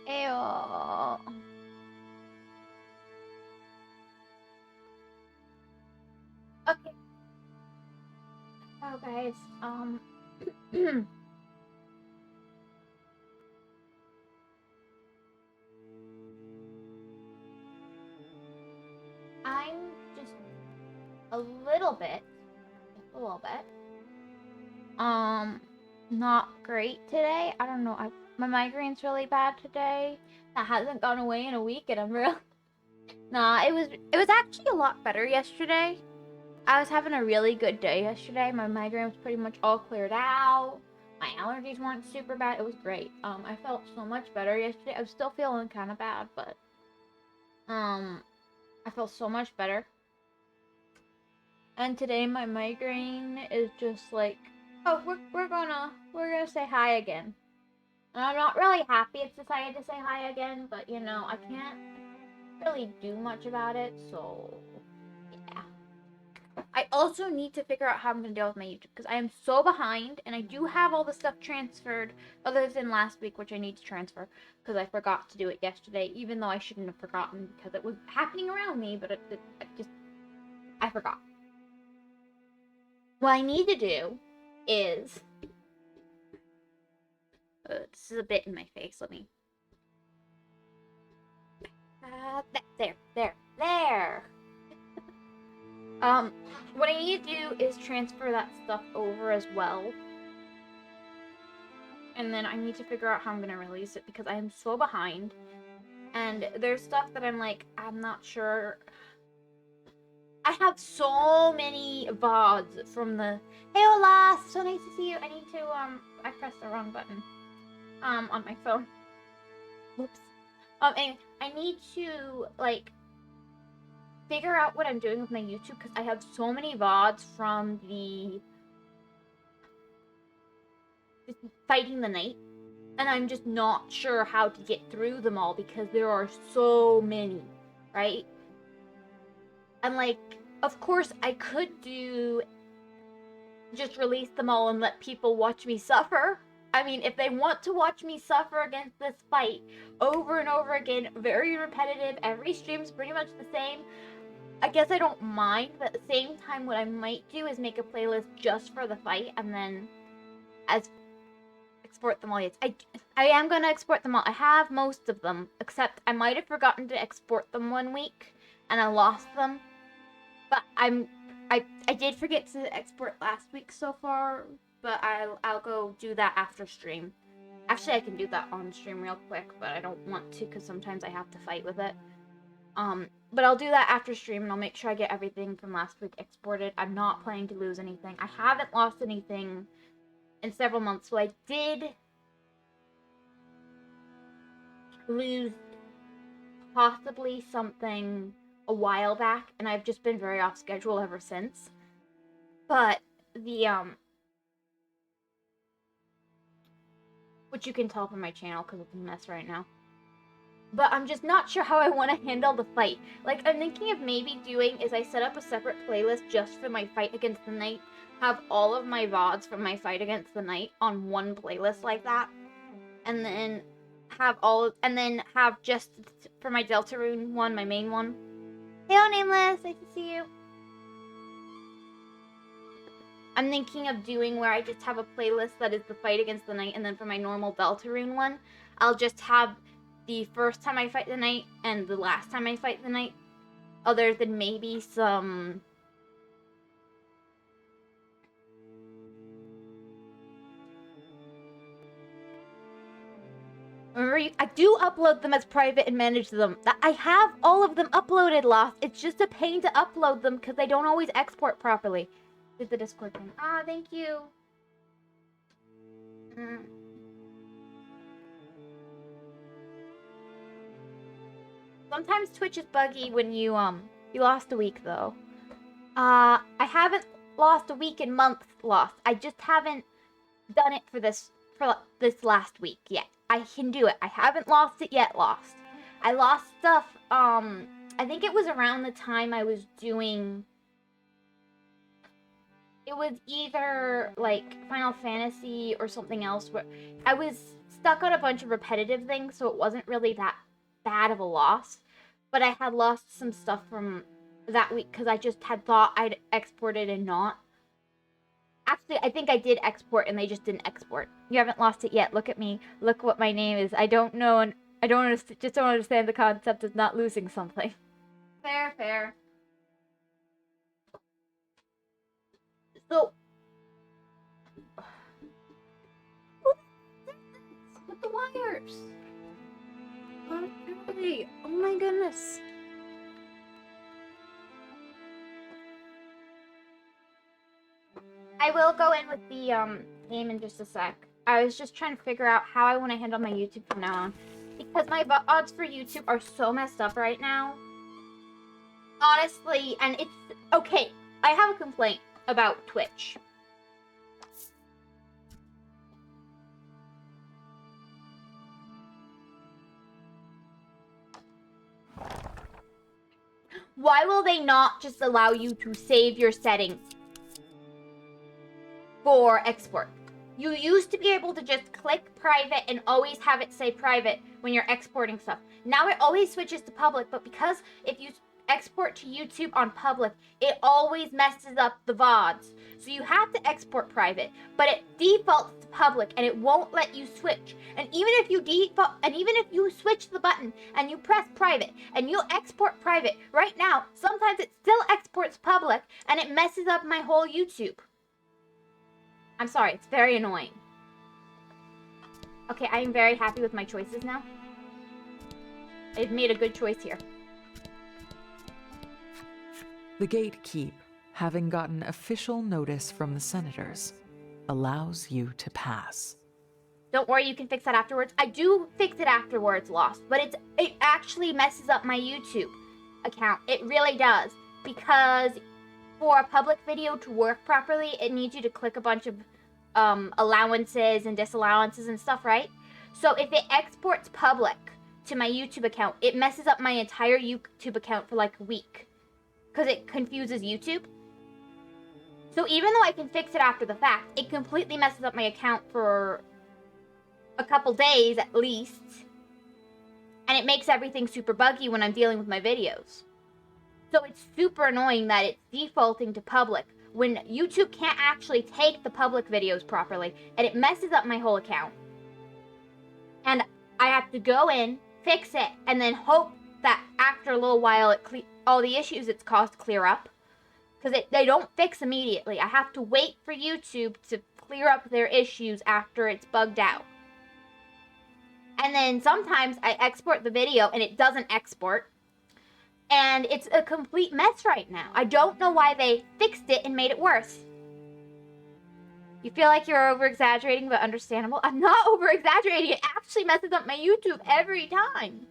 Ew. Okay. Oh, guys. I'm just just a little bit, not great today. I don't know. My migraine's really bad today. That hasn't gone away in a week, and I'm real. Nah, it was actually a lot better yesterday. I was having a really good day yesterday. My migraine was pretty much all cleared out. My allergies weren't super bad. It was great. I felt so much better yesterday. I was still feeling kind of bad, but I felt so much better. And today my migraine is just like, oh, we're gonna say hi again. And I'm not really happy it's decided to say hi again, but you know, I can't really do much about it, so yeah. I also need to figure out how I'm gonna deal with my YouTube because I am so behind, and I do have all the stuff transferred other than last week, which I need to transfer because I forgot to do it yesterday, even though I shouldn't have forgotten because it was happening around me, but I forgot. What I need to do is this is a bit in my face. Let me. There. What I need to do is transfer that stuff over as well. And then I need to figure out how I'm gonna release it because I am so behind. And there's stuff that I'm like, I'm not sure. I have so many VODs from the. Hey, Ola! So nice to see you. I need to, I pressed the wrong button. On my phone. Whoops. And I need to, like, figure out what I'm doing with my YouTube because I have so many VODs from the fighting the night, and I'm just not sure how to get through them all because there are so many, right? And like, of course, I could just release them all and let people watch me suffer. I mean, if they want to watch me suffer against this fight over and over again, very repetitive, every stream's pretty much the same, I guess I don't mind, but at the same time, what I might do is make a playlist just for the fight, and then export them all. Yes, I am going to export them all. I have most of them, except I might have forgotten to export them one week, and I lost them. But I did forget to export last week so far, but I'll go do that after stream. Actually, I can do that on stream real quick, but I don't want to because sometimes I have to fight with it. But I'll do that after stream, and I'll make sure I get everything from last week exported. I'm not planning to lose anything. I haven't lost anything in several months, so I did lose possibly something a while back, and I've just been very off schedule ever since. But the which you can tell from my channel because it's a mess right now. But I'm just not sure how I want to handle the fight. Like, I'm thinking of maybe doing is I set up a separate playlist just for my fight against the night, have all of my VODs from my fight against the night on one playlist like that, and then have just for my Deltarune one, my main one. Hey, Nameless, nice to see you. I'm thinking of doing where I just have a playlist that is the fight against the night, and then for my normal Deltarune one, I'll just have the first time I fight the night and the last time I fight the night, other than maybe some remember, I do upload them as private and manage them. I have all of them uploaded, Lost. It's just a pain to upload them because they don't always export properly. Did the Discord thing. Ah, thank you. Sometimes Twitch is buggy when you lost a week, though. I haven't lost a week in months lost. I just haven't done it for this last week yet. I can do it. I haven't lost it yet lost. I lost stuff, I think it was around the time I was doing... it was either like Final Fantasy or something else where I was stuck on a bunch of repetitive things, so it wasn't really that bad of a loss. But I had lost some stuff from that week because I just had thought I'd exported and not. Actually, I think I did export and they just didn't export. You haven't lost it yet. Look at me. Look what my name is. I don't know, and I don't understand, just don't understand the concept of not losing something. Fair, fair. So, with the wires. Okay. Oh my goodness. I will go in with the game in just a sec. I was just trying to figure out how I want to handle my YouTube from now on. Because my odds for YouTube are so messed up right now. Honestly, and it's... Okay, I have a complaint about Twitch. Why will they not just allow you to save your settings for export? You used to be able to just click private and always have it say private when you're exporting stuff. Now it always switches to public, but because if you export to YouTube on public, it always messes up the VODs. So you have to export private, but it defaults to public and it won't let you switch. And even if you switch the button and you press private and you export private, right now, sometimes it still exports public and it messes up my whole YouTube. I'm sorry, it's very annoying. Okay, I am very happy with my choices now. I've made a good choice here. The gatekeep, having gotten official notice from the senators, allows you to pass. Don't worry, you can fix that afterwards. I do fix it afterwards, Lost, but it actually messes up my YouTube account. It really does, because for a public video to work properly, it needs you to click a bunch of allowances and disallowances and stuff, right? So if it exports public to my YouTube account, it messes up my entire YouTube account for like a week because it confuses YouTube. So even though I can fix it after the fact, it completely messes up my account for a couple days at least, and it makes everything super buggy when I'm dealing with my videos. So it's super annoying that it's defaulting to public when YouTube can't actually take the public videos properly, and it messes up my whole account. And I have to go in, fix it, and then hope that after a little while all the issues it's caused clear up. Because they don't fix immediately. I have to wait for YouTube to clear up their issues after it's bugged out. And then sometimes I export the video and it doesn't export. And it's a complete mess right now. I don't know why they fixed it and made it worse. You feel like you're over-exaggerating, but understandable? I'm not over-exaggerating. It actually messes up my YouTube every time.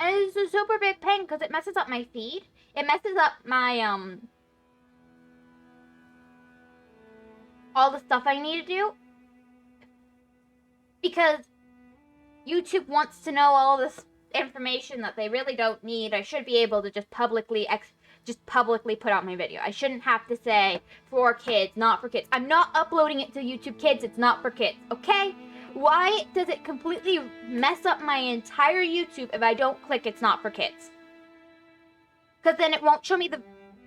And it's a super big pain because it messes up my feed. It messes up my, all the stuff I need to do. Because YouTube wants to know all this information that they really don't need. I should be able to just publicly put out my video. I shouldn't have to say for kids, not for kids. I'm not uploading it to YouTube Kids. It's not for kids, okay? Why does it completely mess up my entire YouTube if I don't click it's not for kids? Because then it won't show me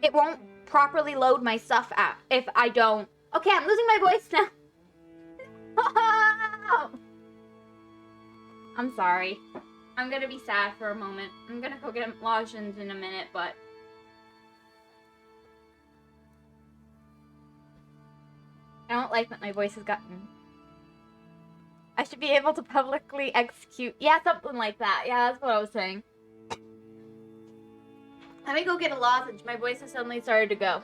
it won't properly load my stuff out if I don't. Okay, I'm losing my voice now. I'm sorry. I'm gonna be sad for a moment. I'm gonna go get lotions in a minute, but I don't like that my voice has gotten... I should be able to publicly execute... Yeah, something like that. Yeah, that's what I was saying. Let me go get a lozenge. My voice has suddenly started to go.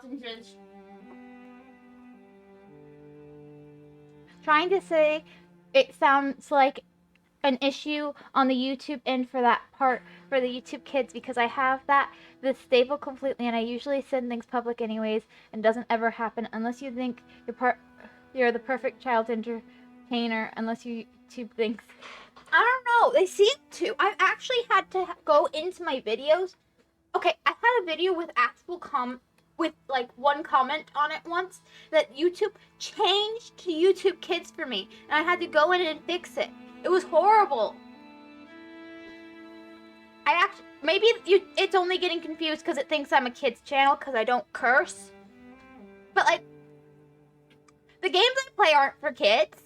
lozenges. Trying to say it sounds like an issue on the YouTube end for that part for the YouTube kids because I have this stable completely and I usually send things public anyways and doesn't ever happen unless you think you're the perfect child entertainer unless YouTube thinks. I don't know. They seem to. I've actually had to go into my videos. Okay, I had a video with with like one comment on it once that YouTube changed to YouTube Kids for me and I had to go in and fix it. It was horrible. Maybe it's only getting confused because it thinks I'm a kids channel because I don't curse. But like, the games I play aren't for kids.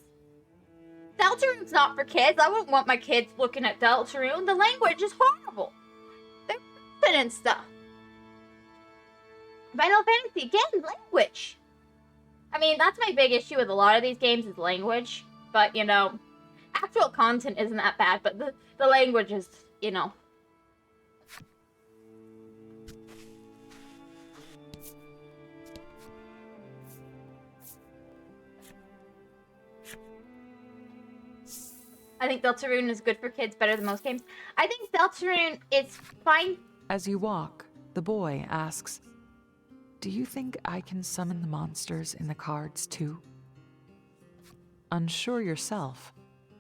Deltarune's not for kids. I wouldn't want my kids looking at Deltarune. The language is horrible. They're cursing and stuff. Final Fantasy, again, language. I mean, that's my big issue with a lot of these games is language. But, you know, actual content isn't that bad, but the language is, you know. I think Deltarune is good for kids, better than most games. I think Deltarune is fine. As you walk, the boy asks, "Do you think I can summon the monsters in the cards too?" Unsure yourself,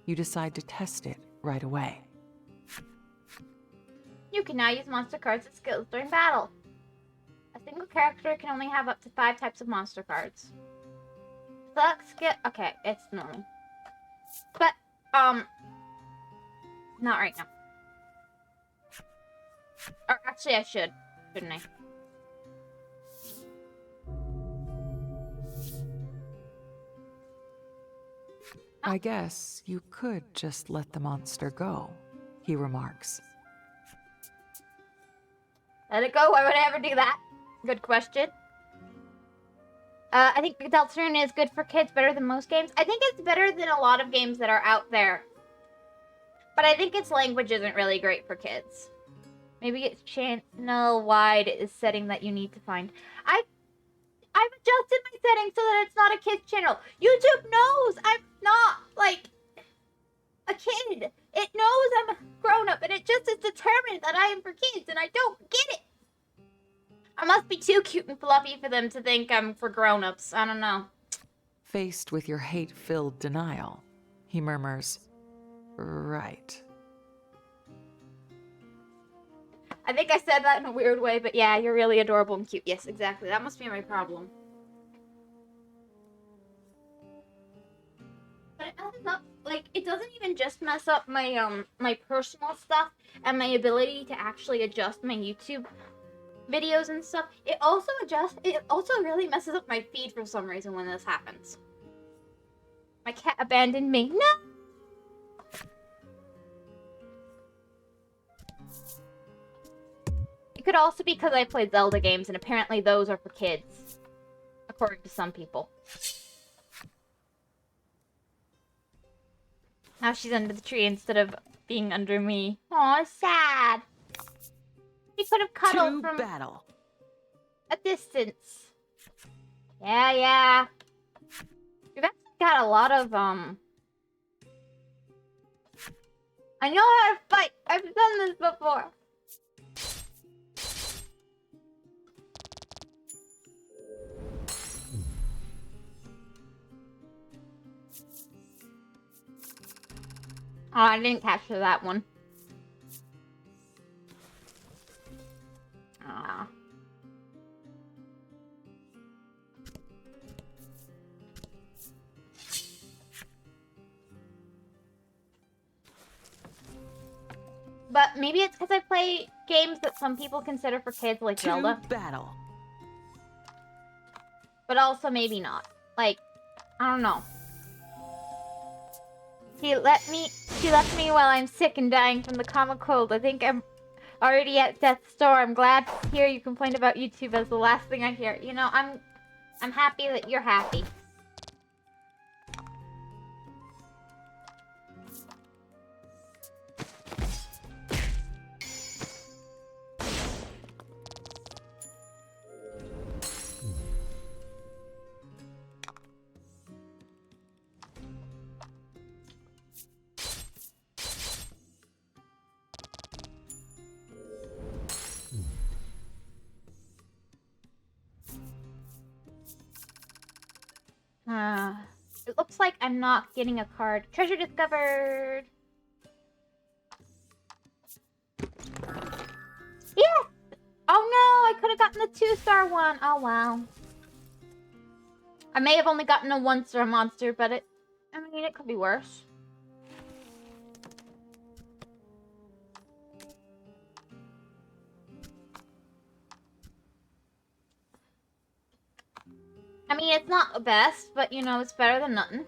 you decide to test it right away. You can now use monster cards as skills during battle. A single character can only have up to 5 types of monster cards. Select skill. Okay, it's normal. But, not right now. Or actually, I should. Shouldn't I? I guess you could just let the monster go, he remarks. Let it go? Why would I ever do that? Good question. I think Deltarune is good for kids, better than most games. I think it's better than a lot of games that are out there. But I think its language isn't really great for kids. Maybe its channel-wide is setting that you need to find. I've adjusted my settings so that it's not a kids channel. YouTube knows I'm not, like, a kid. It knows I'm a grown-up, and it just is determined that I am for kids, and I don't get it. I must be too cute and fluffy for them to think I'm for grown-ups. I don't know. Faced with your hate-filled denial, he murmurs, "Right." I think I said that in a weird way, but yeah, you're really adorable and cute. Yes, exactly. That must be my problem. But it messes up, like, it doesn't even just mess up my, my personal stuff and my ability to actually adjust my YouTube videos and stuff. It also really messes up my feed for some reason when this happens. My cat abandoned me. No! It could also be because I play Zelda games, and apparently those are for kids. According to some people. Now she's under the tree instead of being under me. Aw, sad. She could have cuddled from battle. a distance. Yeah. We've actually got a lot of, I know how to fight. I've done this before. Oh, I didn't capture that one. Ah. But maybe it's because I play games that some people consider for kids, like Zelda. Battle. But also maybe not. Like, I don't know. She left me while I'm sick and dying from the common cold. I think I'm already at death's door. I'm glad to hear you complain about YouTube as the last thing I hear. You know, I'm happy that you're happy. It looks like I'm not getting a card. Treasure discovered! Yes! Oh no, I could have gotten the 2-star one. Oh wow. I may have only gotten a 1-star monster, but I mean, it could be worse. I mean, it's not the best, but you know, it's better than nothing.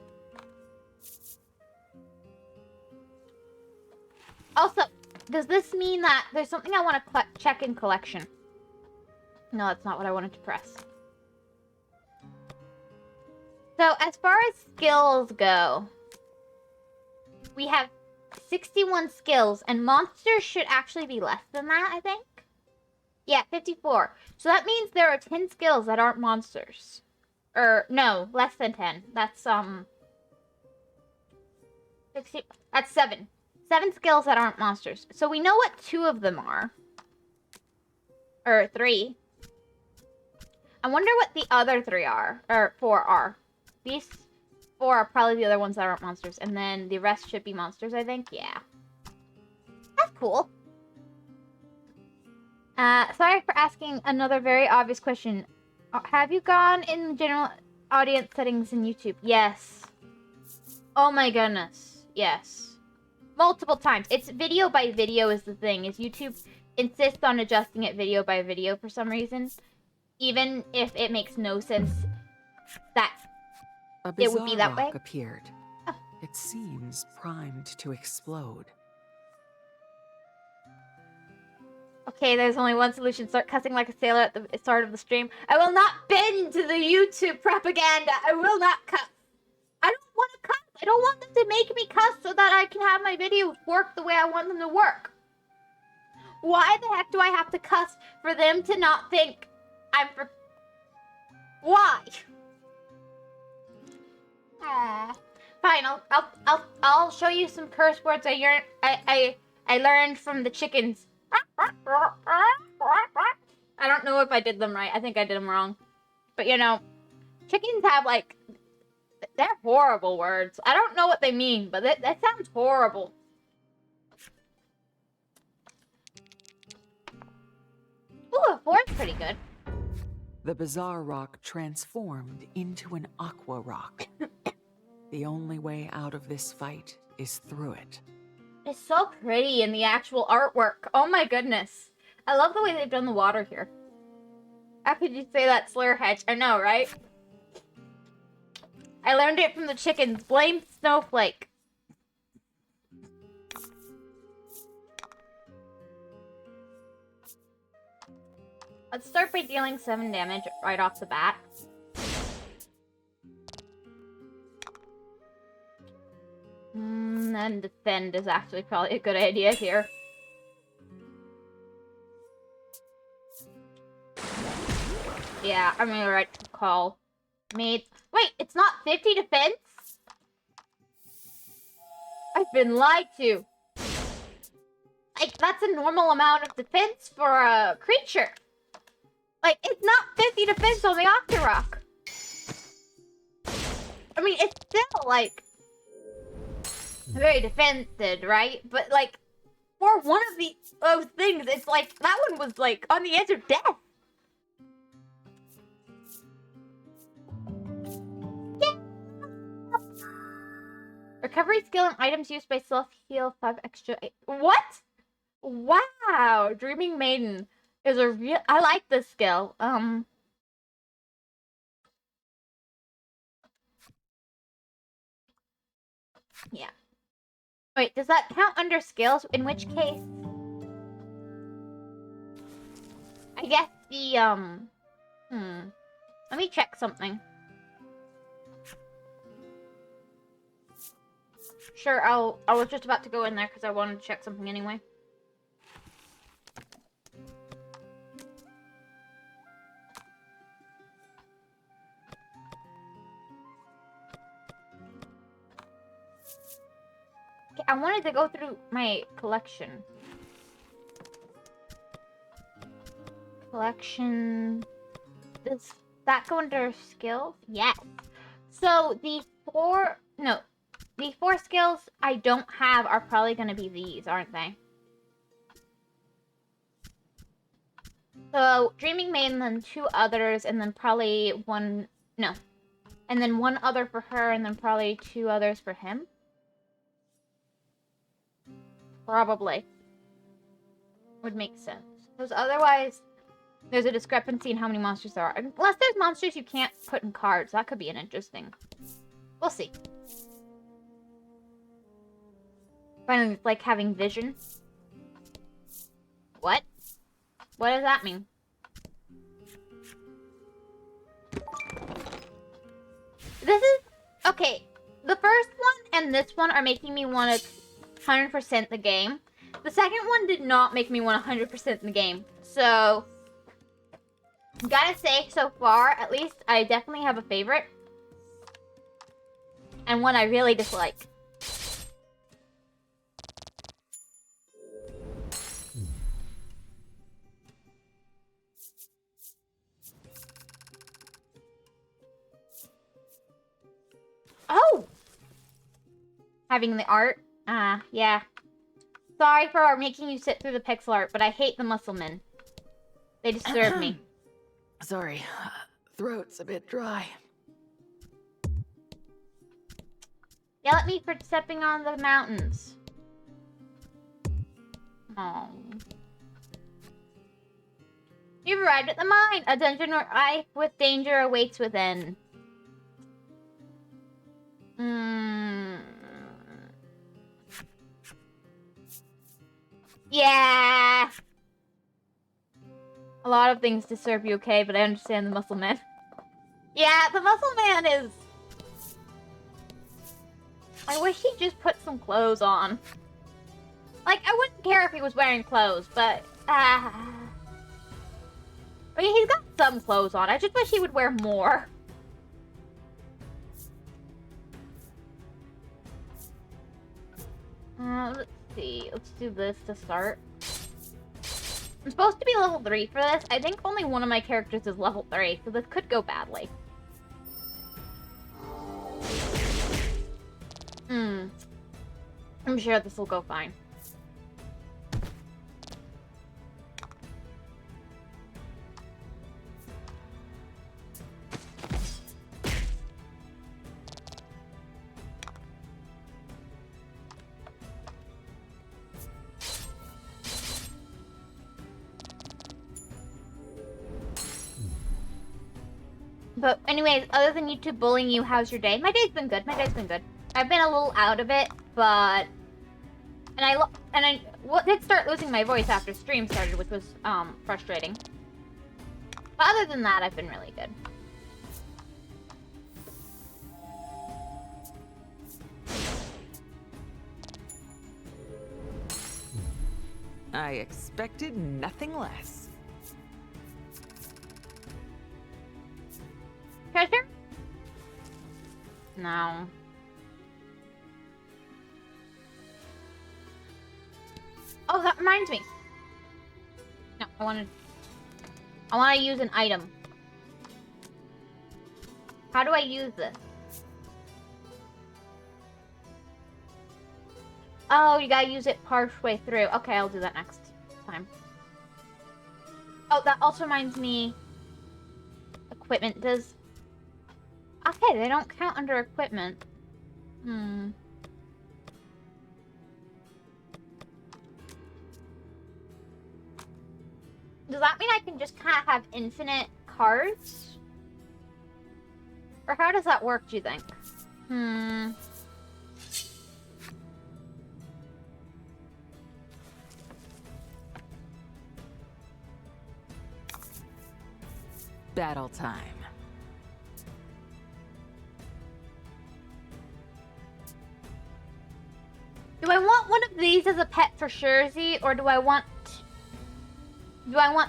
Also, does this mean that there's something I want to check in collection? No, that's not what I wanted to press. So, as far as skills go, we have 61 skills, and monsters should actually be less than that, I think. Yeah, 54. So that means there are 10 skills that aren't monsters. Or, no, less than 10. That's, 60, that's 7. 7 skills that aren't monsters. So we know what 2 of them are. Or 3. I wonder what the other 3 are. Or 4 are. These 4 are probably the other ones that aren't monsters. And then the rest should be monsters, I think. Yeah. That's cool. Sorry for asking another very obvious question. Have you gone in the general audience settings in YouTube? Yes. Oh my goodness. Yes. Multiple times. It's video by video is the thing. Is YouTube insists on adjusting it video by video for some reason. Even if it makes no sense that it would be that way. A bizarre rock appeared. It seems primed to explode. Okay, there's only one solution. Start cussing like a sailor at the start of the stream. I will not bend to the YouTube propaganda. I will not cuss. I don't want to cuss. I don't want them to make me cuss so that I can have my videos work the way I want them to work. Why the heck do I have to cuss for them to not think I'm for... Why? Aww. Fine, I'll show you some curse words I learned from the chickens. I don't know if I did them right. I think I did them wrong. But you know, chickens have like, they're horrible words. I don't know what they mean, but that sounds horrible. Ooh, a 4's pretty good. The bizarre rock transformed into an aqua rock. The only way out of this fight is through it. It's so pretty in the actual artwork. Oh my goodness. I love the way they've done the water here. How could you say that, slur hedge? I know, right? I learned it from the chickens. Blame Snowflake. Let's start by dealing 7 damage right off the bat. And defend is actually probably a good idea here. Yeah, I made the right call. Wait, it's not 50 defense? I've been lied to. Like, that's a normal amount of defense for a creature. Like, it's not 50 defense on the Octorok. I mean, it's still, like, very defended, right? But, like, for one of those things, it's like, that one was, like, on the edge of death. Yeah. Recovery skill and items used by self-heal 5 extra... What? Wow! Dreaming Maiden is a real... I like this skill. Yeah. Wait, does that count under skills? In which case... I guess the, Let me check something. Sure, I was just about to go in there because I wanted to check something anyway. Okay, I wanted to go through my collection. Collection... Does that go under skills? Yes. So the four skills I don't have are probably going to be these, aren't they? So Dreaming Maiden, then 2 others, and then probably one, no. And then 1 other for her, and then probably 2 others for him. Probably. Would make sense. Because otherwise, there's a discrepancy in how many monsters there are. Unless there's monsters you can't put in cards. That could be an interesting. We'll see. Finally, like having vision. What? What does that mean? This is... Okay. The first one and this one are making me want to 100% the game. The second one did not make me want 100% the game. So... Gotta say, so far, at least, I definitely have a favorite. And one I really dislike. Oh! Having the art? Yeah. Sorry for making you sit through the pixel art, but I hate the musclemen. They disturb me. Sorry, throat's a bit dry. Yell at me for stepping on the mountains. Oh. You've arrived at the mine. A dungeon or life with danger awaits within. Yeah. A lot of things disturb you, okay? But I understand the muscle man. Yeah, the muscle man is... I wish he'd just put some clothes on. Like, I wouldn't care if he was wearing clothes, but... I mean, he's got some clothes on. I just wish he would wear more. Let's see. Let's do this to start. I'm supposed to be level 3 for this. I think only one of my characters is level 3, so this could go badly. I'm sure this will go fine. But anyways, other than YouTube bullying you, how's your day? My day's been good. My day's been good. I've been a little out of it, but I did start losing my voice after stream started, which was frustrating. But other than that, I've been really good. I expected nothing less. Treasure? No. Oh, that reminds me. No, I want to use an item. How do I use this? Oh, you gotta use it partially through. Okay, I'll do that next time. Oh, that also reminds me. Equipment does. Okay, they don't count under equipment. Does that mean I can just kind of have infinite cards? Or how does that work, do you think? Battle time. Do I want one of these as a pet for Shurzy, or do I want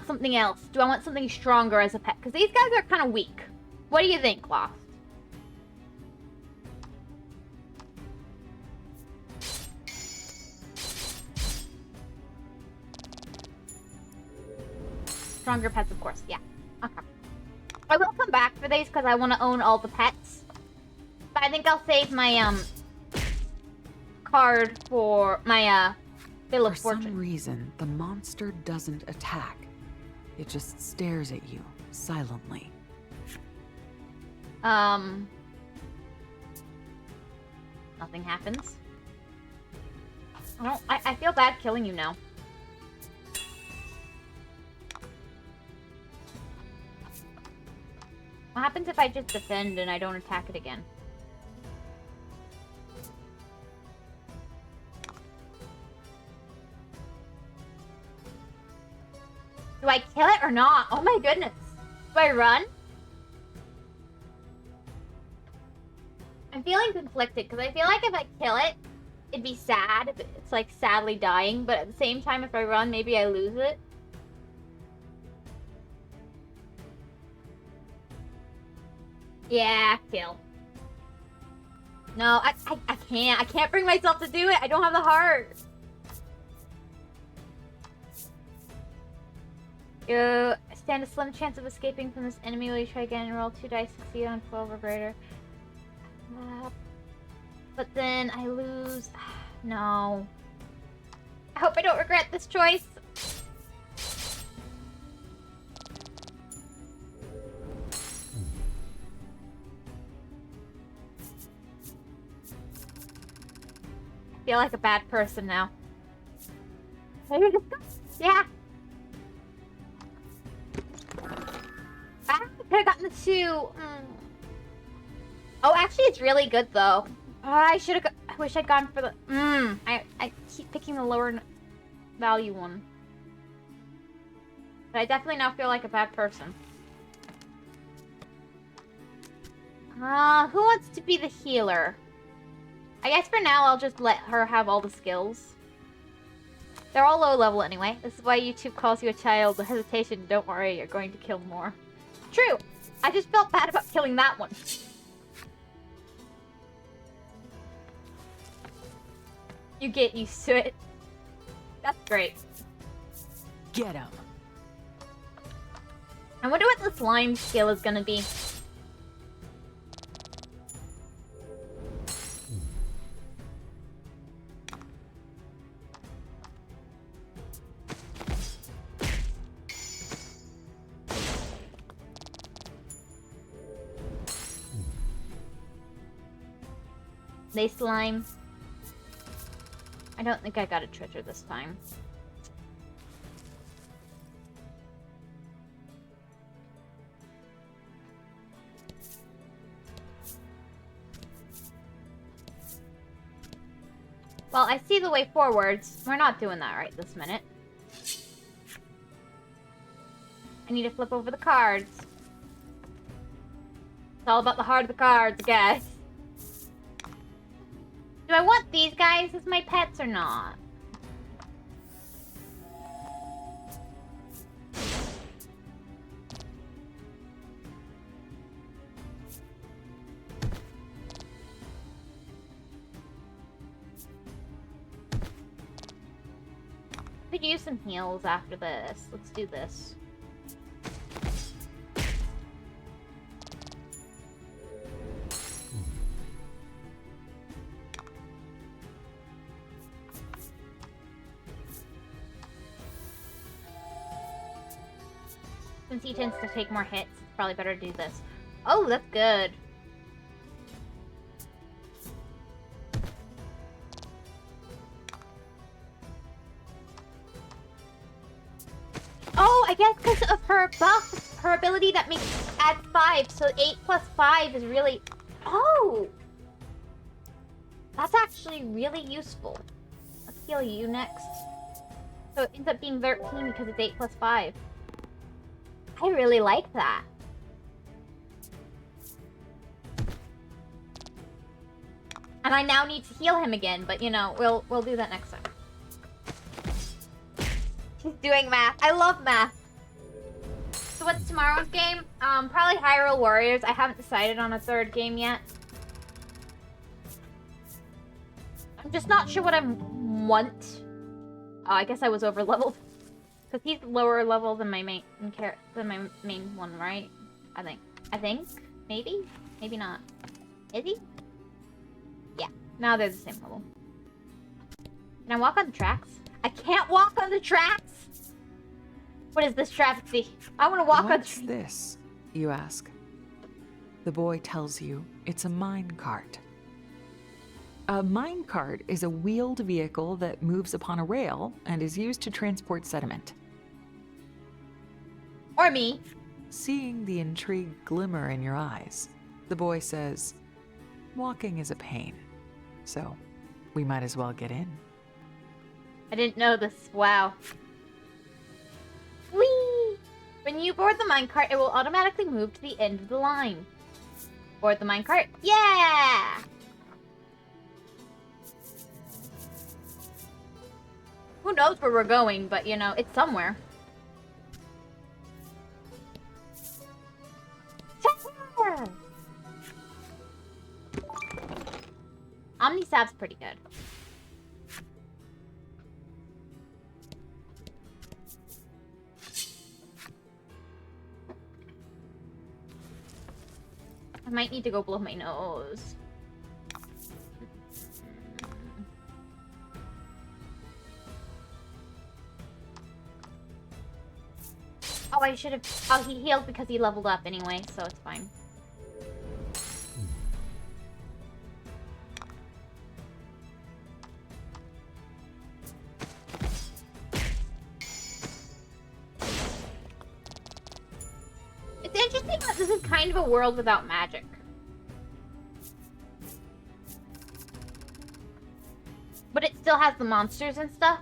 something else? Do I want something stronger as a pet? Because these guys are kind of weak. What do you think, Lost? Stronger pets, of course. Yeah. Okay. I will come back for these because I want to own all the pets. But I think I'll save my card for my Bill of For Fortune. some reason, the monster doesn't attack. It just stares at you, silently. Nothing happens. I feel bad killing you now. What happens if I just defend and I don't attack it again? Do I kill it or not? Oh my goodness. Do I run? I'm feeling conflicted because I feel like if I kill it, it'd be sad. It's like sadly dying, but at the same time, if I run, maybe I lose it. Yeah, kill. No, I can't. I can't bring myself to do it. I don't have the heart. You stand a slim chance of escaping from this enemy. Will you try again and roll 2 dice, succeed on 12 or greater? But then I lose. No. I hope I don't regret this choice. I feel like a bad person now. Yeah. I could have gotten the 2. Oh, actually, it's really good though. I should have. I wish I'd gone for the. I keep picking the lower value one. But I definitely now feel like a bad person. Who wants to be the healer? I guess for now I'll just let her have all the skills. They're all low level anyway. This is why YouTube calls you a child. The hesitation, don't worry, you're going to kill more. True. I just felt bad about killing that one. You get used to it. That's great. Get him. I wonder what the slime skill is gonna be. They slime. I don't think I got a treasure this time. Well, I see the way forwards. We're not doing that right this minute. I need to flip over the cards. It's all about the heart of the cards, I guess. Do I want these guys as my pets or not? Could use some heals after this. Let's do this. Since he tends to take more hits, it's probably better to do this. Oh, that's good. Oh, I guess because of her buff, her ability that makes add 5, so 8 plus 5 is really... Oh! That's actually really useful. Let's heal you next. So it ends up being 13 because it's 8 plus 5. I really like that. And I now need to heal him again, but you know, we'll do that next time. She's doing math. I love math. So what's tomorrow's game? Probably Hyrule Warriors. I haven't decided on a third game yet. I'm just not sure what I want. Oh, I guess I was over leveled. Because he's lower level than my main one, right? I think. Maybe? Maybe not. Is he? Now they're the same level. Can I walk on the tracks? I can't walk on the tracks! What is this travesty? I want to walk on the What's tracks. this? You ask. The boy tells you it's a mine cart. A mine cart is a wheeled vehicle that moves upon a rail and is used to transport sediment. Or me. Seeing the intrigue glimmer in your eyes, the boy says, walking is a pain, so we might as well get in. I didn't know this. Wow. Whee! When you board the minecart, it will automatically move to the end of the line. Board the minecart? Yeah! Who knows where we're going, but you know, it's somewhere. Omnisab's pretty good. I might need to go blow my nose. Oh, I should have... Oh, he healed because he leveled up anyway, so it's fine. It's interesting that this is kind of a world without magic. But it still has the monsters and stuff.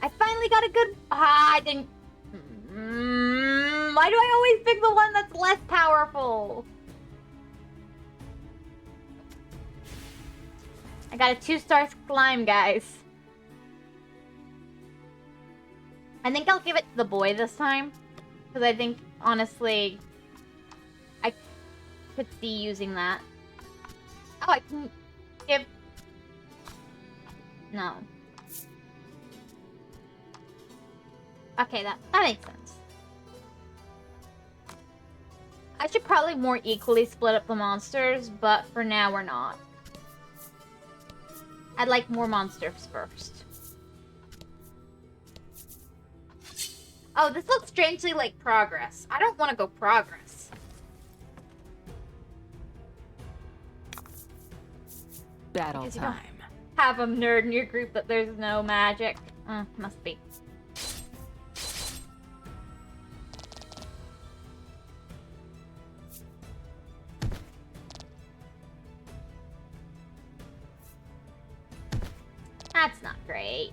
I finally got a good... Ah, I didn't... Why do I always pick the one that's less powerful? I got a 2-star slime, guys. I think I'll give it to the boy this time. Because I think, honestly, I could see using that. Oh, I can give... No. Okay, that makes sense. I should probably more equally split up the monsters, but for now we're not. I'd like more monsters first. Oh, this looks strangely like progress. I don't want to go progress. Battle Because you don't time. have a nerd in your group that there's no magic. Must be. That's not great.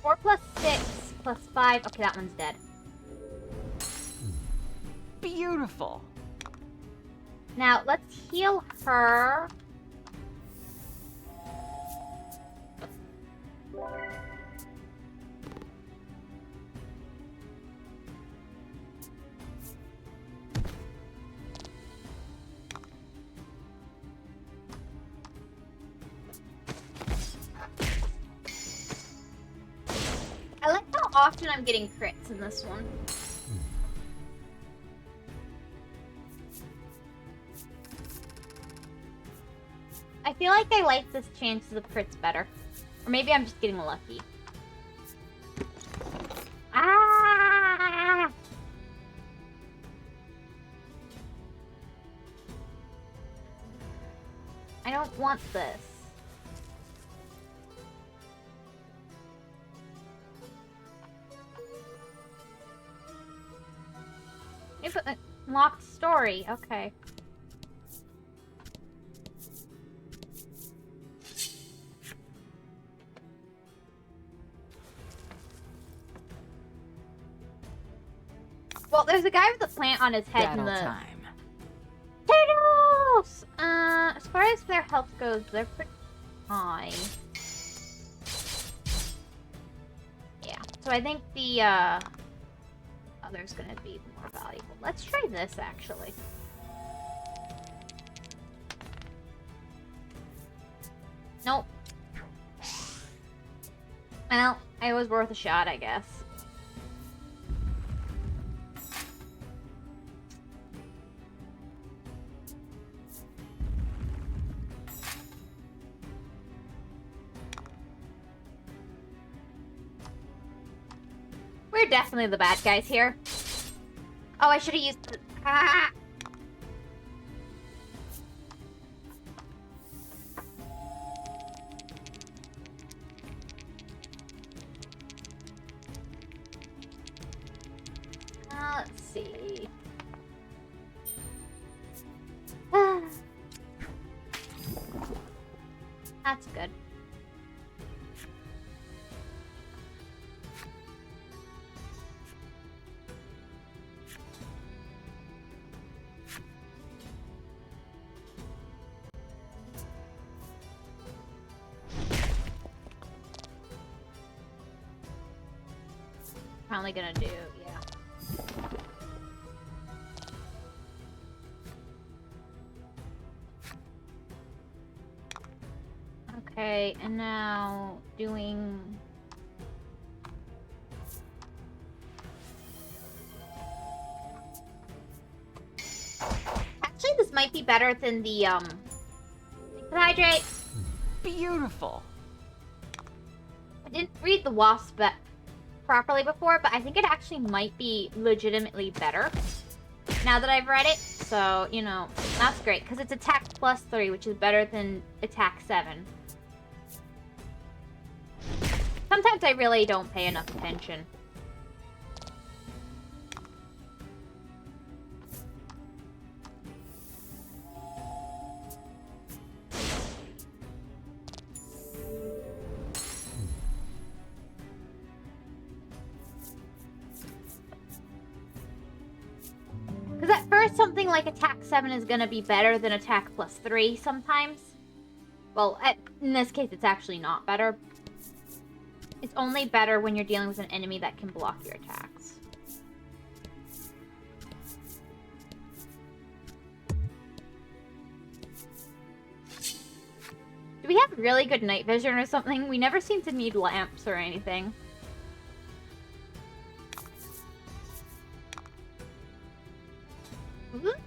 Four plus 6 plus 5. Okay, that one's dead. Beautiful. Now, let's heal her. I like how often I'm getting crits in this one. I feel like I like this chances of crits better. Or maybe I'm just getting lucky. Ah! I don't want this. You put the locked story. Okay. Well, there's a guy with a plant on his head in Battle the... time. Turtles! As far as their health goes, they're pretty high. Yeah, so I think the other's gonna be more valuable. Let's try this, actually. Nope. Well, it was worth a shot, I guess. We're definitely the bad guys here. Oh, I should have used the... Ah! Let's see. That's good. Probably gonna do, yeah. Okay, and now doing... Actually, this might be better than the, hydrate. Beautiful. I didn't read the WASP spec properly before, but I think it actually might be legitimately better now that I've read it. So, you know, that's great, because it's attack +3, which is better than attack 7. Sometimes I really don't pay enough attention. Because at first something like attack 7 is going to be better than attack +3 sometimes. Well, in this case it's actually not better. It's only better when you're dealing with an enemy that can block your attacks. Do we have really good night vision or something? We never seem to need lamps or anything.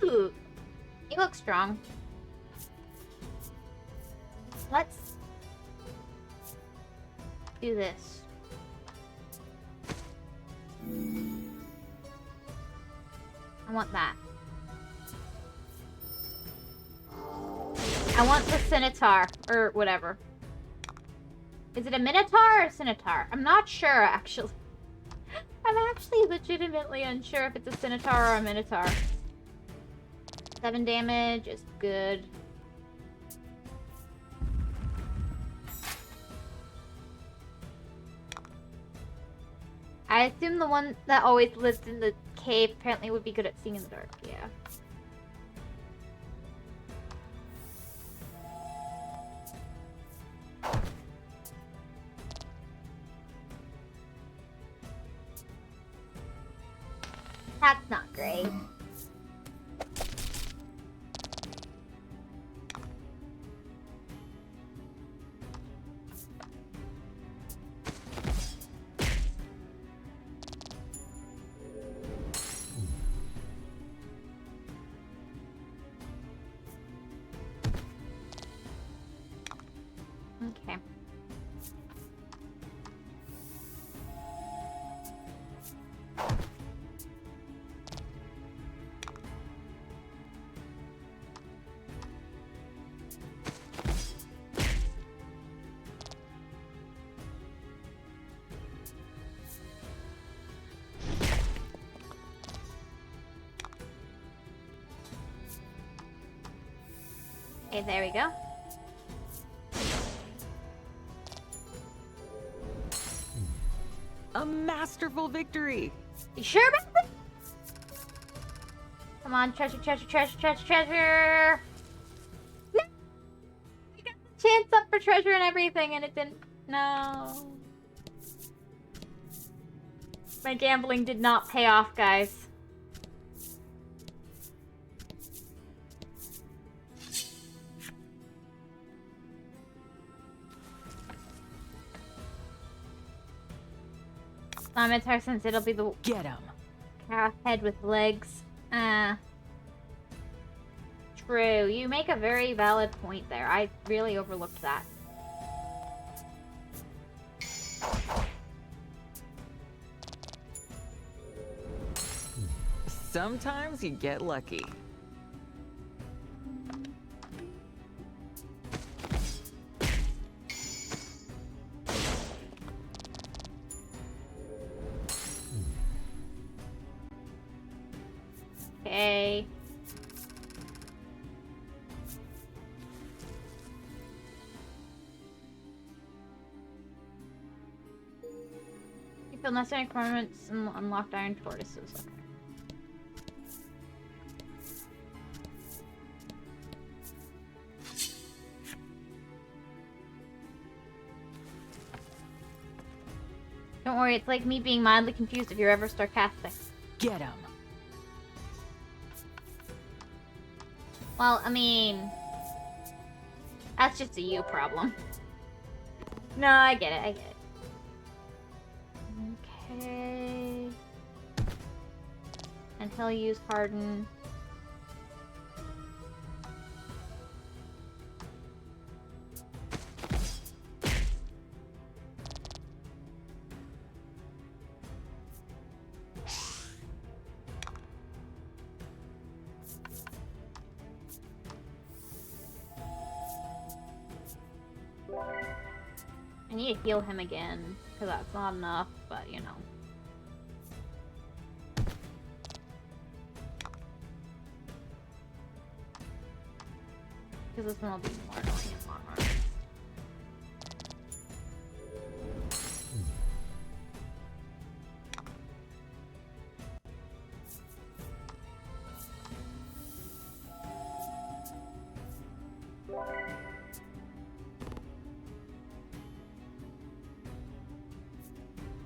Ooh, you look strong. Let's do this. I want that. I want the Scimitar, or whatever. Is it a Minotaur or a Scimitar? I'm not sure, actually. I'm actually legitimately unsure if it's a Scimitar or a Minotaur. 7 damage is good. I assume the one that always lived in the cave apparently would be good at seeing in the dark, yeah. That's not great. Okay. Okay, there we go. A masterful victory. You sure about that? Come on, treasure, treasure, treasure, treasure, treasure! No! I got the chance up for treasure and everything, and it didn't. No. My gambling did not pay off, guys. Lamentar, since it'll be the Get him. cow head with legs. True. You make a very valid point there. I really overlooked that. Sometimes you get lucky. Okay. You feel necessary requirements and unlocked iron tortoises. Okay. Don't worry, it's like me being mildly confused if you're ever sarcastic. Get him. Well, I mean... That's just a you problem. No, I get it, I get it. Okay... And he'll use Harden. I need to heal him again, because that's not enough, but you know. Because this one will be more annoying in the long run.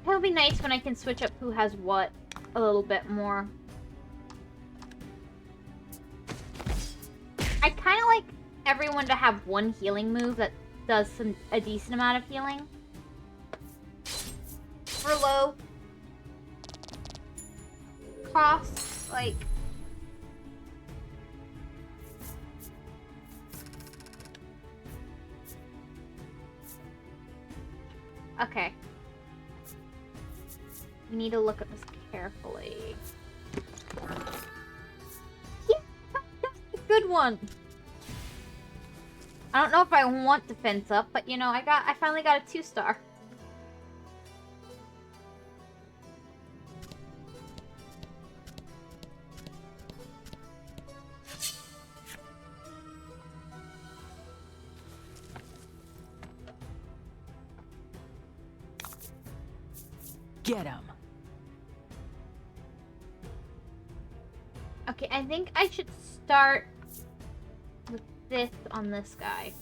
It'll be nice when I can switch up who has what a little bit more. I kind of like everyone to have one healing move that does a decent amount of healing. For low cost, like... Okay. We need to look at this carefully. Yeah, that's a good one. I don't know if I want defense up, but you know, I finally got a 2-star. Get him. Okay, I think I should start with this on this guy.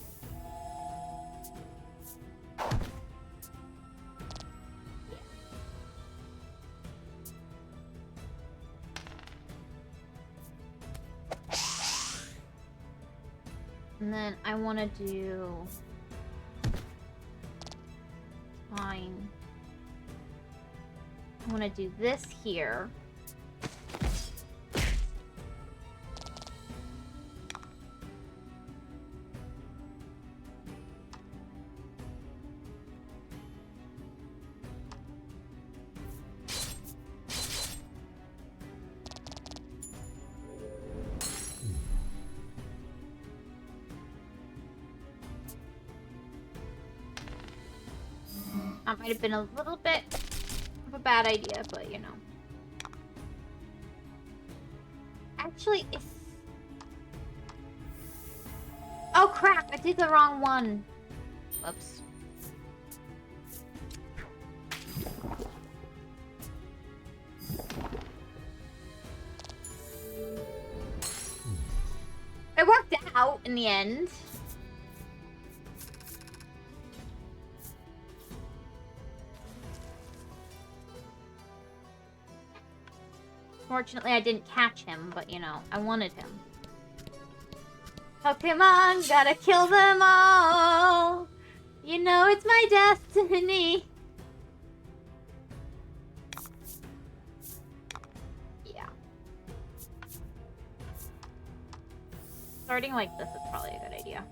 And then I want to do... Fine. I want to do this here. That might have been a little bit of a bad idea, but you know. Actually, it's... Oh crap, I did the wrong one. Whoops. It worked out in the end. Unfortunately, I didn't catch him, but you know, I wanted him. Pokemon, gotta kill them all. You know it's my destiny. Yeah. Starting like this is probably a good idea.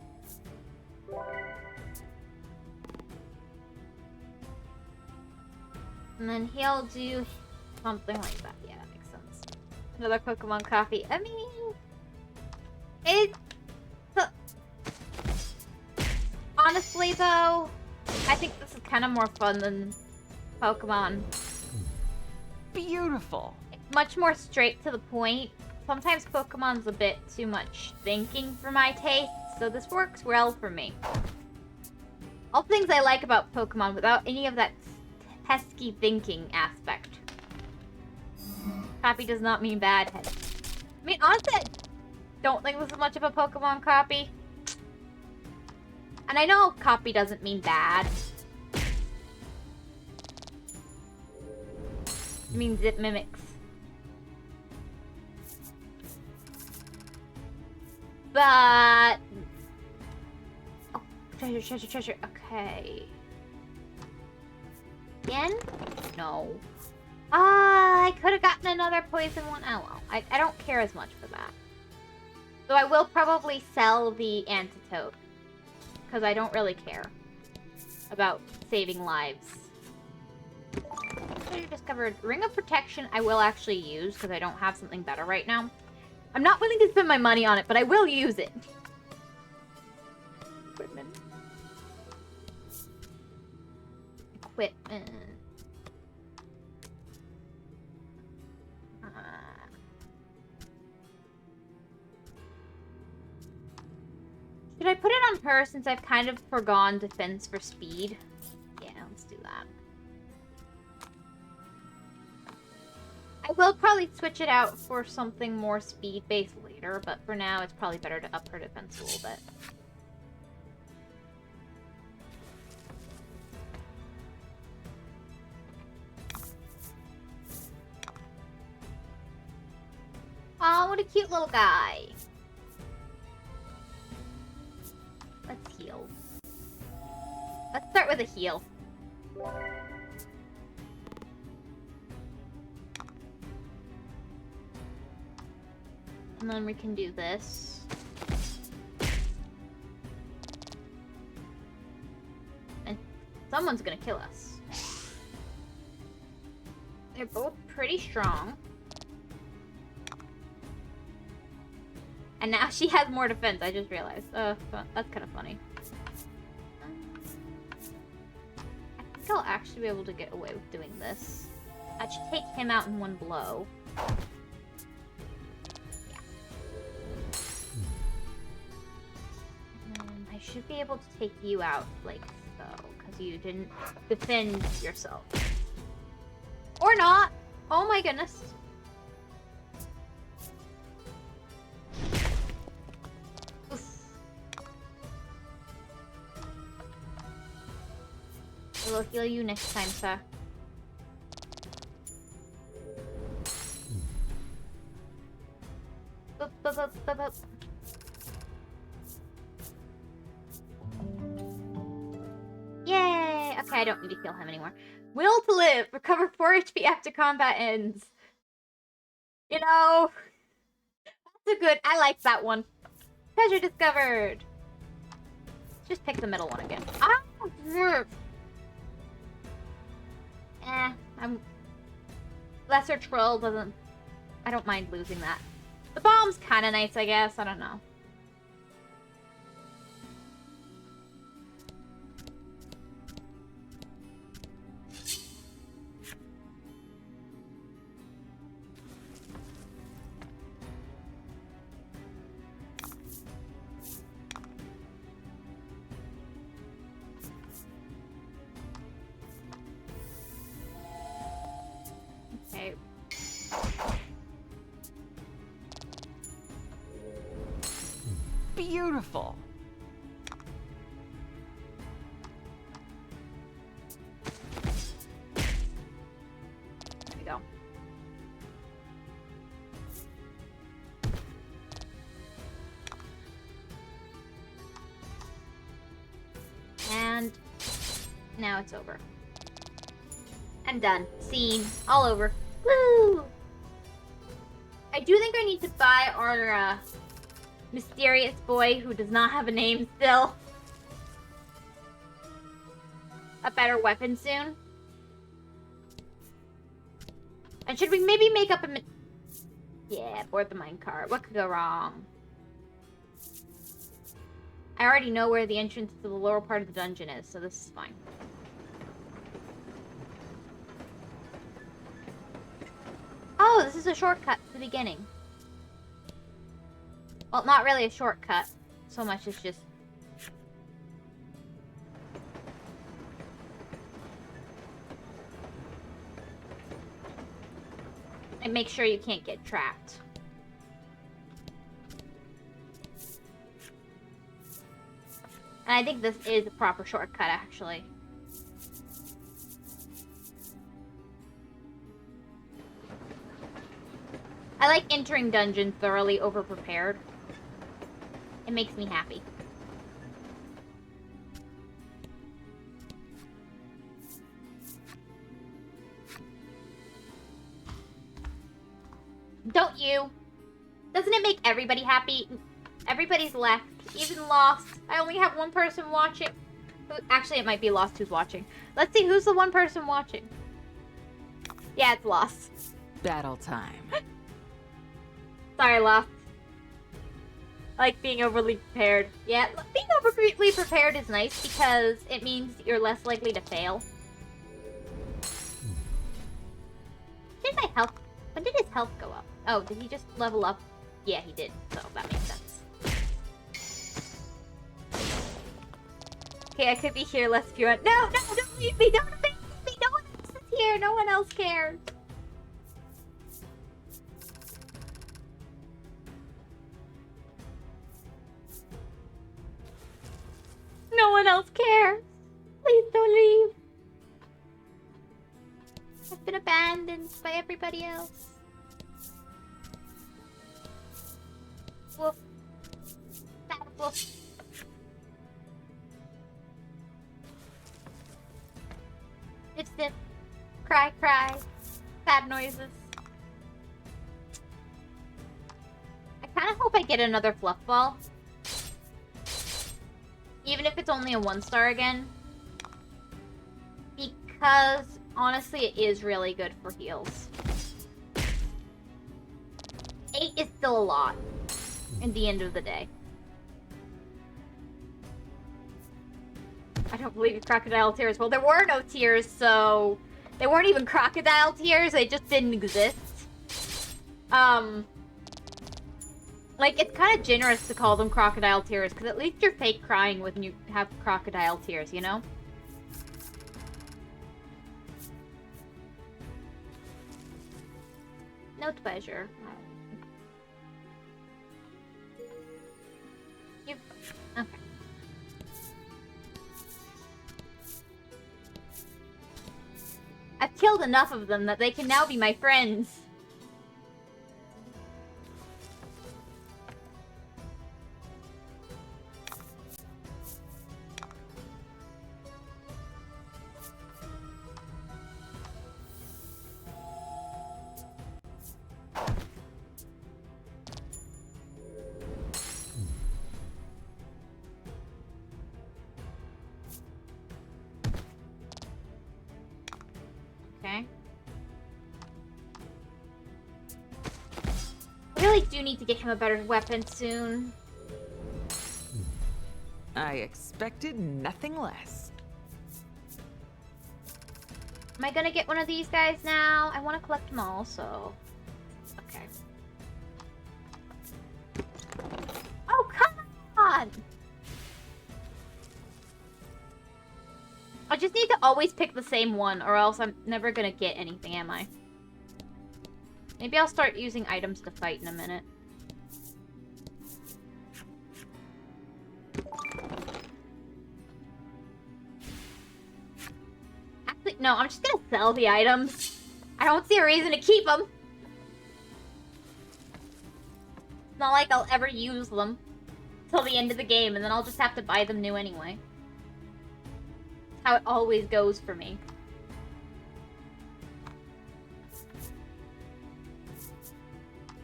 And then he'll do something like that. Yeah, that makes sense. Another Pokemon copy. I mean, it's... Honestly, though, I think this is kind of more fun than Pokemon. Beautiful. It's much more straight to the point. Sometimes Pokemon's a bit too much thinking for my taste, so this works well for me. All things I like about Pokemon without any of that pesky thinking aspect. Copy does not mean bad. I mean, honestly, I don't think this is much of a Pokemon copy. And I know copy doesn't mean bad. It means it mimics. But... Oh, treasure, treasure, treasure. Okay. Again? No. I could have gotten another poison one. Oh well. I don't care as much for that. So I will probably sell the antidote. Because I don't really care about saving lives. I discovered Ring of Protection I will actually use because I don't have something better right now. I'm not willing to spend my money on it, but I will use it. Equipment. Equipment. Should I put it on her since I've kind of forgone defense for speed? Yeah, let's do that. I will probably switch it out for something more speed-based later, but for now it's probably better to up her defense a little bit. Aw, what a cute little guy. Let's heal. Let's start with a heal. And then we can do this. And someone's gonna kill us. They're both pretty strong. And now she has more defense, I just realized. That's kind of funny. I think I'll actually be able to get away with doing this. I should take him out in one blow. Yeah. I should be able to take you out like so, because you didn't defend yourself. Or not! Oh my goodness. I will heal you next time, sir. Boop, boop, boop, boop, boop. Yay! Okay, I don't need to heal him anymore. Will to live. Recover 4 HP after combat ends. You know, that's a good... I like that one. Treasure discovered. Just pick the middle one again. Ah! I'm... Lesser Troll doesn't... I don't mind losing that. The bomb's kind of nice, I guess. I don't know. Okay. Beautiful. There we go. Now it's over. I'm done. Scene. All over. Woo! I do think I need to buy our, mysterious boy who does not have a name still a better weapon soon. And should we maybe make up a... Yeah, board the minecart. What could go wrong? I already know where the entrance to the lower part of the dungeon is, so this is fine. Oh, this is a shortcut to the beginning. Well, not really a shortcut, so much as just... And make sure you can't get trapped. And I think this is a proper shortcut, actually. I like entering dungeons thoroughly over-prepared. It makes me happy. Don't you? Doesn't it make everybody happy? Everybody's left. Even Lost. I only have one person watching. Actually, it might be Lost who's watching. Let's see, who's the one person watching? Yeah, it's Lost. Battle time. Sorry, Lost. I like being overly prepared. Yeah, being overly prepared is nice because it means you're less likely to fail. Did my health... When did his health go up? Oh, did he just level up? Yeah, he did, so that makes sense. Okay, I could be here less if you want. No, don't leave me! Don't abandon me! No one else is here! No one else cares! No one else cares! Please don't leave! I've been abandoned by everybody else. Woof. Sad woof. Sniff, sniff. Cry, cry. Sad noises. I kind of hope I get another fluff ball. Even if it's only a 1-star again. Because, honestly, it is really good for heals. 8 is still a lot. At the end of the day. I don't believe in crocodile tears. Well, there were no tears, so... They weren't even crocodile tears, they just didn't exist. Like, it's kind of generous to call them crocodile tears, because at least you're fake crying when you have crocodile tears, you know? No pleasure. You... Okay. I've killed enough of them that they can now be my friends. Okay. I really do need to get him a better weapon soon. I expected nothing less. Am I gonna get one of these guys now? I want to collect them all, so... Okay. Oh, come on! I just need to always pick the same one, or else I'm never gonna get anything, am I? Maybe I'll start using items to fight in a minute. Actually, no, I'm just gonna sell the items. I don't see a reason to keep them. It's not like I'll ever use them till the end of the game, and then I'll just have to buy them new anyway. how it always goes for me.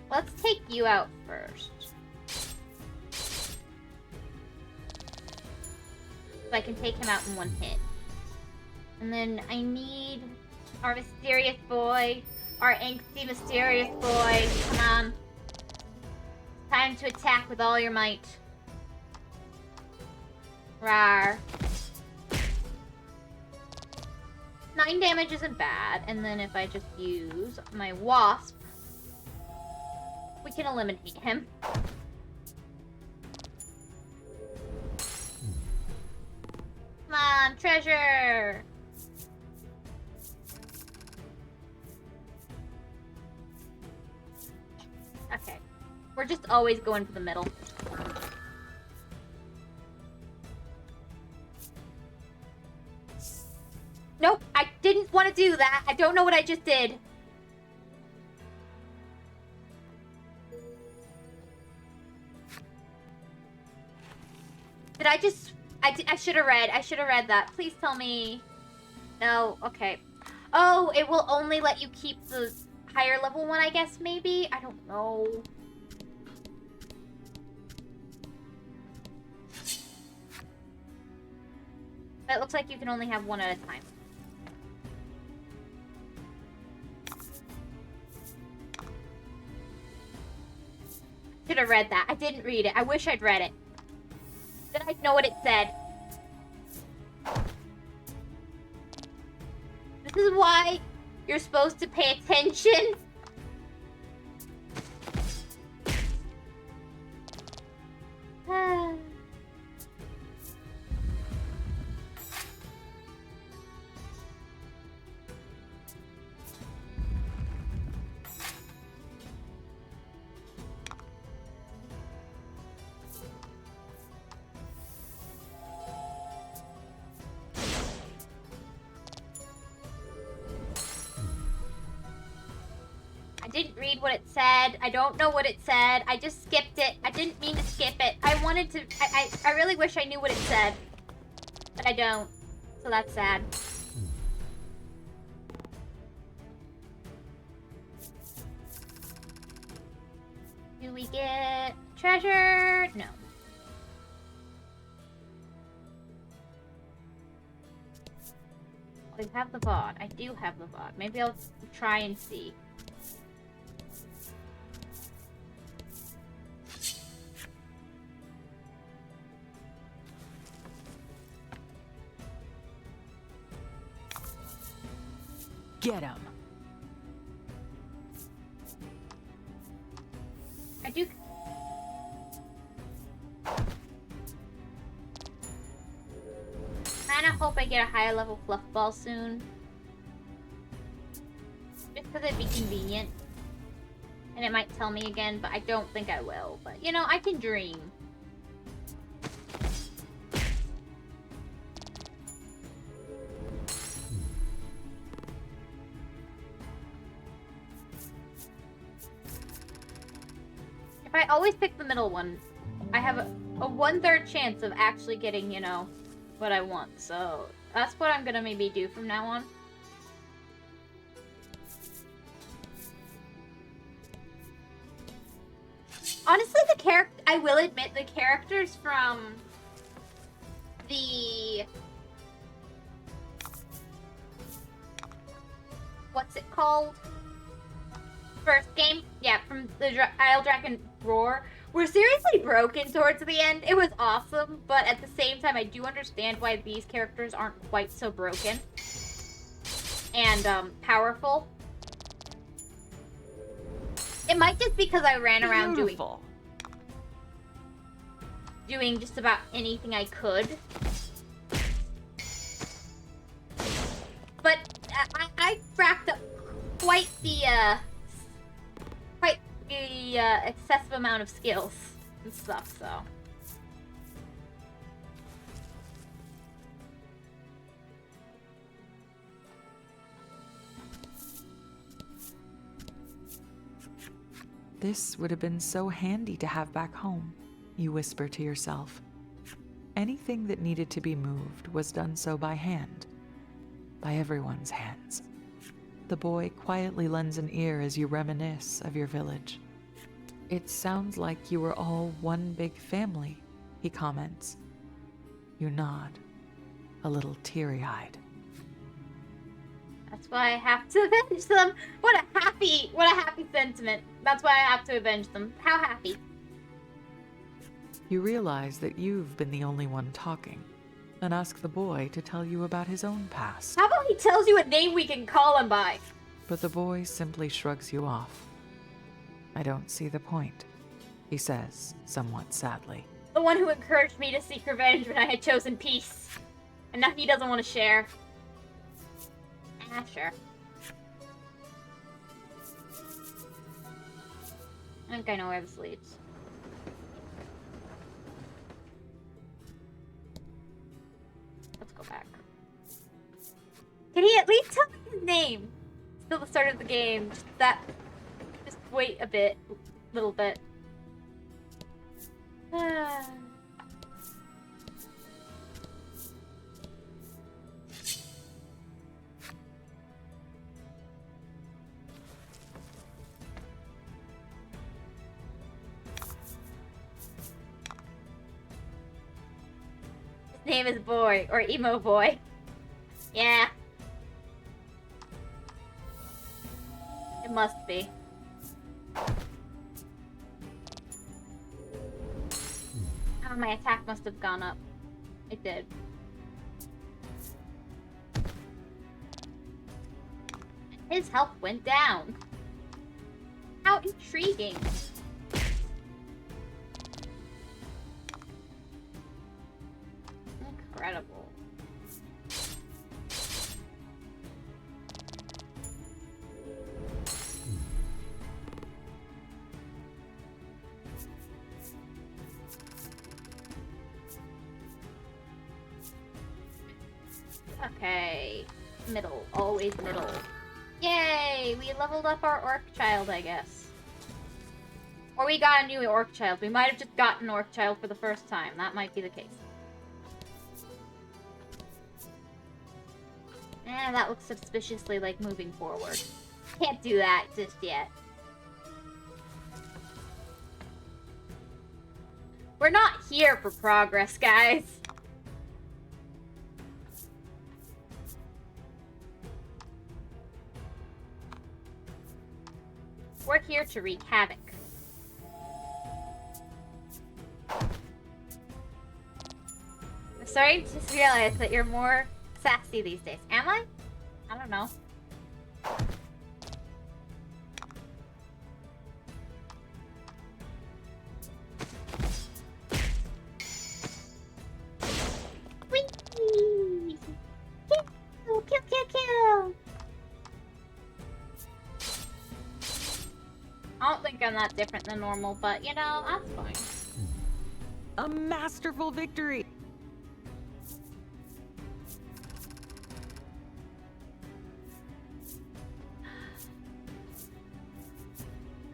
Let's take you out first. So I can take him out in one hit. And then I need our mysterious boy. Our angsty mysterious boy. Come on. Time to attack with all your might. Rawr. 9 damage isn't bad. And then if I just use my wasp, we can eliminate him. Come on, treasure! Okay. We're just always going for the middle. Nope, I didn't want to do that. I don't know what I just did. Did I just... I should have read. I should have read that. Please tell me... No, okay. Oh, it will only let you keep the higher level one, I guess, maybe? I don't know. It looks like you can only have one at a time. Should have read that. I didn't read it. I wish I'd read it. Then I'd know what it said. This is why you're supposed to pay attention. I didn't read what it said. I don't know what it said. I just skipped it. I didn't mean to skip it. I wanted to... I really wish I knew what it said. But I don't. So that's sad. Do we get treasure? No. I have the VOD. I do have the VOD. Maybe I'll try and see. Get him. I do... Kinda hope I get a higher level fluff ball soon. Just because it'd be convenient. And it might tell me again, but I don't think I will. But, you know, I can dream. If I always pick the middle one, I have a 1/3 chance of actually getting, you know, what I want. So that's what I'm gonna maybe do from now on. Honestly, I will admit, the characters from the... What's it called? First game? Yeah, from the Isle Dragon Roar, were seriously broken towards the end. It was awesome, but at the same time, I do understand why these characters aren't quite so broken and powerful. It might just because I ran around doing just about anything I could. But I racked up quite the excessive amount of skills and stuff, so. This would have been so handy to have back home, you whisper to yourself. anything that needed to be moved was done so by hand, by everyone's hands. The boy quietly lends an ear as you reminisce of your village. It sounds like you were all one big family, he comments. You nod, a little teary-eyed. That's why I have to avenge them. What a happy sentiment. That's why I have to avenge them. How happy. You realize that you've been the only one talking, and ask the boy to tell you about his own past. How about he tells you a name we can call him by? But the boy simply shrugs you off. I don't see the point, he says, somewhat sadly. The one who encouraged me to seek revenge when I had chosen peace. And now he doesn't want to share. Ah, sure. I think I know where this leads. Let's go back. Can he at least tell me his name? Still the start of the game. Just wait a bit. Little bit. His name is Boy, or Emo Boy. Yeah. It must be. Oh, my attack must have gone up. It did. His health went down. How intriguing. Incredible. Okay. Middle. Always middle. Yay! We leveled up our orc child, I guess. Or we got a new orc child. We might have just gotten an orc child for the first time. That might be the case. That looks suspiciously like moving forward. Can't do that just yet. We're not here for progress, guys. We're here to wreak havoc. I'm starting to realize that you're more sassy these days. Am I? I don't know. Whee! Kill, kill, kill, kill! I don't think I'm that different than normal, but you know, that's fine. A masterful victory!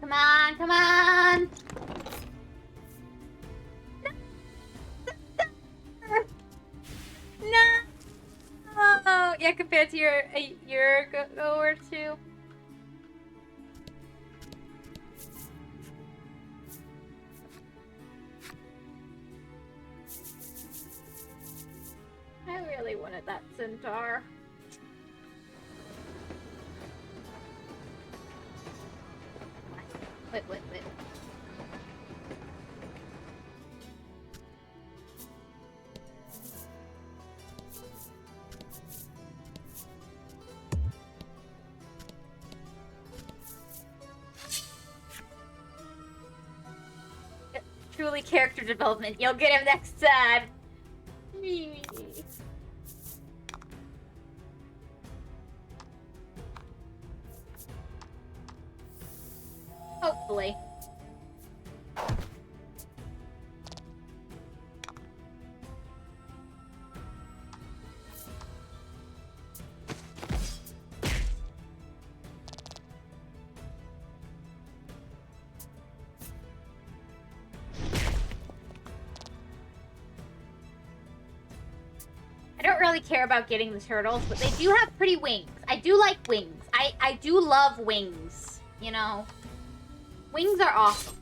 Come on, come on! No! Yeah, compared to a year ago or two. I really wanted that centaur. Wait. Truly character development. You'll get him next time. Hopefully. really care about getting the turtles, but they do have pretty wings. I do like wings. I do love wings, you know? Wings are awesome.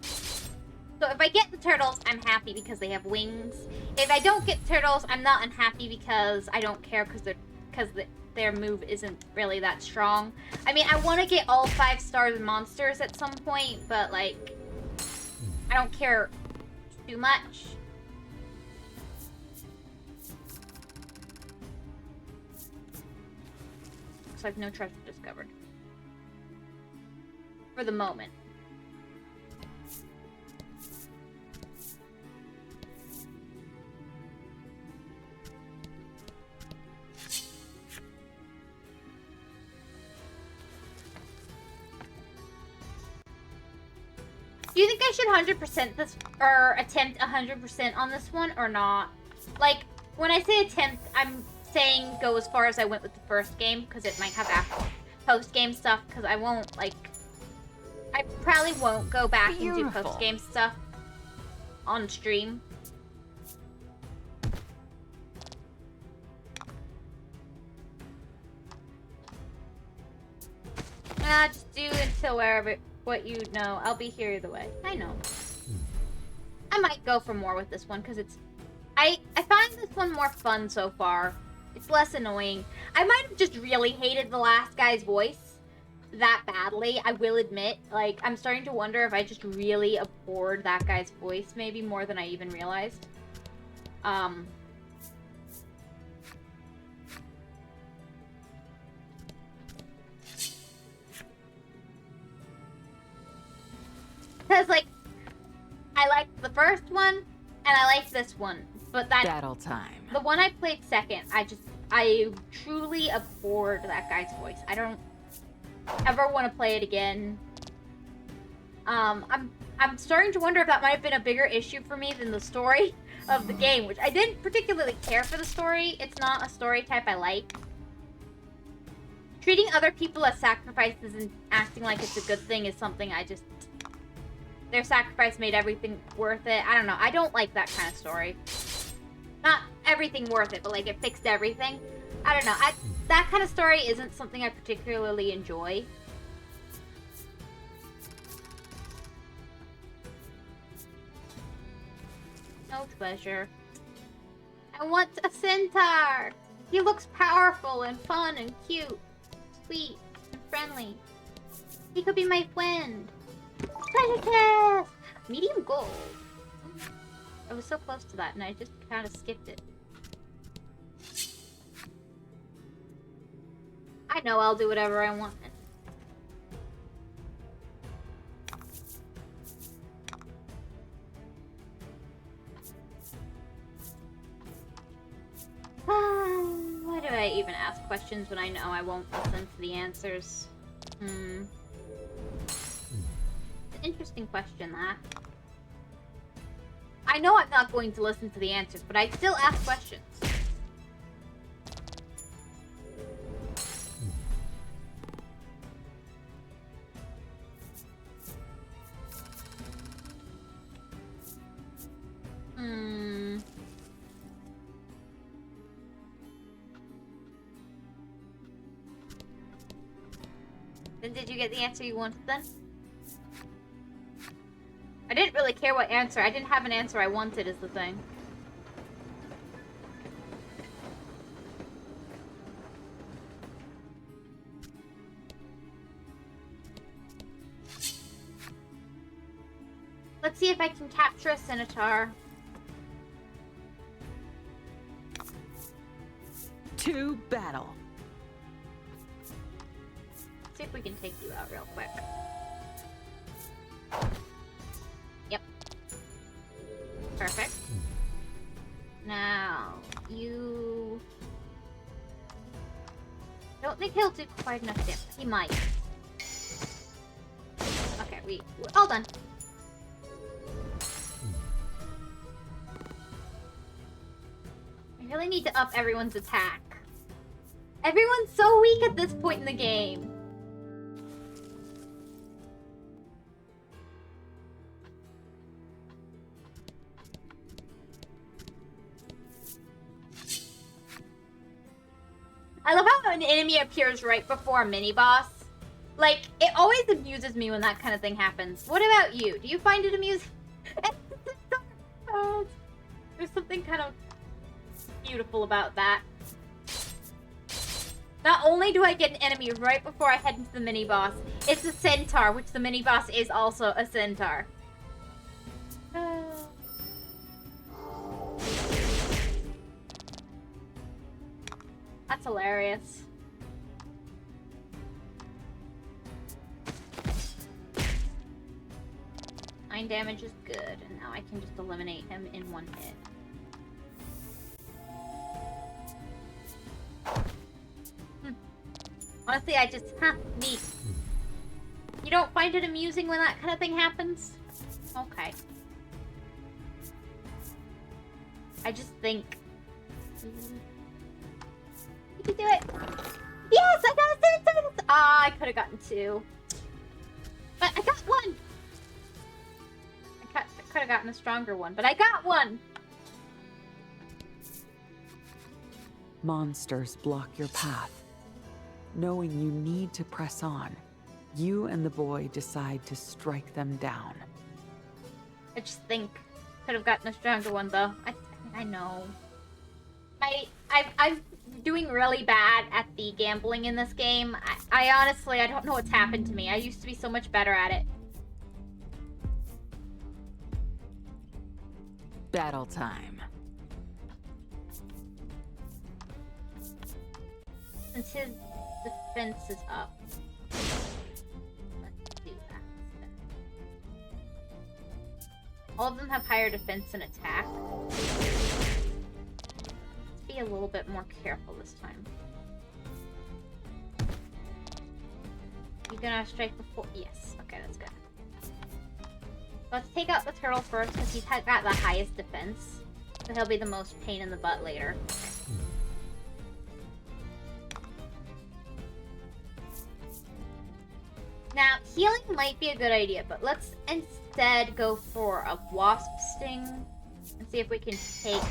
So if I get the turtles, I'm happy because they have wings. If I don't get turtles, I'm not unhappy because I don't care because their move isn't really that strong. I mean, I want to get all 5-star monsters at some point, but like, I don't care too much. Looks like no treasure discovered. For the moment. Do you think I should 100% this, or attempt 100% on this one, or not? Like, when I say attempt, I'm saying go as far as I went with the first game, because it might have post-game stuff, because I won't, like... I probably won't go back and do post-game stuff on stream. Just do until wherever... What you know. I'll be here either way. I know. I might go for more with this one because it's... I find this one more fun so far. It's less annoying. I might have just really hated the last guy's voice that badly, I will admit. Like, I'm starting to wonder if I just really abhorred that guy's voice maybe more than I even realized. Because, like, I liked the first one, and I liked this one. But that... Battle time. The one I played second, I truly abhorred that guy's voice. I don't ever want to play it again. I'm starting to wonder if that might have been a bigger issue for me than the story of the game, which I didn't particularly care for the story. It's not a story type I like. Treating other people as sacrifices and acting like it's a good thing is something I just... Their sacrifice made everything worth it. I don't know. I don't like that kind of story. Not everything worth it, but like it fixed everything. I don't know. That kind of story isn't something I particularly enjoy. No treasure. I want a centaur! He looks powerful and fun and cute. Sweet and friendly. He could be my friend. Treasure chest! Medium gold. I was so close to that and I just kind of skipped it. I know I'll do whatever I want. Why do I even ask questions when I know I won't listen to the answers? Interesting question, that. I know I'm not going to listen to the answers, but I still ask questions. Then did you get the answer you wanted then? I didn't really care what answer. I didn't have an answer I wanted is the thing. Let's see if I can capture a centaur. To battle. Let's see if we can take you out real quick. Yep. Perfect. Now, you... don't think he'll do quite enough damage. He might. Okay, we're all done. I really need to up everyone's attack. Everyone's so weak at this point in the game. love how an enemy appears right before a mini boss. Like, it always amuses me when that kind of thing happens. What about you? Do you find it amusing? There's something kind of beautiful about that. Not only do I get an enemy right before I head into the mini boss, it's a centaur, which the mini boss is also a centaur. That's hilarious. 9 damage is good, and now I can just eliminate him in one hit. Honestly, I just, neat. You don't find it amusing when that kind of thing happens? Okay. I just think... You can do it! Yes, I got a 7! Ah, I could have gotten 2. But I got 1! I could have gotten a stronger one, but I got 1! Monsters block your path. Knowing you need to press on, you and the boy decide to strike them down. I just think could have gotten a stronger one though. I know. I'm doing really bad at the gambling in this game. I honestly I don't know what's happened to me. I used to be so much better at it. Battle time. Since his defense is up. Let's do that instead. All of them have higher defense and attack. Let's be a little bit more careful this time. You gonna strike before? Yes. Okay, that's good. Let's take out the turtle first because he's got the highest defense. So he'll be the most pain in the butt later. Now, healing might be a good idea, but let's instead go for a wasp sting and see if we can take...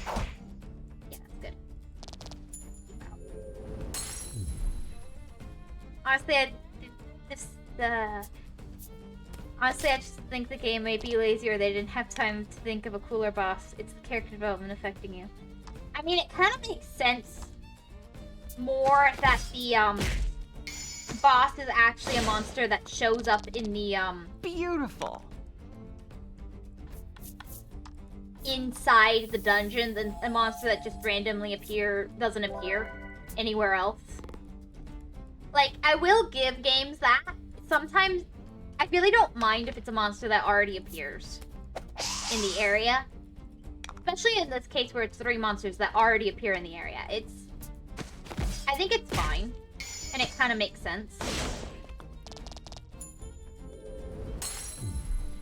Yeah, that's good. Honestly, Honestly, I just think the game may be lazy or they didn't have time to think of a cooler boss. It's the character development affecting you. I mean, it kind of makes sense more that the, boss is actually a monster that shows up in the, Beautiful! inside the dungeon than a monster that just randomly doesn't appear anywhere else. Like, I will give games that. Sometimes, I really don't mind if it's a monster that already appears in the area. Especially in this case where it's 3 monsters that already appear in the area. I think it's fine. And it kind of makes sense.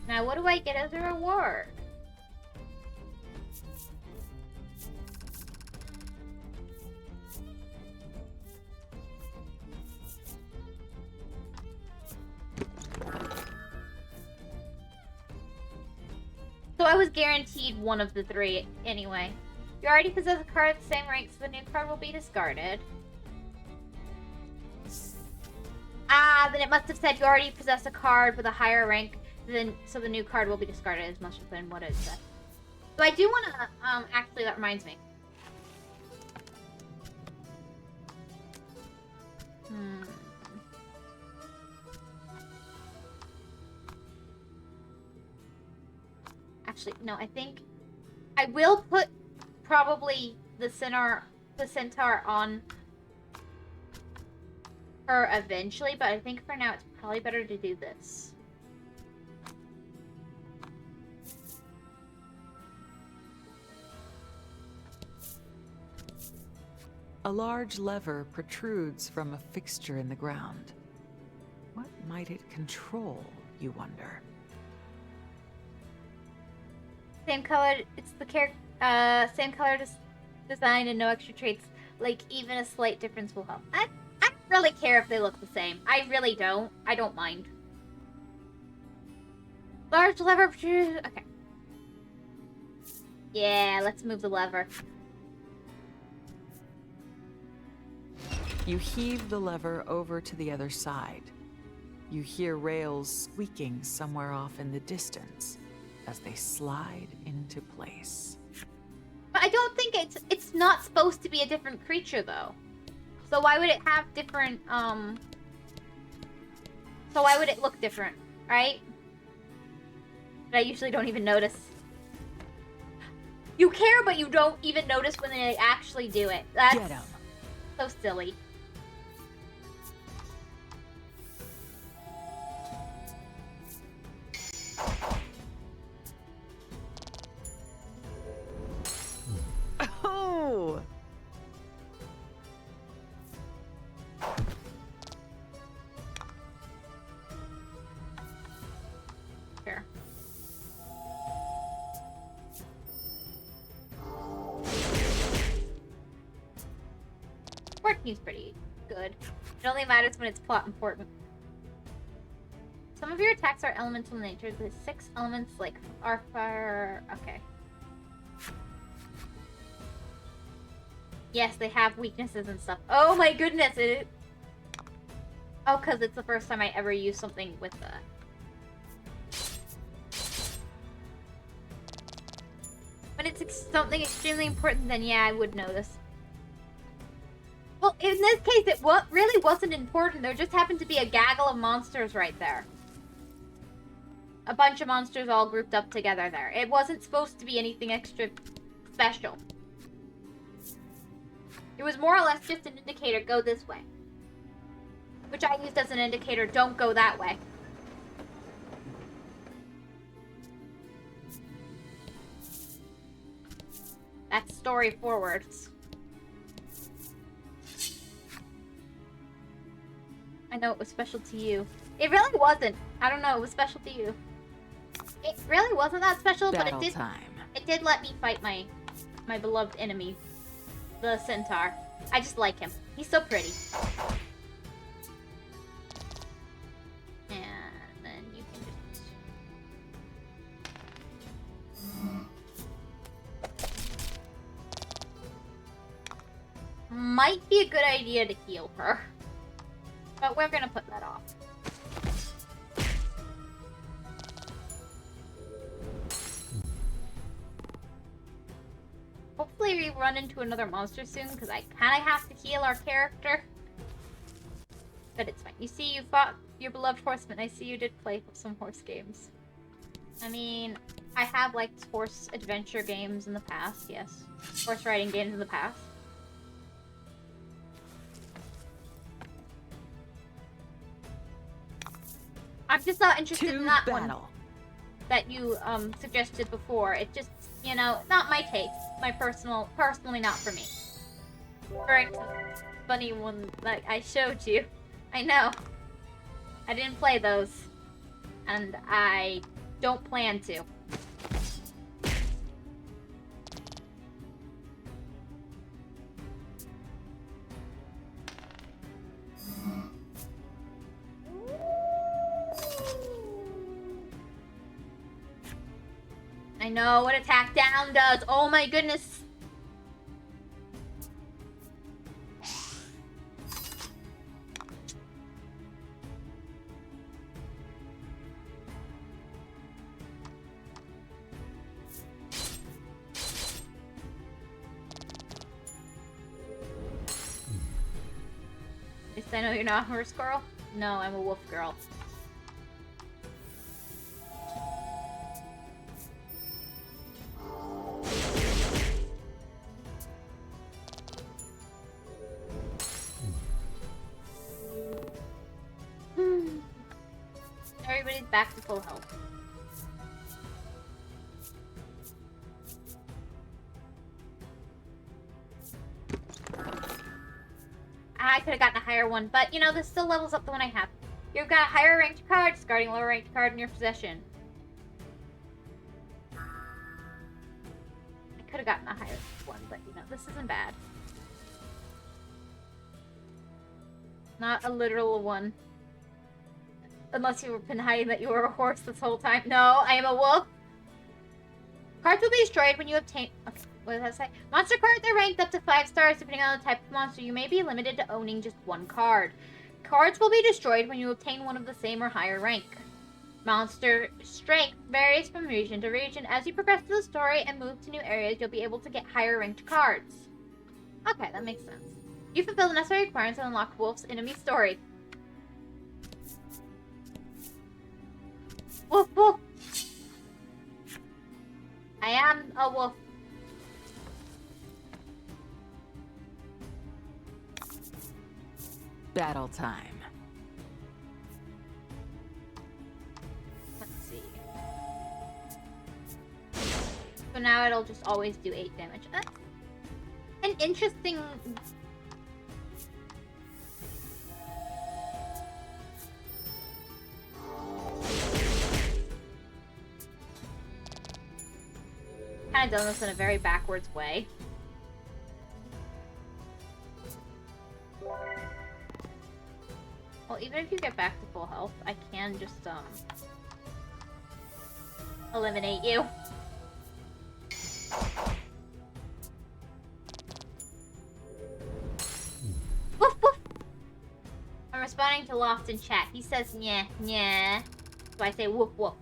Now, what do I get as a reward? So I was guaranteed one of the 3 anyway. You already possess a card at the same rank, so the new card will be discarded. Ah, then it must have said you already possess a card with a higher rank, so the new card will be discarded as much as what it said. So I do want to, actually, that reminds me. Actually, no, I think I will put probably the centaur on her eventually, but I think for now it's probably better to do this. A large lever protrudes from a fixture in the ground. What might it control, you wonder? Same color, it's the same color design and no extra traits. Like, even a slight difference will help. I don't really care if they look the same. I really don't. I don't mind. Large lever protrudes. Okay. Yeah, let's move the lever. You heave the lever over to the other side. You hear rails squeaking somewhere off in the distance as they slide into place. But I don't think it's not supposed to be a different creature though. So why would it have different so why would it look different, right? But I usually don't even notice. You care, but you don't even notice when they actually do it. That's Get 'em. so silly. Oh! Sure. Working's pretty good. It only matters when it's plot important. Some of your attacks are elemental in nature. The 6 elements like are fire. Okay. Yes, they have weaknesses and stuff. Oh my goodness! Oh, because it's the first time I ever used something with that. When it's something extremely important, then yeah, I would notice. Well, in this case, it really wasn't important. There just happened to be a gaggle of monsters right there. A bunch of monsters all grouped up together there. It wasn't supposed to be anything extra special. It was more or less just an indicator, go this way. Which I used as an indicator, don't go that way. That's story forwards. I know it was special to you. It really wasn't. I don't know, it was special to you. It really wasn't that special, but it did let me fight my beloved enemy, the centaur. I just like him. He's so pretty. And then you can just... Might be a good idea to heal her. But we're gonna put that off. Hopefully we run into another monster soon, because I kind of have to heal our character. But it's fine. You see, you fought your beloved horseman. I see you did play some horse games. I mean, I have liked horse adventure games in the past, yes. Horse riding games in the past. I'm just not interested in that one that you suggested before. It just, you know, not my taste. Personally not for me. Very funny one that I showed you. I know. I didn't play those. And I don't plan to. I know what attack down does. Oh my goodness. At least I know you're not a horse girl. No, I'm a wolf girl. Everybody's back to full health. I could have gotten a higher one, but you know, this still levels up the one I have. You've got a higher ranked card, discarding a lower ranked card in your possession. I could have gotten a higher one, but you know, this isn't bad. Not a literal one. Unless you've been hiding that you were a horse this whole time. No, I am a wolf. Cards will be destroyed when you obtain... Okay, what does that say? Monster cards are ranked up to 5 stars depending on the type of monster. You may be limited to owning just one card. Cards will be destroyed when you obtain one of the same or higher rank. Monster strength varies from region to region. As you progress through the story and move to new areas, you'll be able to get higher ranked cards. Okay, that makes sense. You fulfill the necessary requirements to unlock Wolf's enemy story. Woof woof! I am a wolf. Battle time. Let's see. So now it'll just always do 8 damage. An interesting... Kind of done this in a very backwards way. Well, even if you get back to full health, I can just, eliminate you. Woof woof! I'm responding to Loft in chat. He says, "Nyeh, nyeh." So I say, woof woof.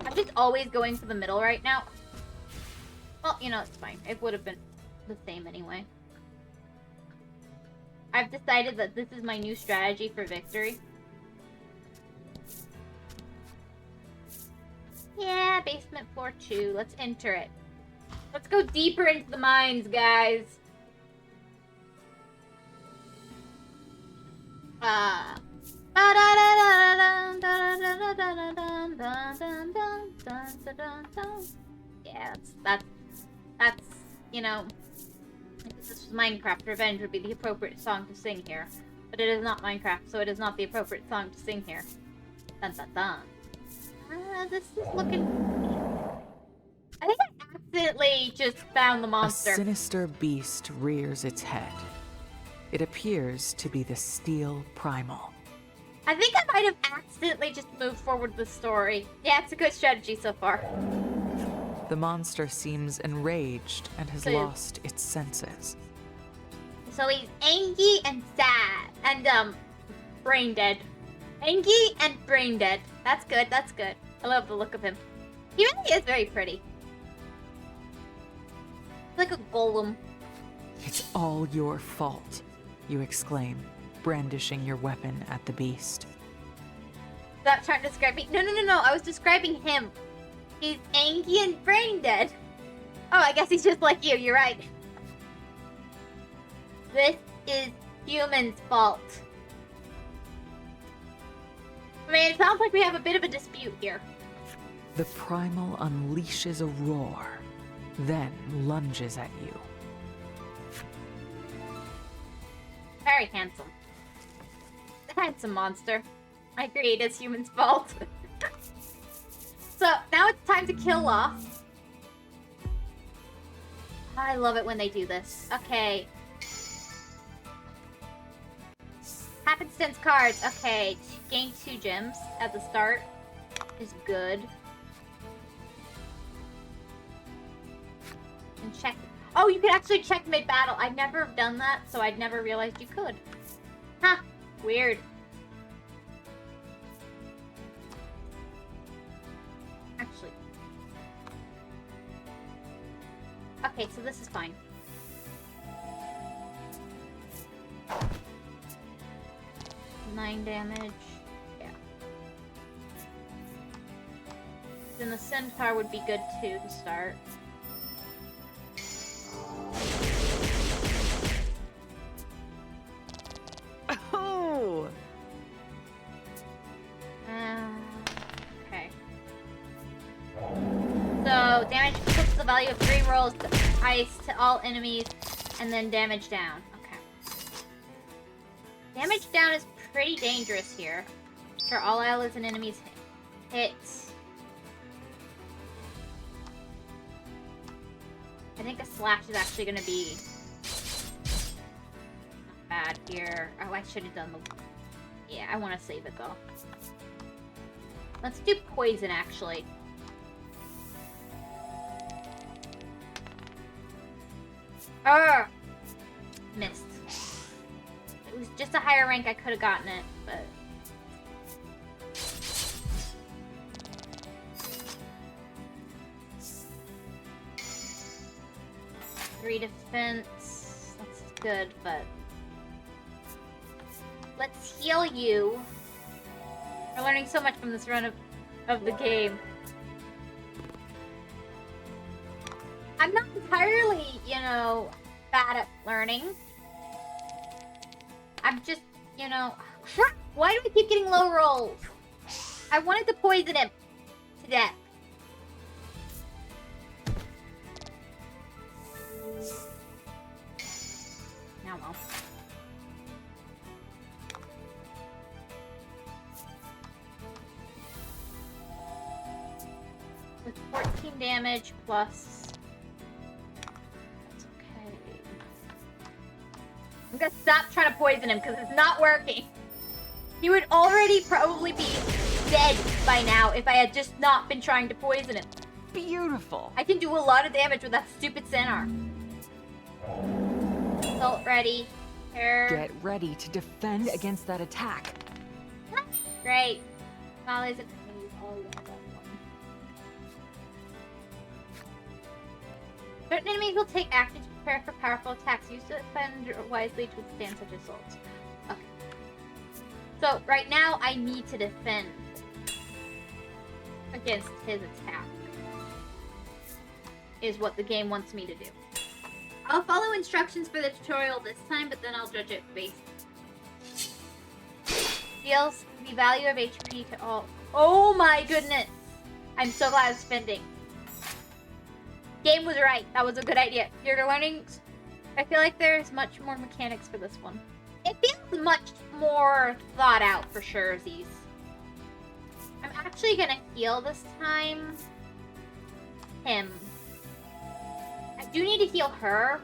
I'm just always going for the middle right now. Well, you know, it's fine. It would have been the same anyway. I've decided that this is my new strategy for victory. Yeah, basement floor 2. Let's enter it. Let's go deeper into the mines, guys. Yeah, that's, you know, if this was Minecraft, Revenge would be the appropriate song to sing here. But it is not Minecraft, so it is not the appropriate song to sing here. Dun dun dun. This is looking... I think I accidentally just found the monster. A sinister beast rears its head. It appears to be the Steel Primal. I think I might have accidentally just moved forward the story. Yeah, it's a good strategy so far. The monster seems enraged and has So- lost its senses. So he's angry and sad. And, brain dead. Angry and brain dead. That's good, that's good. I love the look of him. He really is very pretty. Like a golem. It's all your fault, you exclaim, brandishing your weapon at the beast. Stop trying to describe me. No. I was describing him. He's angry and brain dead. Oh, I guess he's just like you. You're right. This is human's fault. I mean, it sounds like we have a bit of a dispute here. The primal unleashes a roar, then lunges at you. Very handsome. Handsome monster. I agree, it is human's fault. So, now it's time to kill off. I love it when they do this. Okay. Happenstance cards. Okay, gain 2 gems at the start is good. And check. Oh, you can actually check mid-battle. I've never done that, so I'd never realized you could. Huh. Weird. Actually. Okay, so this is fine. Nine damage. Yeah. Then the centaur would be good too to start. Oh! Okay. So, damage puts the value of 3 rolls to ice to all enemies, and then damage down. Okay. Damage down is pretty dangerous here. For all allies and enemies hit. I think a slash is actually going to be not bad here. Oh, I should have done the... Yeah, I want to save it though. Let's do poison, actually. Missed. It was just a higher rank, I could have gotten it, but... Three defense. That's good, but... Let's heal you. We're learning so much from this run of the game. I'm not entirely, you know, bad at learning. I'm just, you know... Crap! Why do I keep getting low rolls? I wanted to poison him to death. Now well. With 14 damage plus... That's okay. I'm gonna stop trying to poison him because it's not working. He would already probably be dead by now if I had just not been trying to poison him. Beautiful. I can do a lot of damage with that stupid Sanar. Assault ready. Here. Get ready to defend against that attack. Great. Well, is it? Oh, yeah, that one. Certain enemies will take action to prepare for powerful attacks. Use to defend wisely to withstand such assaults. Okay. So right now I need to defend against his attack. Is what the game wants me to do. I'll follow instructions for the tutorial this time, but then I'll judge it based. Deals the value of HP to all. Oh my goodness! I'm so glad I was spending. Game was right. That was a good idea. You're learning. I feel like there's much more mechanics for this one. It feels much more thought out for sure, Z's. I'm actually gonna heal this time. Him. I do need to heal her,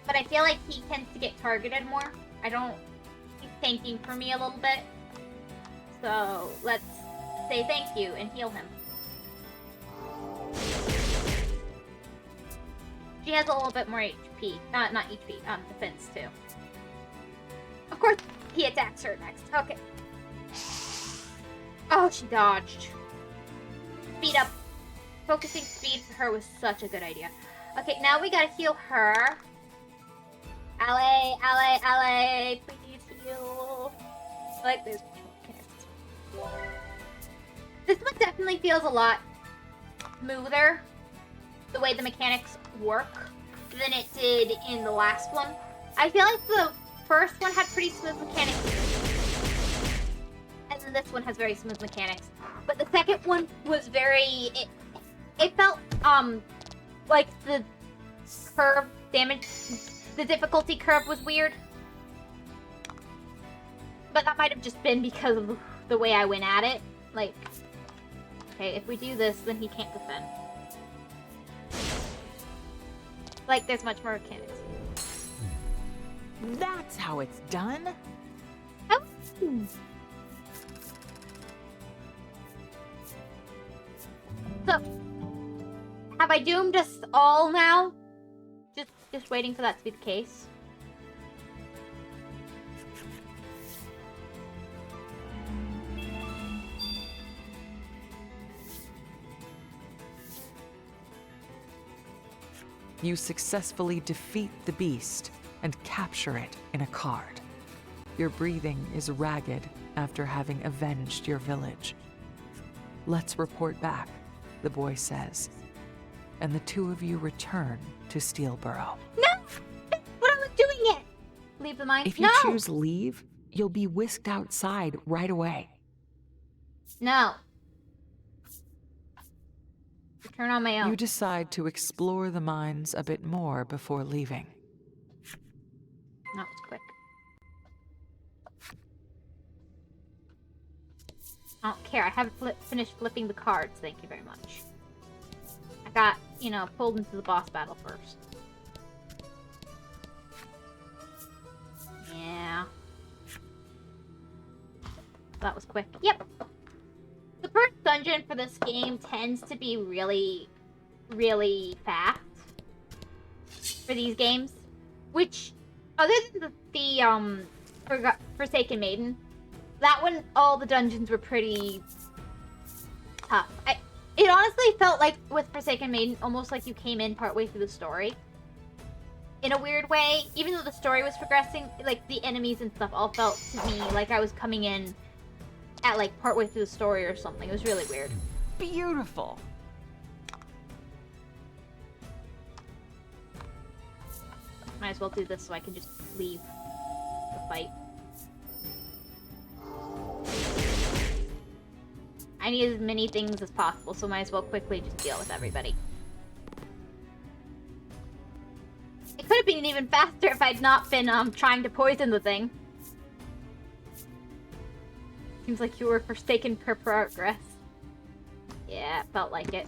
but I feel like he tends to get targeted more. He's tanking for me a little bit. So let's say thank you and heal him. She has a little bit more HP. Not HP, defense too. Of course, he attacks her next. Okay. Oh, she dodged. Speed up. Focusing speed for her was such a good idea. Okay, now we gotta heal her. Ally, please heal. I like this. This one definitely feels a lot smoother, the way the mechanics work, than it did in the last one. I feel like the first one had pretty smooth mechanics, and then this one has very smooth mechanics. But the second one was very... It felt, like the curve damage, the difficulty curve was weird. But that might have just been because of the way I went at it. Like, okay, if we do this, then he can't defend. Like, there's much more mechanics. That's how it's done. Oh. So, have I doomed us all now? Just waiting for that to be the case. You successfully defeat the beast and capture it in a card. Your breathing is ragged after having avenged your village. Let's report back, the boy says, and the two of you return to Steelborough. No! What I was doing it! Leave the mine? If you choose leave, you'll be whisked outside right away. No. Return on my own. You decide to explore the mines a bit more before leaving. That was quick. I don't care. I haven't finished flipping the cards. Thank you very much. I got, you know, pulled into the boss battle first. Yeah. That was quick. Yep. The first dungeon for this game tends to be really, really fast for these games, which, other than Forsaken Maiden, that one, all the dungeons were pretty tough. It honestly felt like, with Forsaken Maiden, almost like you came in partway through the story. In a weird way, even though the story was progressing, like, the enemies and stuff all felt to me like I was coming in at, like, partway through the story or something. It was really weird. Beautiful. Might as well do this so I can just leave the fight. I need as many things as possible, so might as well quickly just deal with everybody. It could have been even faster if I'd not been trying to poison the thing. Seems like you were forsaken per progress. Yeah, it felt like it.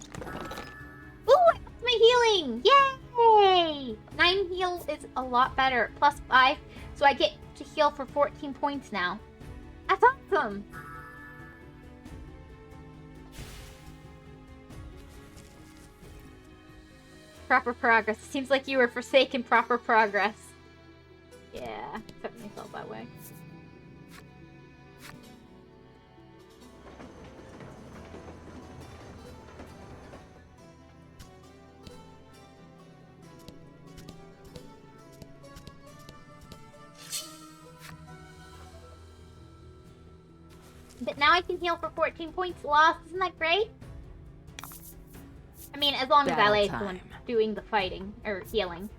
Ooh, I got my healing! Yay! 9 heal is a lot better. Plus 5, so I get to heal for 14 points now. That's awesome! Proper progress. Seems like you were forsaken proper progress. Yeah, certainly felt that way. But now I can heal for 14 points lost. Isn't that great? I mean, as long as Battle LA is the time. one doing the fighting, or healing.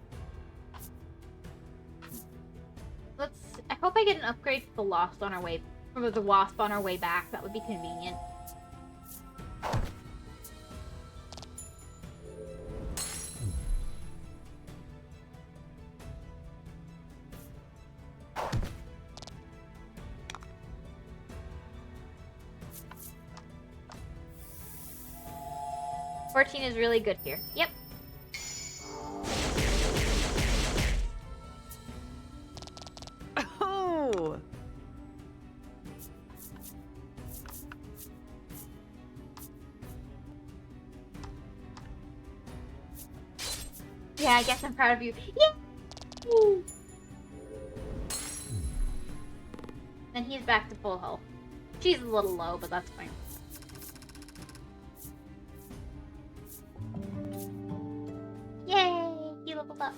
I hope I get an upgrade for the Lost on our way, or the Wasp on our way back. That would be convenient. $14 is really good here. Yep. Oh! Yeah, I guess I'm proud of you. Yay! Then he's back to full health. She's a little low, but that's fine. Yay! He leveled up.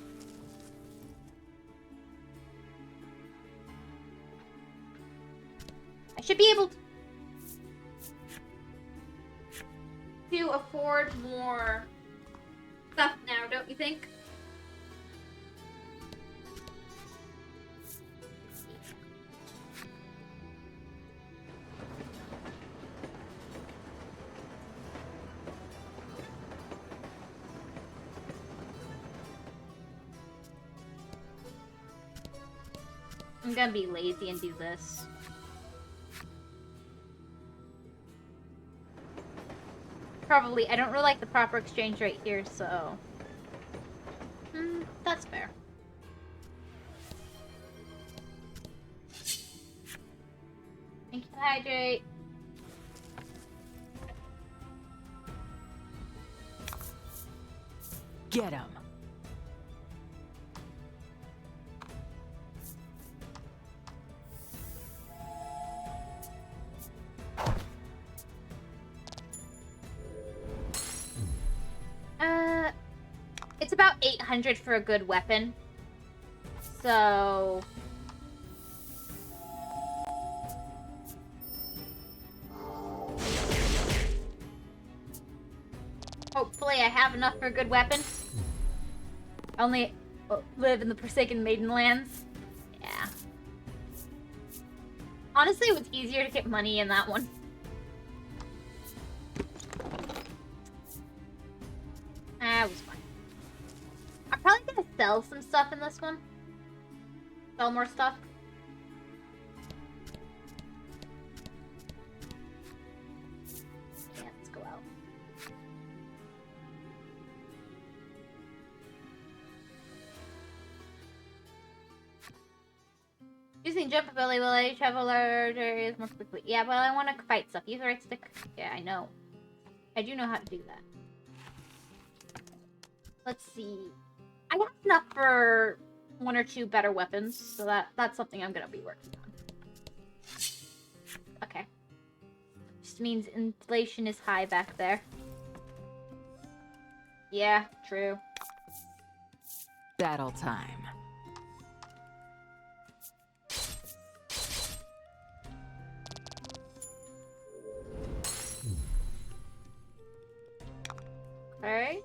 I should be able to afford more stuff now, don't you think? I'm gonna be lazy and do this. Probably, I don't really like the proper exchange rate here, so... that's fair. Thank you, hydrate. Get him. It's about 800 for a good weapon. So... hopefully I have enough for a good weapon. I only live in the Forsaken Maiden lands. Yeah. Honestly, it was easier to get money in that one. That was fun. I'm probably gonna sell some stuff in this one. Sell more stuff. Yeah, let's go out. Using jump ability will let you travel large areas more quickly. Yeah, but I want to fight stuff. Use the right stick. Yeah, I know. I do know how to do that. Let's see. I got enough for 1 or 2 better weapons, so that's something I'm gonna be working on. Okay. Just means inflation is high back there. Yeah, true. Battle time. Okay.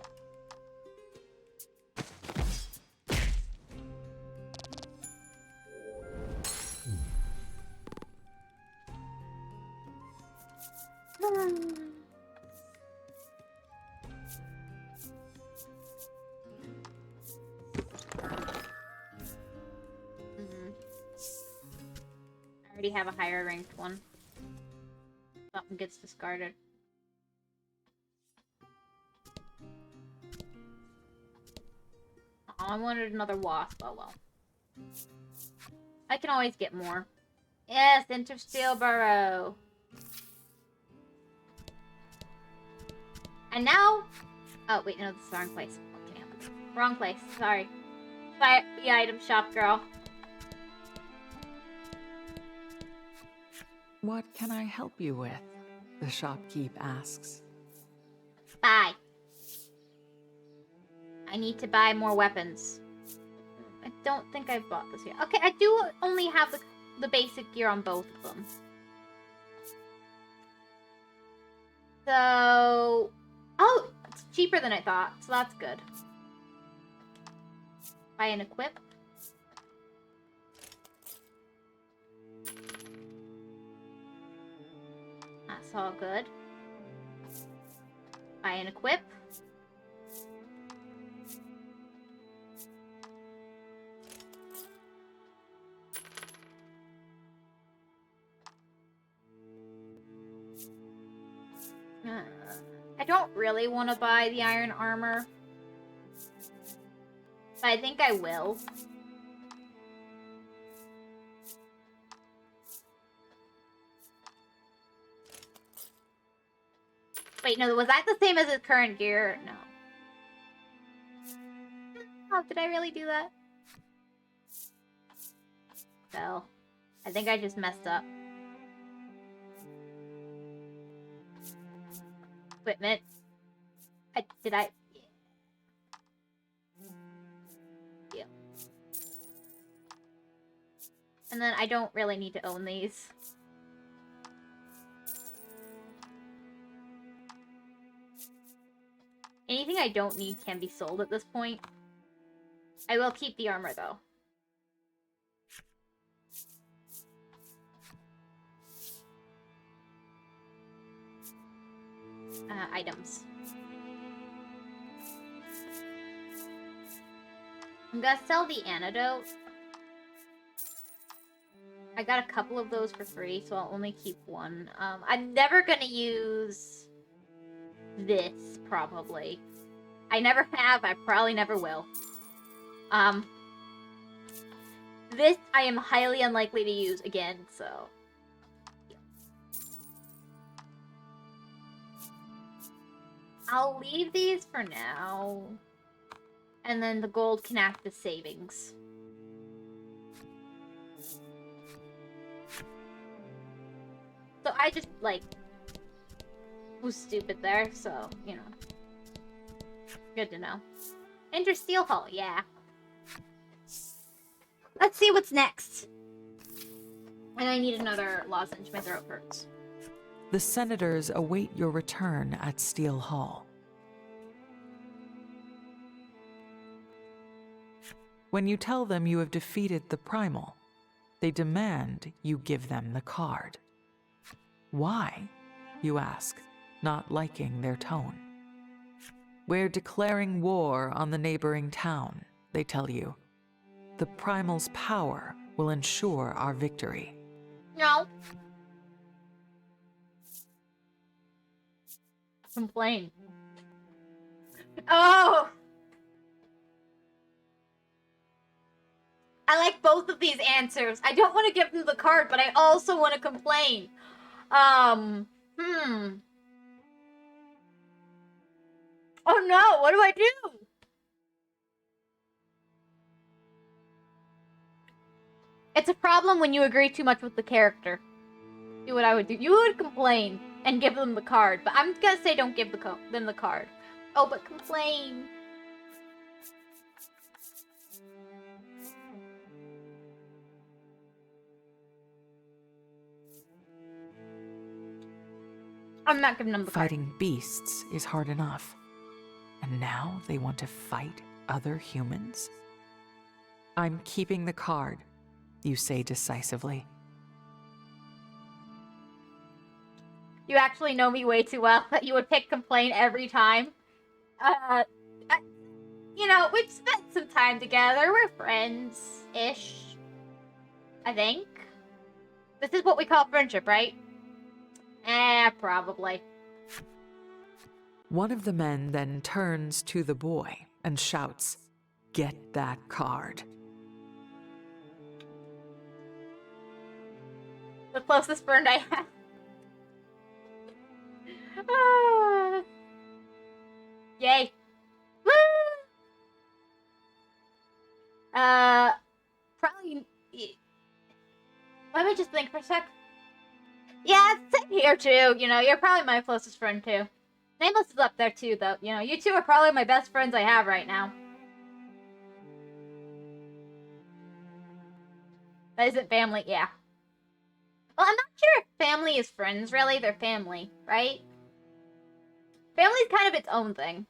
I already have a higher ranked one. Something gets discarded. Oh, I wanted another wasp. Oh well. I can always get more. Yes, Intersteel Burrow. And now... Oh, wait, no, this is the wrong place. Oh, damn. Wrong place. Sorry. Buy the item shop, girl. What can I help you with? The shopkeep asks. Buy. I need to buy more weapons. I don't think I bought this yet. Okay, I do only have the basic gear on both of them. So... Oh! It's cheaper than I thought, so that's good. Buy and equip. That's all good. Buy and equip. I don't really want to buy the iron armor. But I think I will. Wait, no, was that the same as his current gear? No. Oh, did I really do that? Well, I think I just messed up. Equipment. Did I? Yeah. And then I don't really need to own these. Anything I don't need can be sold at this point. I will keep the armor, though. Items. I'm gonna sell the antidote. I got a couple of those for free, so I'll only keep one. I'm never gonna use this, probably. I never have, I probably never will. This I am highly unlikely to use again, so... yeah. I'll leave these for now. And then the gold can act as savings. So I just, like, was stupid there, so, you know. Good to know. Intersteel Hull, yeah. Let's see what's next. And I need another lozenge, my throat hurts. The senators await your return at Steel Hall. When you tell them you have defeated the Primal, they demand you give them the card. Why? You ask, not liking their tone. We're declaring war on the neighboring town, they tell you. The Primal's power will ensure our victory. No. Complain. Oh! I like both of these answers. I don't want to give them the card, but I also want to complain. Oh no, what do I do? It's a problem when you agree too much with the character. Do what I would do. You would complain and give them the card, but I'm gonna say don't give them the card. Oh, but complain. I'm not giving them the card. Fighting beasts is hard enough. And now they want to fight other humans? I'm keeping the card, you say decisively. You actually know me way too well that you would pick complain every time. You know, we've spent some time together. We're friends-ish. I think. This is what we call friendship, right? Probably. One of the men then turns to the boy and shouts, "Get that card." The closest friend I have. Ah. Yay. Woo! Probably. Let me just think for a sec. Yeah, same here too. You know, you're probably my closest friend too. Nameless is up there too, though. You know, you two are probably my best friends I have right now. That isn't family, yeah. Well, I'm not sure if family is friends, really. They're family, right? Family's kind of its own thing.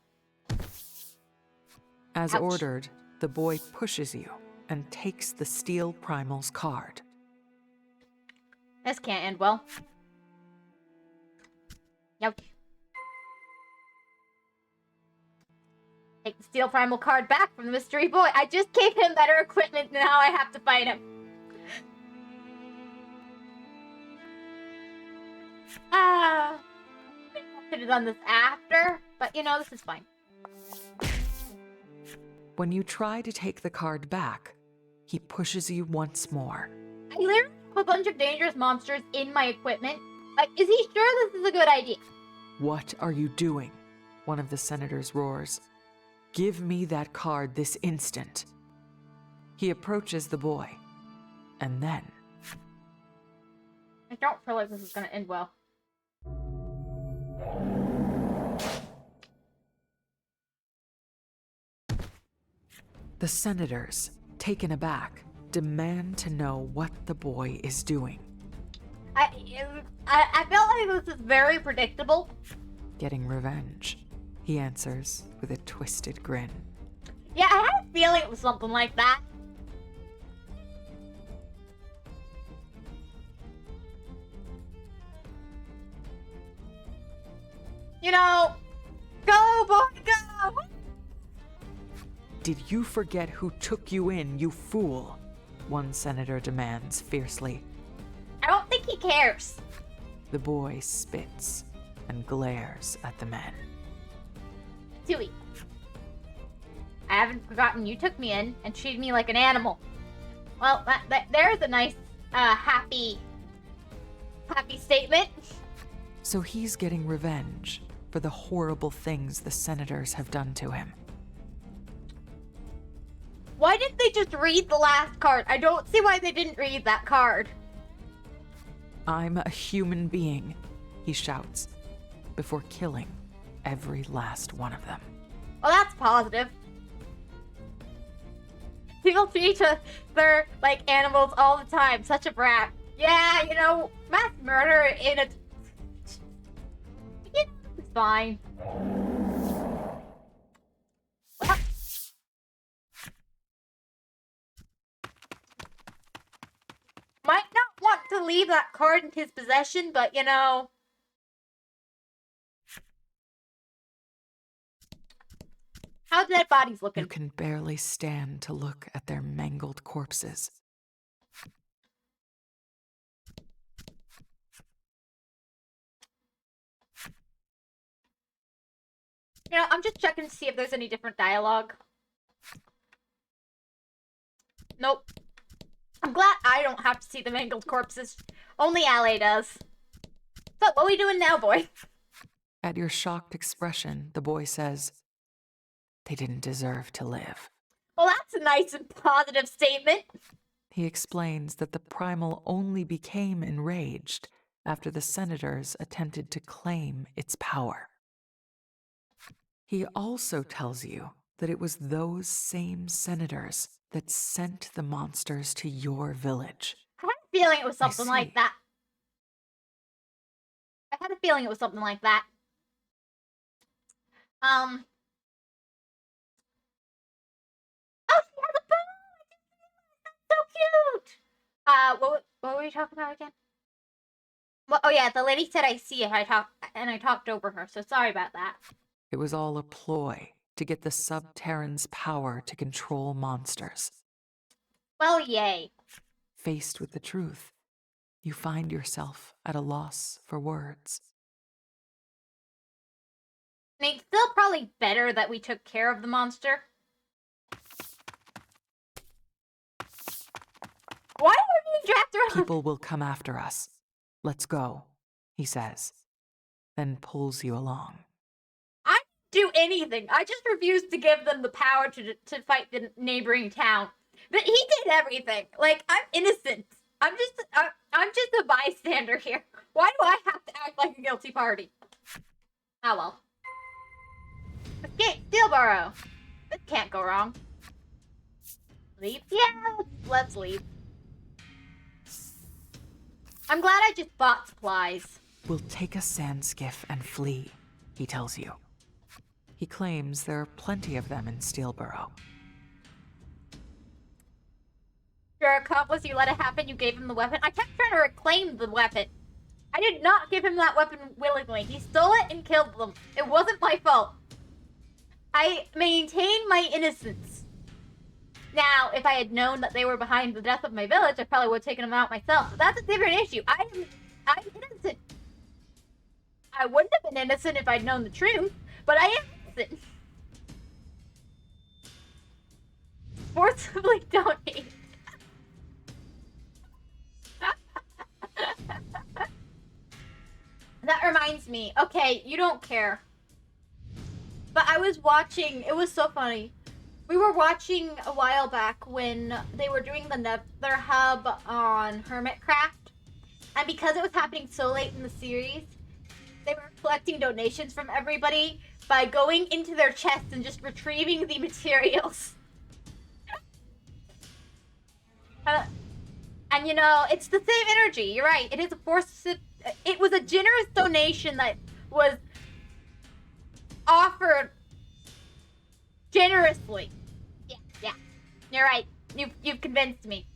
As Ouch. ordered, the boy pushes you and takes the Steel Primal's card. This can't end well. Ouch. Take the Steel Primal card back from the mystery boy. I just gave him better equipment, now I have to fight him. Could have done this after, but you know, this is fine. When you try to take the card back, he pushes you once more. I literally have a bunch of dangerous monsters in my equipment. Like, is he sure this is a good idea? "What are you doing?" one of the senators roars. "Give me that card this instant." He approaches the boy, and then... I don't feel like this is gonna end well. The senators, taken aback, demand to know what the boy is doing. I felt like this is very predictable. "Getting revenge," he answers with a twisted grin. Yeah, I had a feeling it was something like that. You know, go boy, go! "Did you forget who took you in, you fool?" one senator demands fiercely. I don't think he cares. The boy spits and glares at the men. Tui. I haven't forgotten you took me in and treated me like an animal. Well, there's a nice, happy statement. So he's getting revenge for the horrible things the senators have done to him. Why didn't they just read the last card? I don't see why they didn't read that card. "I'm a human being," he shouts, before killing every last one of them. Well, that's positive. People treat their, like, animals all the time. Such a brat. Yeah, you know, mass murder in a... You know, it's fine. Well, might not want to leave that card in his possession, but, you know... How's dead bodies looking? You can barely stand to look at their mangled corpses. You know, I'm just checking to see if there's any different dialogue. Nope. I'm glad I don't have to see the mangled corpses. Only Ally does. So, what are we doing now, boy? At your shocked expression, the boy says, "They didn't deserve to live." Well, that's a nice and positive statement. He explains that the primal only became enraged after the senators attempted to claim its power. He also tells you that it was those same senators that sent the monsters to your village. I had a feeling it was I something see. like that. I had a feeling it was something like that. Oh, she has a bow! So cute! What were we talking about again? Well, oh yeah, the lady said I see it. I talked over her, so sorry about that. It was all a ploy to get the Sub-Terran's power to control monsters. Well, yay. Faced with the truth, you find yourself at a loss for words. I mean, it's still probably better that we took care of the monster. Why are we being dragged around? People will come after us. Let's go, he says, then pulls you along. I didn't do anything. I just refused to give them the power to fight the neighboring town. But he did everything. Like, I'm innocent. I'm just a bystander here. Why do I have to act like a guilty party? Oh well. Escape Steelborough. This can't go wrong. Leave? Yeah, let's leave. I'm glad I just bought supplies. We'll take a sand skiff and flee, he tells you. He claims there are plenty of them in Steelborough. Your accomplice, you let it happen, you gave him the weapon. I kept trying to reclaim the weapon. I did not give him that weapon willingly. He stole it and killed them. It wasn't my fault. I maintained my innocence. Now, if I had known that they were behind the death of my village, I probably would have taken them out myself. But that's a different issue. I'm innocent. I wouldn't have been innocent if I'd known the truth, but I am innocent. Forcibly donate. That reminds me. Okay, you don't care. But I was watching, it was so funny. We were watching a while back when they were doing the Nether Hub on Hermitcraft. And because it was happening so late in the series, they were collecting donations from everybody by going into their chests and just retrieving the materials. And you know, it's the same energy. You're right. It is a force. It was a generous donation that was offered generously. Yeah. You're right. You've convinced me.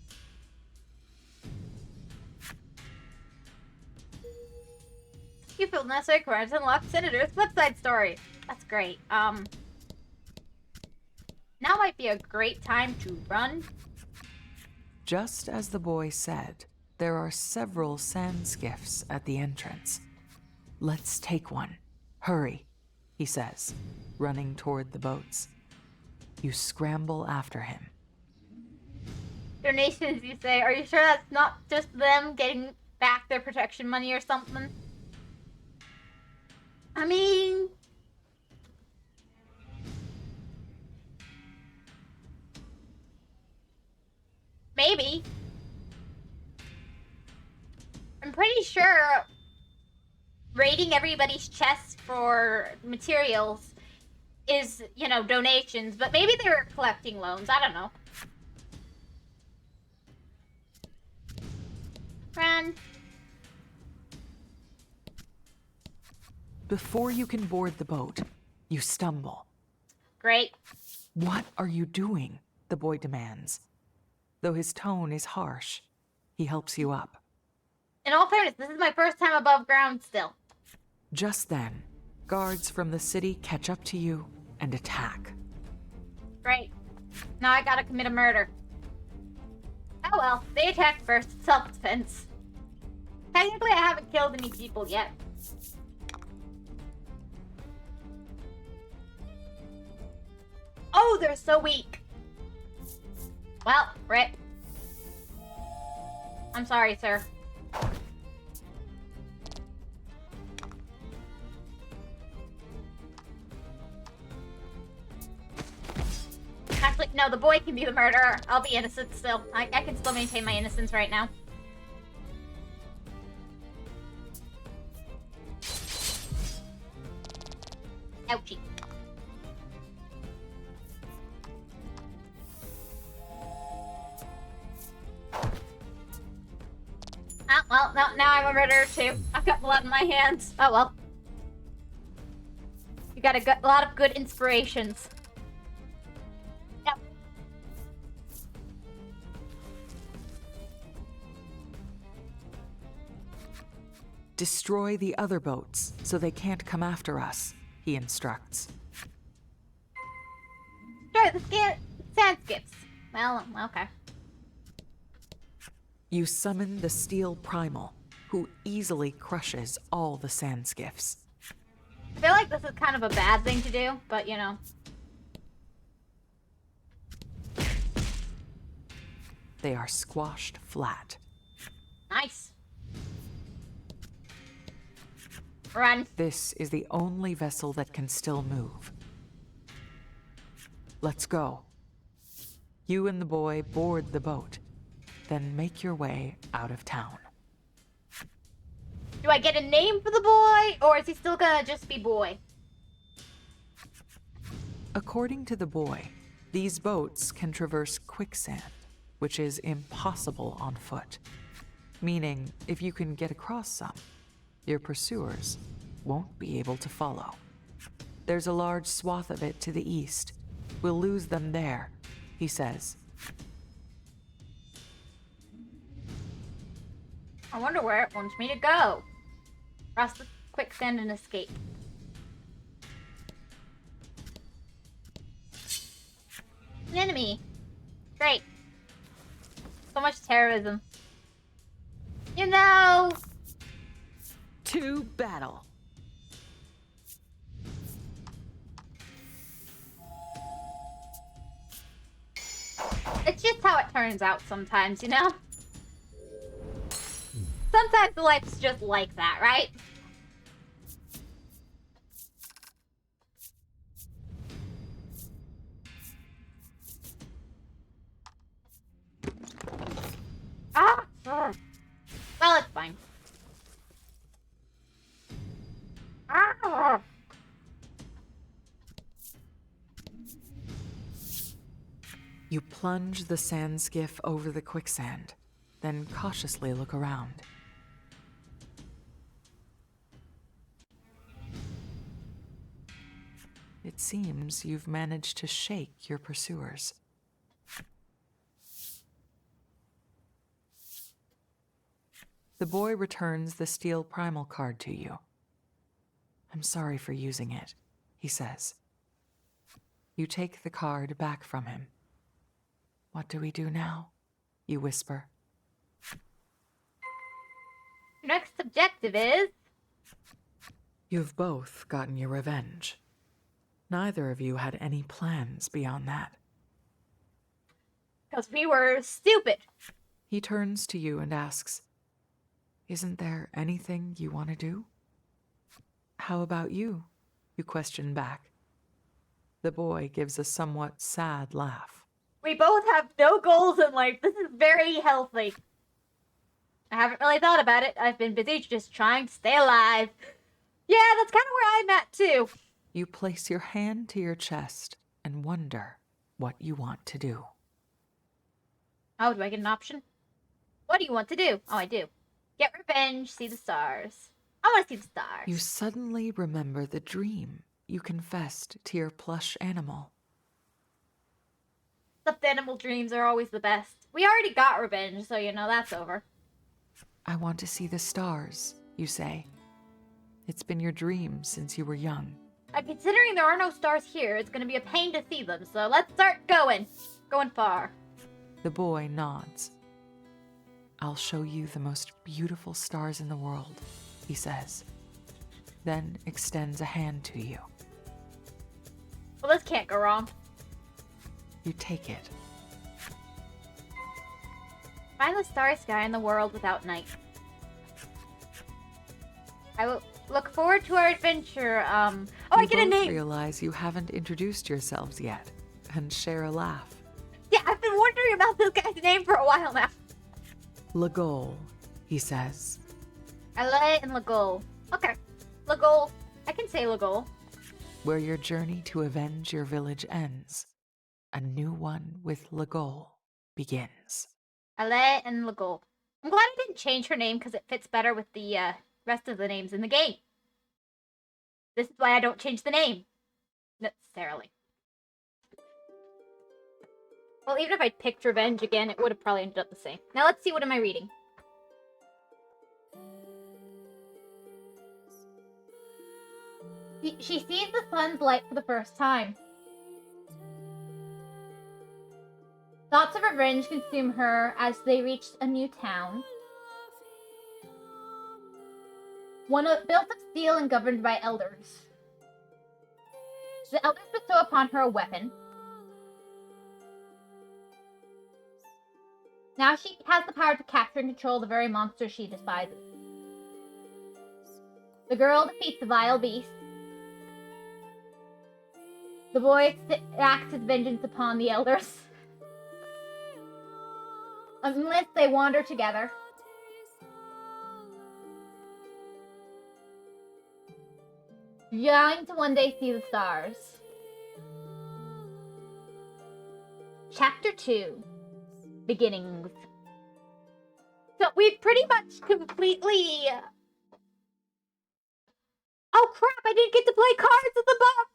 You feel necessary crimes unlock Senator's flip side story. That's great. Now might be a great time to run. Just as the boy said, there are several sand skiffs at the entrance. Let's take one. Hurry, he says, running toward the boats. You scramble after him. Donations, you say? Are you sure that's not just them getting back their protection money or something? I mean... maybe. I'm pretty sure raiding everybody's chests for materials is, you know, donations, but maybe they were collecting loans. I don't know. Friend. Before you can board the boat, you stumble. Great. What are you doing? The boy demands. Though his tone is harsh, he helps you up. In all fairness, this is my first time above ground still. Just then, guards from the city catch up to you and attack. Great. Now I gotta commit a murder. Oh well, they attacked first. Self-defense. Technically, I haven't killed any people yet. Oh, they're so weak. Well, rip. I'm sorry, sir. Actually, no, the boy can be the murderer. I'll be innocent still. I can still maintain my innocence right now. Ouchie. Ah, well, no, now I'm a murderer too. I've got blood in my hands. Oh well. You got a lot of good inspirations. Yep. Destroy the other boats so they can't come after us, he instructs. Sure, the sand skips. Well, okay. You summon the Steel Primal, who easily crushes all the sand skiffs. I feel like this is kind of a bad thing to do, but you know. They are squashed flat. Nice. Run. This is the only vessel that can still move. Let's go. You and the boy board the boat, then make your way out of town. Do I get a name for the boy, or is he still gonna just be boy? According to the boy, these boats can traverse quicksand, which is impossible on foot. Meaning, if you can get across some, your pursuers won't be able to follow. There's a large swath of it to the east. We'll lose them there, he says. I wonder where it wants me to go. Cross the quicksand and escape. An enemy. Great. So much terrorism. You know. To battle. It's just how it turns out sometimes, you know? Sometimes life's just like that, right? Ah! Ugh. Well, it's fine. Ah! You plunge the sand skiff over the quicksand, then cautiously look around. It seems you've managed to shake your pursuers. The boy returns the Steel Primal card to you. I'm sorry for using it, he says. You take the card back from him. What do we do now? You whisper. Your next objective is... You've both gotten your revenge. Neither of you had any plans beyond that. Because we were stupid. He turns to you and asks, Isn't there anything you want to do? How about you? You question back. The boy gives a somewhat sad laugh. We both have no goals in life. This is very healthy. I haven't really thought about it. I've been busy just trying to stay alive. Yeah, that's kind of where I'm at too. You place your hand to your chest and wonder what you want to do. Oh, do I get an option? What do you want to do? Oh, I do. Get revenge, see the stars. I want to see the stars. You suddenly remember the dream you confessed to your plush animal. Stuffed animal dreams are always the best. We already got revenge, so you know that's over. I want to see the stars, you say. It's been your dream since you were young. Considering there are no stars here, it's going to be a pain to see them, so let's start going. Going far. The boy nods. I'll show you the most beautiful stars in the world, he says, then extends a hand to you. Well, this can't go wrong. You take it. Find the starry sky in the world without night. I will look forward to our adventure. Oh, I get a You both name! realize you haven't introduced yourselves yet, and share a laugh. Yeah, I've been wondering about this guy's name for a while now. Lagol, he says. Ale and Lagol. Okay. Lagol. I can say Lagol. Where your journey to avenge your village ends, a new one with Lagol begins. Ale and Lagol. I'm glad I didn't change her name because it fits better with the rest of the names in the game. This is why I don't change the name. Necessarily. Well, even if I picked Revenge again, it would have probably ended up the same. Now let's see, what am I reading? She sees the sun's light for the first time. Thoughts of revenge consume her as they reach a new town. One built of steel and governed by elders. The elders bestow upon her a weapon. Now she has the power to capture and control the very monster she despises. The girl defeats the vile beast. The boy acts his vengeance upon the elders. Unless they wander together. Yearning to one day see the stars. Chapter 2. Beginnings. So we pretty much completely... Oh crap, I didn't get to play cards at the book!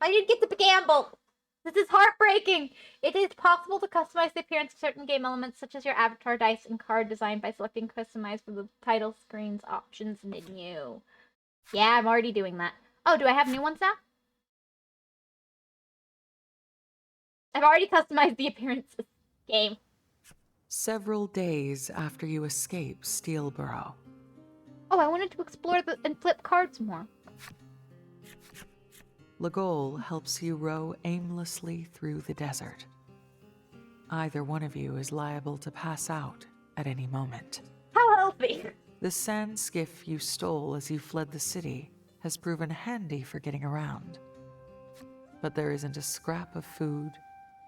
I didn't get to gamble! This is heartbreaking! It is possible to customize the appearance of certain game elements, such as your avatar, dice, and card design by selecting Customize from the title screen's options menu. Yeah, I'm already doing that. Oh, do I have new ones now? I've already customized the appearance of the game. Several days after you escape Steelborough. Oh, I wanted to explore and flip cards more. Lagol helps you row aimlessly through the desert. Either one of you is liable to pass out at any moment. How healthy! The sand skiff you stole as you fled the city has proven handy for getting around. But there isn't a scrap of food,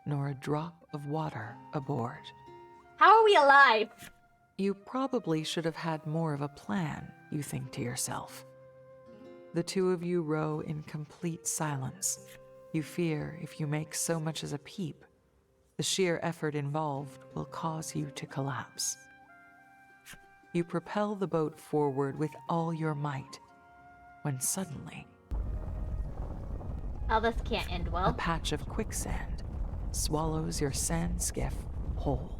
nor a drop of water aboard. How are we alive? You probably should have had more of a plan, you think to yourself. The two of you row in complete silence. You fear if you make so much as a peep, the sheer effort involved will cause you to collapse. You propel the boat forward with all your might, when suddenly, Oh, this can't end a well. patch of quicksand swallows your sand skiff whole.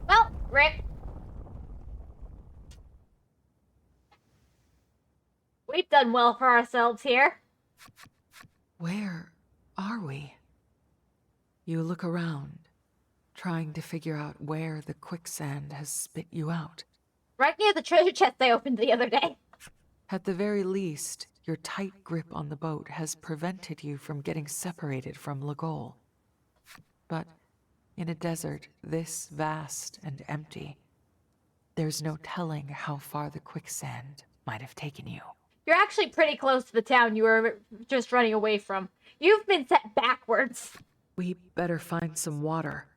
Well, rip. We've done well for ourselves here. Where are we? You look around, trying to figure out where the quicksand has spit you out. Right near the treasure chest I opened the other day. At the very least, your tight grip on the boat has prevented you from getting separated from Lagol. But in a desert this vast and empty, there's no telling how far the quicksand might have taken you. You're actually pretty close to the town you were just running away from. You've been set backwards. We better find some water,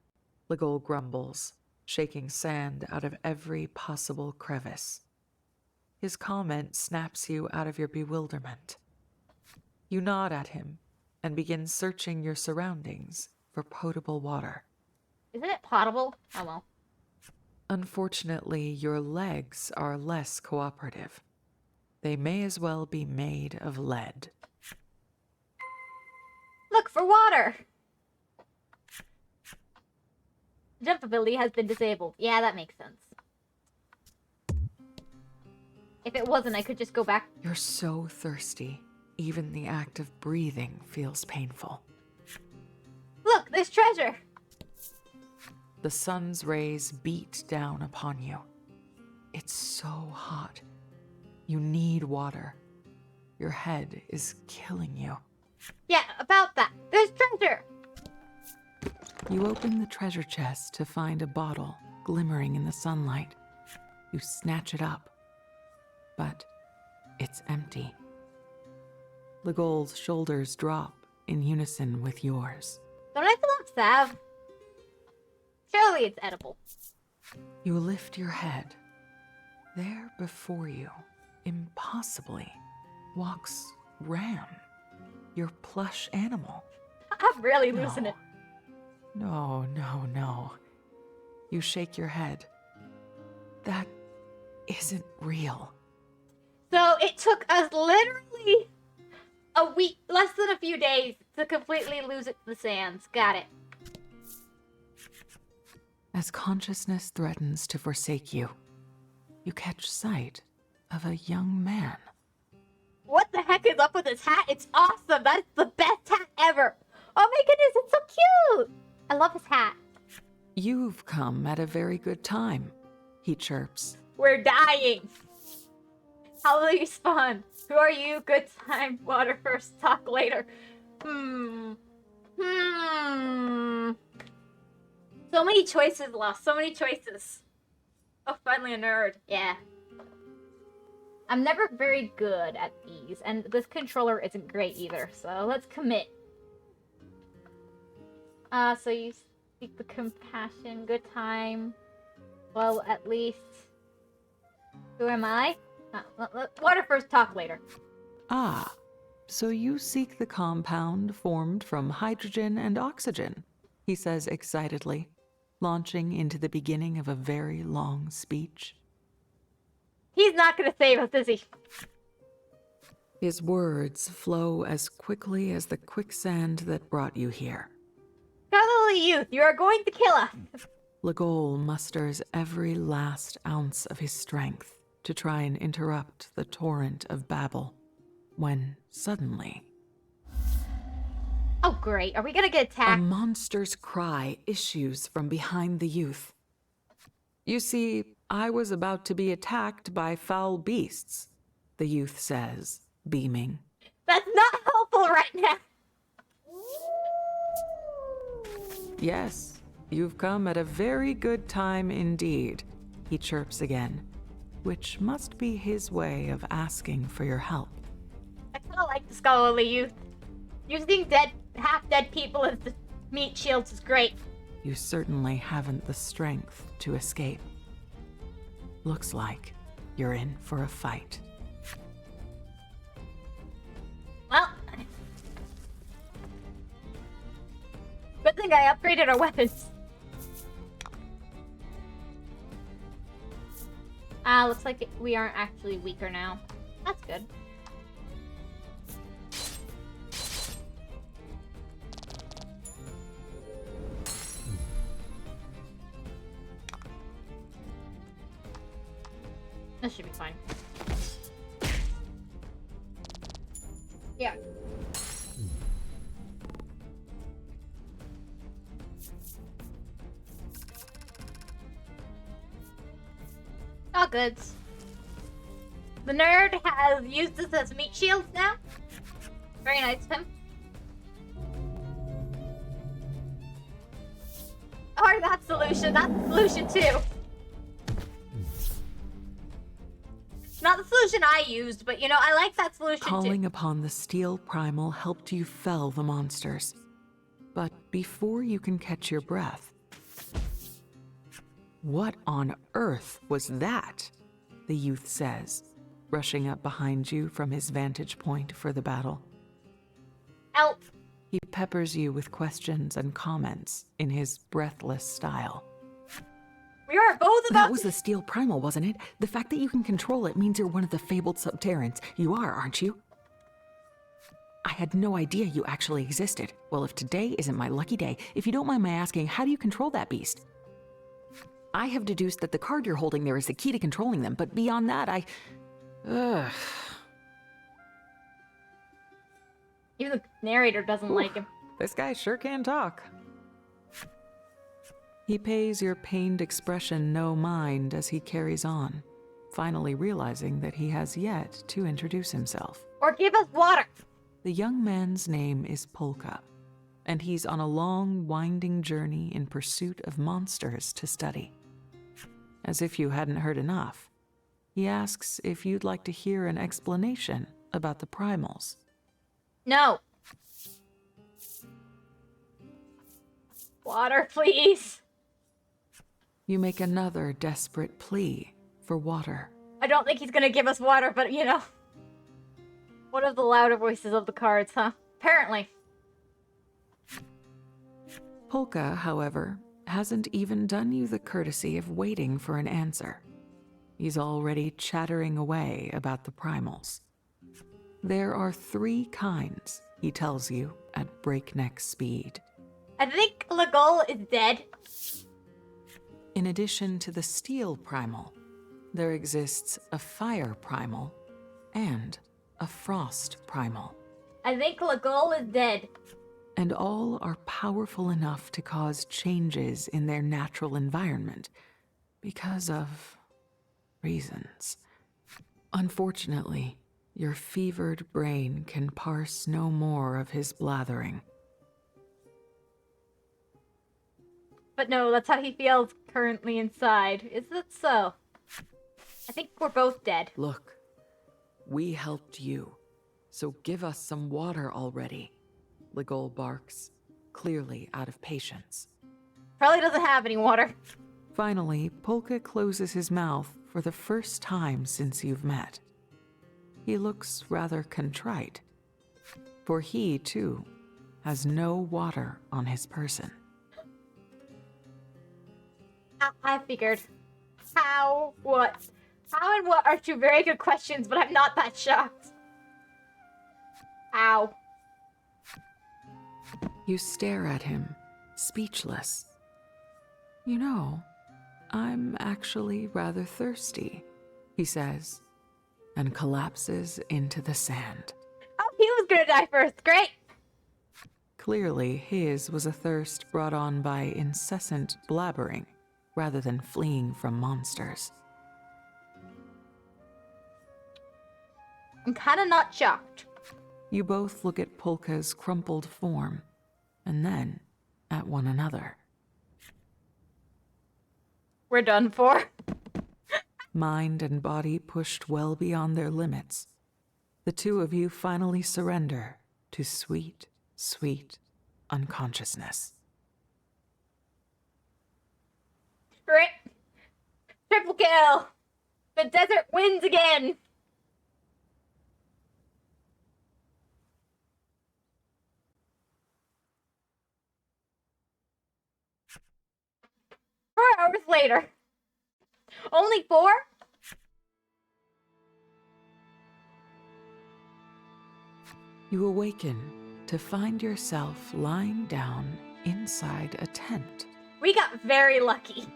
Lagol grumbles, shaking sand out of every possible crevice. His comment snaps you out of your bewilderment. You nod at him and begin searching your surroundings for potable water. Isn't it potable? Oh well. Unfortunately, your legs are less cooperative. They may as well be made of lead. Look for water! Jump ability has been disabled. Yeah, that makes sense. If it wasn't, I could just go back. You're so thirsty, even the act of breathing feels painful. Look, there's treasure! The sun's rays beat down upon you. It's so hot. You need water. Your head is killing you. Yeah, about that. There's treasure! You open the treasure chest to find a bottle glimmering in the sunlight. You snatch it up, but it's empty. Legol's shoulders drop in unison with yours. Don't I still have salve? Surely it's edible. You lift your head. There before you, impossibly, walks Ram, your plush animal. I'm really losing it. No. You shake your head. That isn't real. So it took us literally a week, less than a few days, to completely lose it to the sands. Got it. As consciousness threatens to forsake you, you catch sight of a young man. What the heck is up with his hat? It's awesome. That's the best hat ever. Oh my goodness, it's so cute. I love his hat. You've come at a very good time, he chirps. We're dying. How will you respond? Who are you? Good time. Water first, talk later. So many choices lost. So many choices. Oh, finally a nerd. Yeah. I'm never very good at these, and this controller isn't great either, so let's commit. So you speak the compassion, good time. Well, at least... Who am I? Water first, talk later. Ah, so you seek the compound formed from hydrogen and oxygen, he says excitedly, launching into the beginning of a very long speech. He's not gonna save us, is he? His words flow as quickly as the quicksand that brought you here. Cuddly youth, you are going to kill us! Legol musters every last ounce of his strength to try and interrupt the torrent of babble, when suddenly... Oh great, are we gonna get a attacked? monster's cry issues from behind the youth. You see, I was about to be attacked by foul beasts, the youth says, beaming. That's not helpful right now! Yes, you've come at a very good time indeed, he chirps again, which must be his way of asking for your help. I kinda like the scholarly youth. Using half-dead people as the meat shields is great. You certainly haven't the strength to escape. Looks like you're in for a fight. Well... Good thing I upgraded our weapons. Looks like we aren't actually weaker now. That's good. This should be fine. Yeah. All goods. The nerd has used this as meat shields now. Very nice of him. Or that solution. That's the solution too. Not the solution I used, but you know, I like that solution Calling too. upon the steel primal helped you fell the monsters. But before you can catch your breath... What on earth was that? The youth says, rushing up behind you from his vantage point for the battle. Help! He peppers you with questions and comments in his breathless style. We are both about That was the steel primal, wasn't it? The fact that you can control it means you're one of the fabled subterrans. You are, aren't you? I had no idea you actually existed. Well, if today isn't my lucky day, if you don't mind my asking, how do you control that beast? I have deduced that the card you're holding there is the key to controlling them, but beyond that, Ugh. Even the narrator doesn't like him. This guy sure can talk. He pays your pained expression no mind as he carries on, finally realizing that he has yet to introduce himself. Or give us water. The young man's name is Polka. and he's on a long, winding journey in pursuit of monsters to study. As if you hadn't heard enough, he asks if you'd like to hear an explanation about the primals. No. Water, please. You make another desperate plea for water. I don't think he's gonna give us water, but you know. One of the louder voices of the cards, huh? Apparently. Polka, however, hasn't even done you the courtesy of waiting for an answer. He's already chattering away about the primals. There are 3 kinds, he tells you at breakneck speed. I think Legol is dead. In addition to the steel primal, there exists a fire primal and a frost primal. I think Legol is dead. And all are powerful enough to cause changes in their natural environment because of reasons. Unfortunately, your fevered brain can parse no more of his blathering. But no, that's how he feels currently inside. Is it so? I think we're both dead. Look, we helped you, so give us some water already. Legol barks, clearly out of patience. Probably doesn't have any water. Finally, Polka closes his mouth for the first time since you've met. He looks rather contrite, for he, too, has no water on his person. I figured. How? What? How and what are 2 very good questions, but I'm not that shocked. Ow. You stare at him, speechless. You know, I'm actually rather thirsty, he says, and collapses into the sand. Oh, he was gonna die first. Great. Clearly, his was a thirst brought on by incessant blabbering, rather than fleeing from monsters. I'm kinda not shocked. You both look at Polka's crumpled form, and then at one another. We're done for. Mind and body pushed well beyond their limits, the 2 of you finally surrender to sweet, sweet unconsciousness. Great. Triple kill. The desert wins again. Hours later. Only 4? You awaken to find yourself lying down inside a tent. We got very lucky.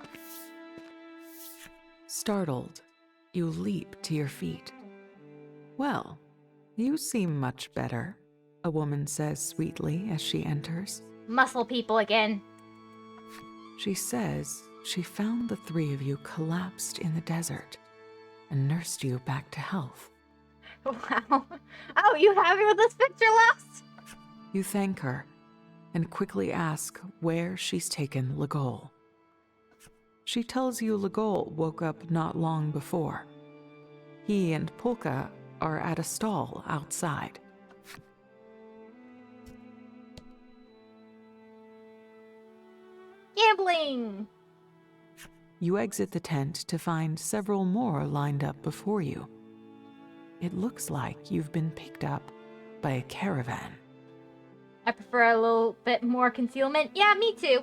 Startled, you leap to your feet. Well, you seem much better, a woman says sweetly as she enters. Muscle people again. She says she found the 3 of you collapsed in the desert and nursed you back to health. Wow. Oh, you happy with this picture, Lost? You thank her and quickly ask where she's taken Legol. She tells you Legol woke up not long before. He and Polka are at a stall outside. Gambling! You exit the tent to find several more lined up before you. It looks like you've been picked up by a caravan. I prefer a little bit more concealment. Yeah, me too.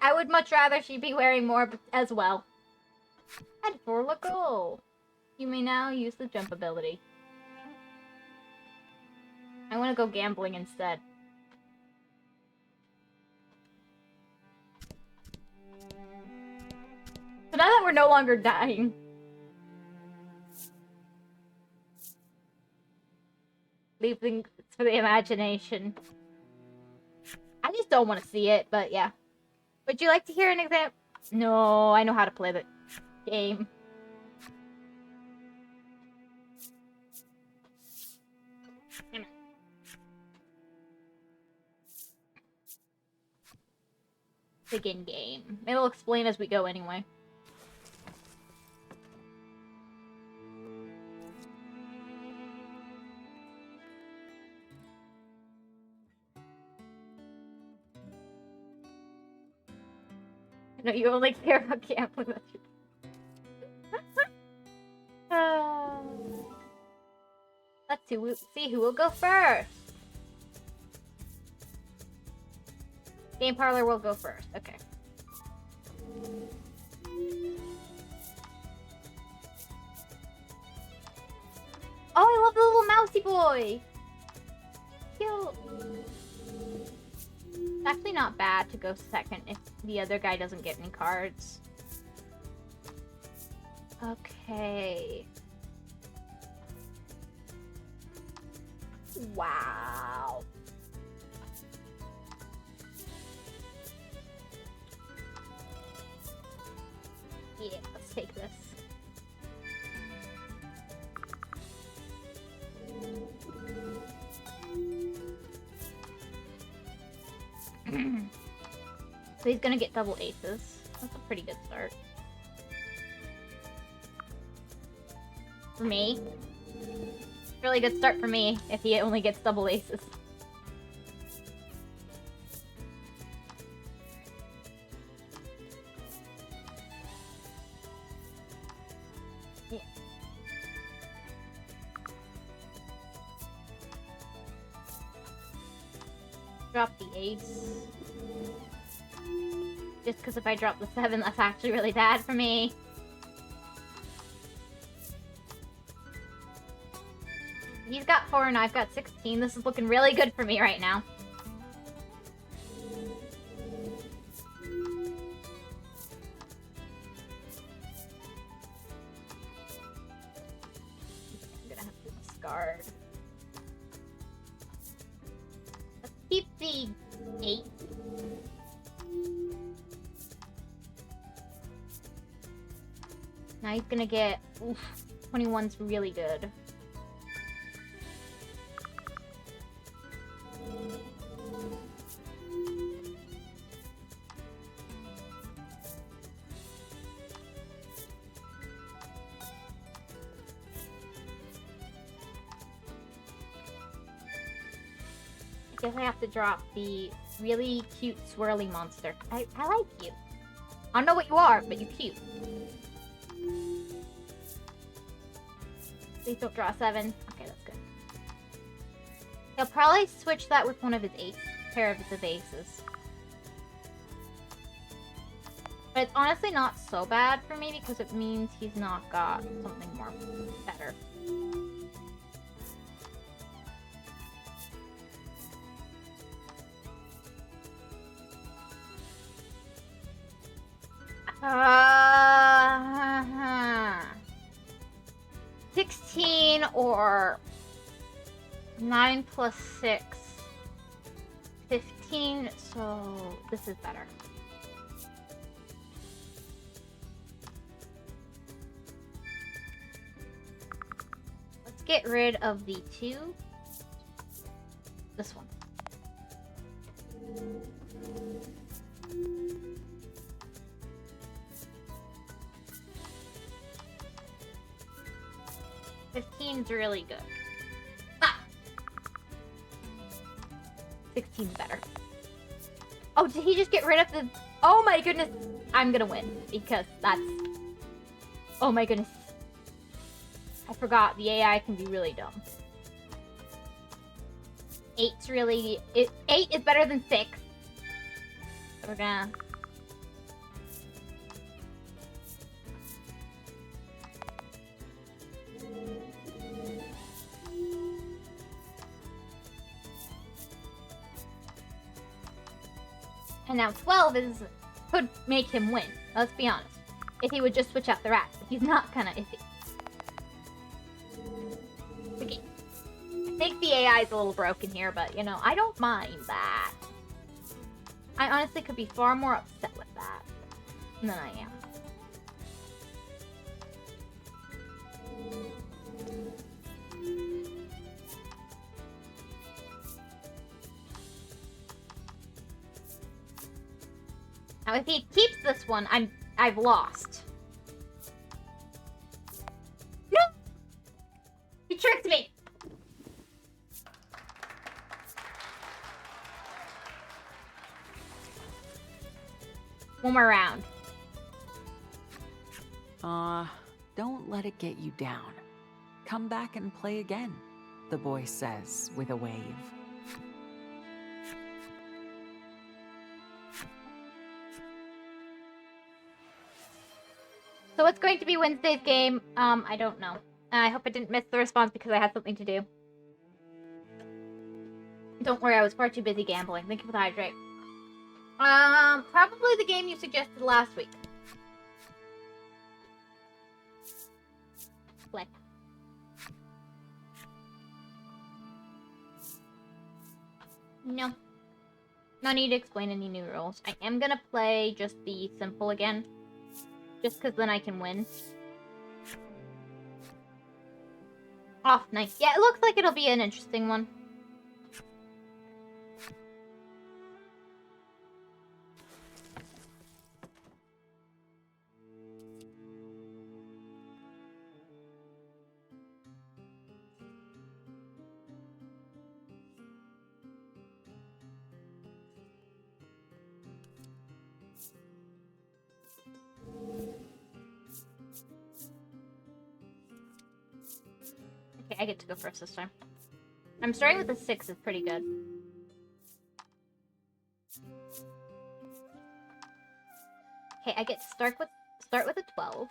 I would much rather she be wearing more as well. And for Legol, you may now use the jump ability. I want to go gambling instead. So now that we're no longer dying. Leave things for the imagination. I just don't want to see it, but yeah. Would you like to hear an example? No, I know how to play the game. Begin game. It'll explain as we go anyway. No, you only care about gambling. That's let's see who will go first. Game Parlor will go first. Okay. Oh, I love the little mousy boy. Cute. It's actually not bad to go second if the other guy doesn't get any cards. Okay. Wow. Yeah, let's take this. So he's gonna get double aces. That's a pretty good start. For me. Really good start for me if he only gets double aces. Yeah. Drop the ace. Just because if I drop the 7, that's actually really bad for me. He's got 4 and I've got 16. This is looking really good for me right now. I'm gonna have to discard. Let's keep the 8. Now he's gonna get... Oof, 21's really good. I guess I have to drop the really cute swirly monster. I like you. I don't know what you are, but you're cute. Please don't draw a 7. Okay, that's good. He'll probably switch that with one of his pair of his aces. But it's honestly not so bad for me because it means he's not got something more better. Uh, 16 or 9 plus 6. 15, so this is better. Let's get rid of the 2. This one. $15's really good. Ah! 16's better. Oh, did he just get rid of the... Oh my goodness! I'm gonna win, because that's... Oh my goodness. I forgot, the AI can be really dumb. 8's really... 8 is better than 6. So we're gonna... And now 12 could make him win. Let's be honest. If he would just switch out the rats. But he's not kind of iffy. Okay. I think the AI is a little broken here, but, you know, I don't mind that. I honestly could be far more upset with that than I am. Now, if he keeps this one, I've lost. No! He tricked me! One more round. Don't let it get you down. Come back and play again, the boy says with a wave. So what's going to be Wednesday's game? I don't know. I hope I didn't miss the response because I had something to do. Don't worry, I was far too busy gambling. Thank you for the hydrate. Probably the game you suggested last week. Flip. No. No need to explain any new rules. I am gonna play just the simple again. Just because then I can win. Oh, nice. Yeah, it looks like it'll be an interesting one. Okay, I get to go first this time. I'm starting with a 6, is pretty good. Okay, I get to start with a 12.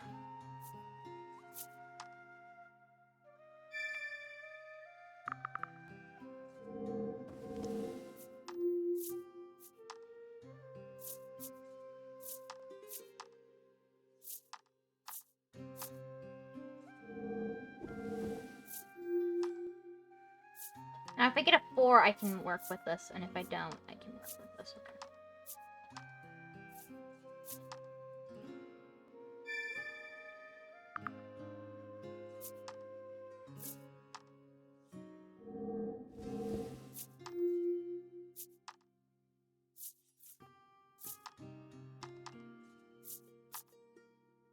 Now, if I get a 4, I can work with this, and if I don't, I can work with this. Okay.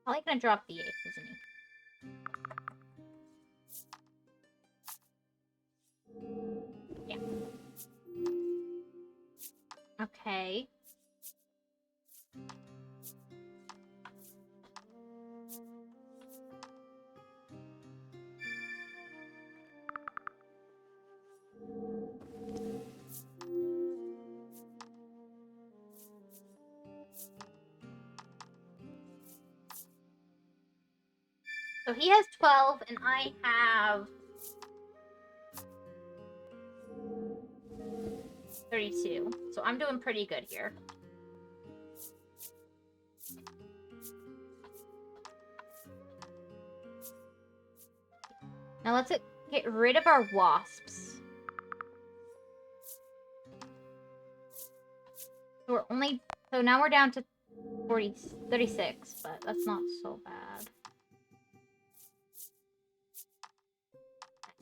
Probably gonna drop the 8, isn't he? Yeah. Okay. So he has 12, and I have 32. So I'm doing pretty good here. Now let's get rid of our wasps. So now we're down to 36, but that's not so bad.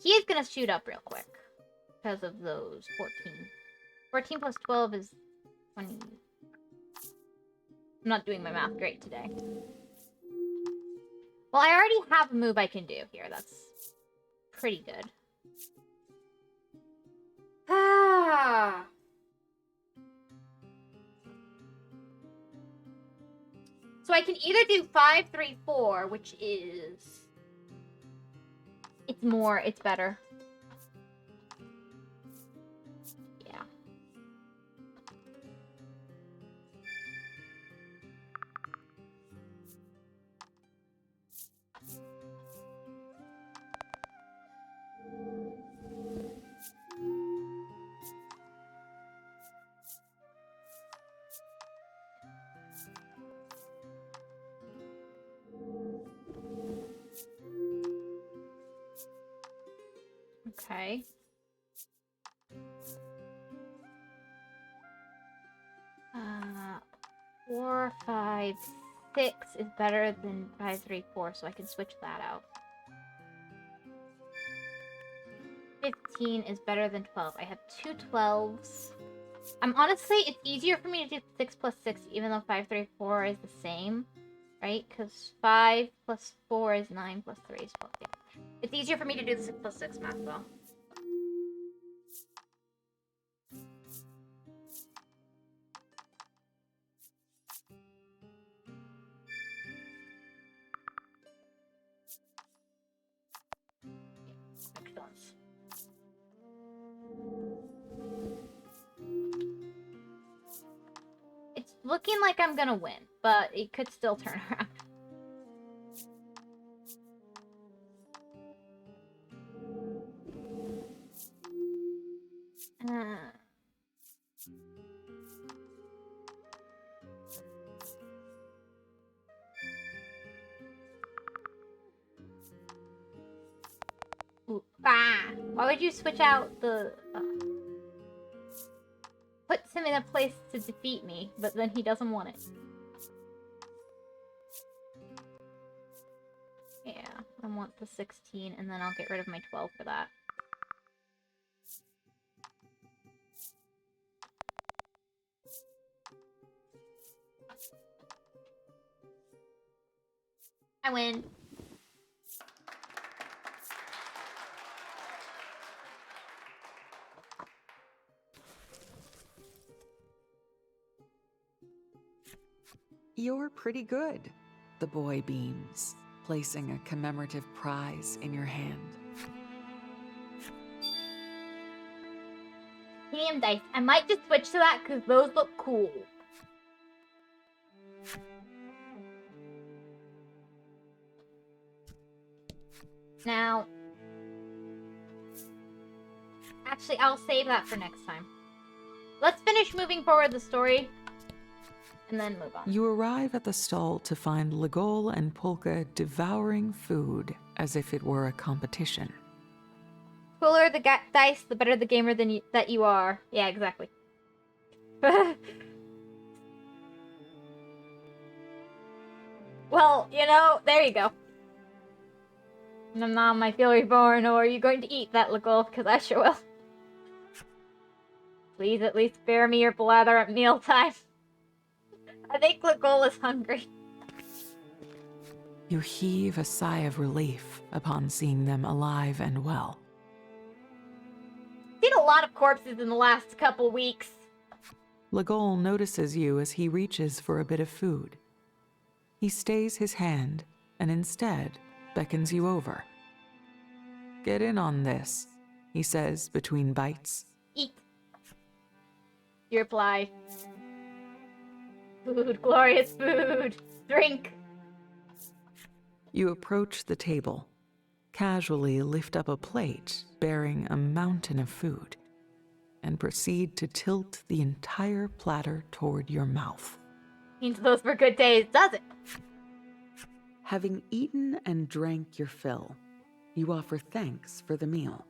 He is gonna shoot up real quick because of those 14. 14 plus 12 is 20. I'm not doing my math great today. Well, I already have a move I can do here. That's pretty good. Ah. So I can either do 5, 3, 4, which is... It's better. Yeah. Okay. Uh, 4, 5, 6 is better than 5, 3, 4, so I can switch that out. 15 is better than 12. I have 2 12s. Honestly, it's easier for me to do 6 plus 6, even though 5, 3, 4 is the same, right? Because 5 plus 4 is 9 plus 3 is 12. Yeah. It's easier for me to do the 6 plus 6 math, though. Excellent. It's looking like I'm gonna win, but it could still turn around. Ooh, why would you switch out the... puts him in a place to defeat me, but then he doesn't want it. Yeah, I want the 16, and then I'll get rid of my 12 for that. I win. You're pretty good, the boy beams, placing a commemorative prize in your hand. Medium dice. I might just switch to that because those look cool. Now, actually, I'll save that for next time. Let's finish moving forward the story, and then move on. You arrive at the stall to find Legol and Polka devouring food as if it were a competition. Cooler the dice, the better the gamer that you are. Yeah, exactly. Well, you know, there you go. Nom nom, I feel reborn, or are you going to eat that, Legol? Because I sure will. Please at least spare me your blather at mealtime. I think Legol is hungry. You heave a sigh of relief upon seeing them alive and well. Seen a lot of corpses in the last couple weeks. Legol notices you as he reaches for a bit of food. He stays his hand and instead beckons you over. Get in on this, he says between bites. Eat. You reply. Food, glorious food. Drink. You approach the table, casually lift up a plate bearing a mountain of food, and proceed to tilt the entire platter toward your mouth. Means those were good days, does it? Having eaten and drank your fill, you offer thanks for the meal.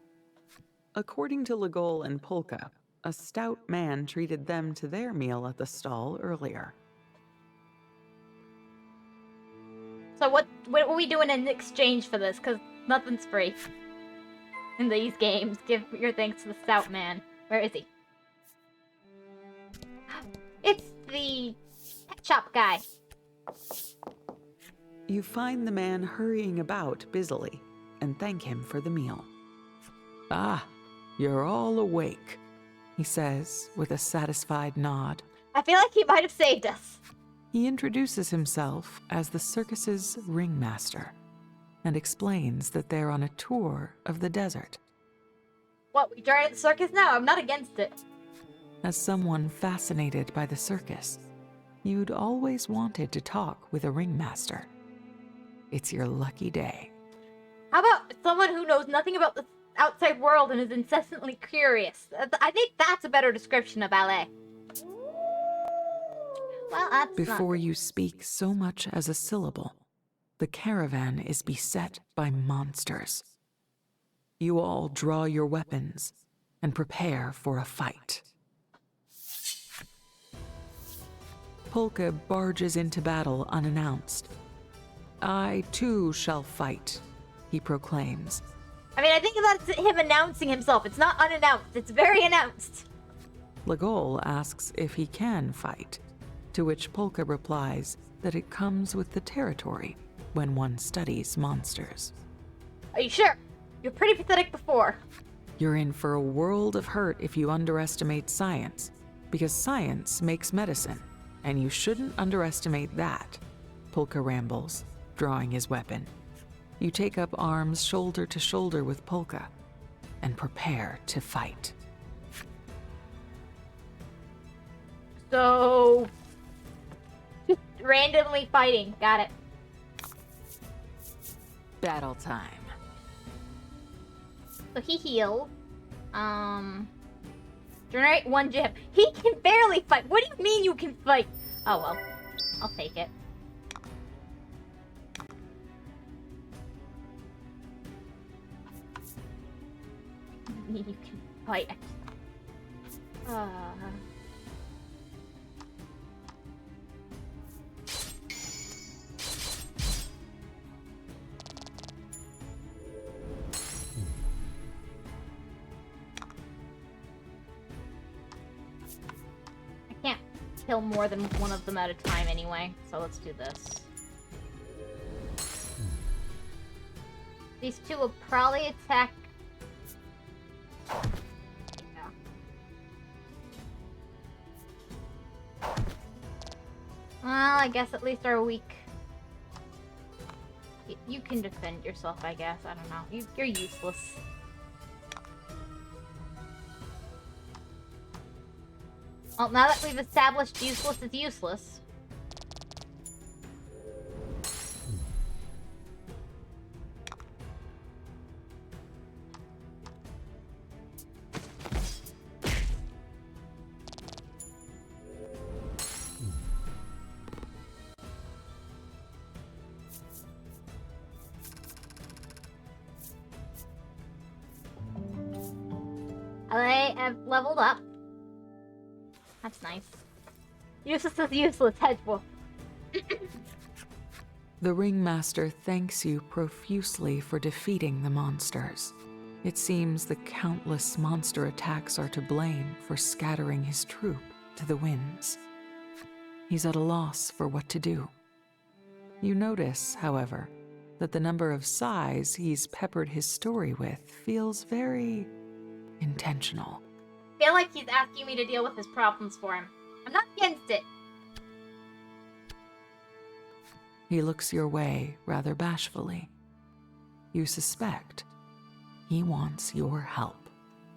According to Legol and Polka, a stout man treated them to their meal at the stall earlier. So what are we doing in exchange for this? Because nothing's free in these games. Give your thanks to the stout man. Where is he? It's the pet shop guy. You find the man hurrying about busily and thank him for the meal. Ah, you're all awake, he says with a satisfied nod. I feel like he might have saved us. He introduces himself as the circus's ringmaster and explains that they're on a tour of the desert. What, we join the circus now? I'm not against it. As someone fascinated by the circus, you'd always wanted to talk with a ringmaster. It's your lucky day. How about someone who knows nothing about the outside world and is incessantly curious? I think that's a better description of ballet. Well, that's Before you speak so much as a syllable, the caravan is beset by monsters. You all draw your weapons and prepare for a fight. Polka barges into battle unannounced. I too shall fight, he proclaims. I mean, I think that's him announcing himself. It's not unannounced. It's very announced. Legol asks if he can fight, to which Polka replies that it comes with the territory when one studies monsters. Are you sure? You're pretty pathetic before. You're in for a world of hurt if you underestimate science, because science makes medicine, and you shouldn't underestimate that, Polka rambles, drawing his weapon. You take up arms shoulder to shoulder with Polka and prepare to fight. So, just randomly fighting. Got it. Battle time. So he healed. Generate 1 gem. He can barely fight. What do you mean you can fight? Oh well, I'll take it. You can fight. I can't kill more than one of them at a time anyway, so let's do this. These two will probably attack. Yeah. Well, I guess at least are weak. You can defend yourself, I guess. I don't know. You're useless. Well, now that we've established useless is useless. I have leveled up. That's nice. Useless is useless, Hedgewolf. The ringmaster thanks you profusely for defeating the monsters. It seems the countless monster attacks are to blame for scattering his troop to the winds. He's at a loss for what to do. You notice, however, that the number of sighs he's peppered his story with feels very intentional. I feel like he's asking me to deal with his problems for him. I'm not against it. He looks your way rather bashfully. You suspect he wants your help.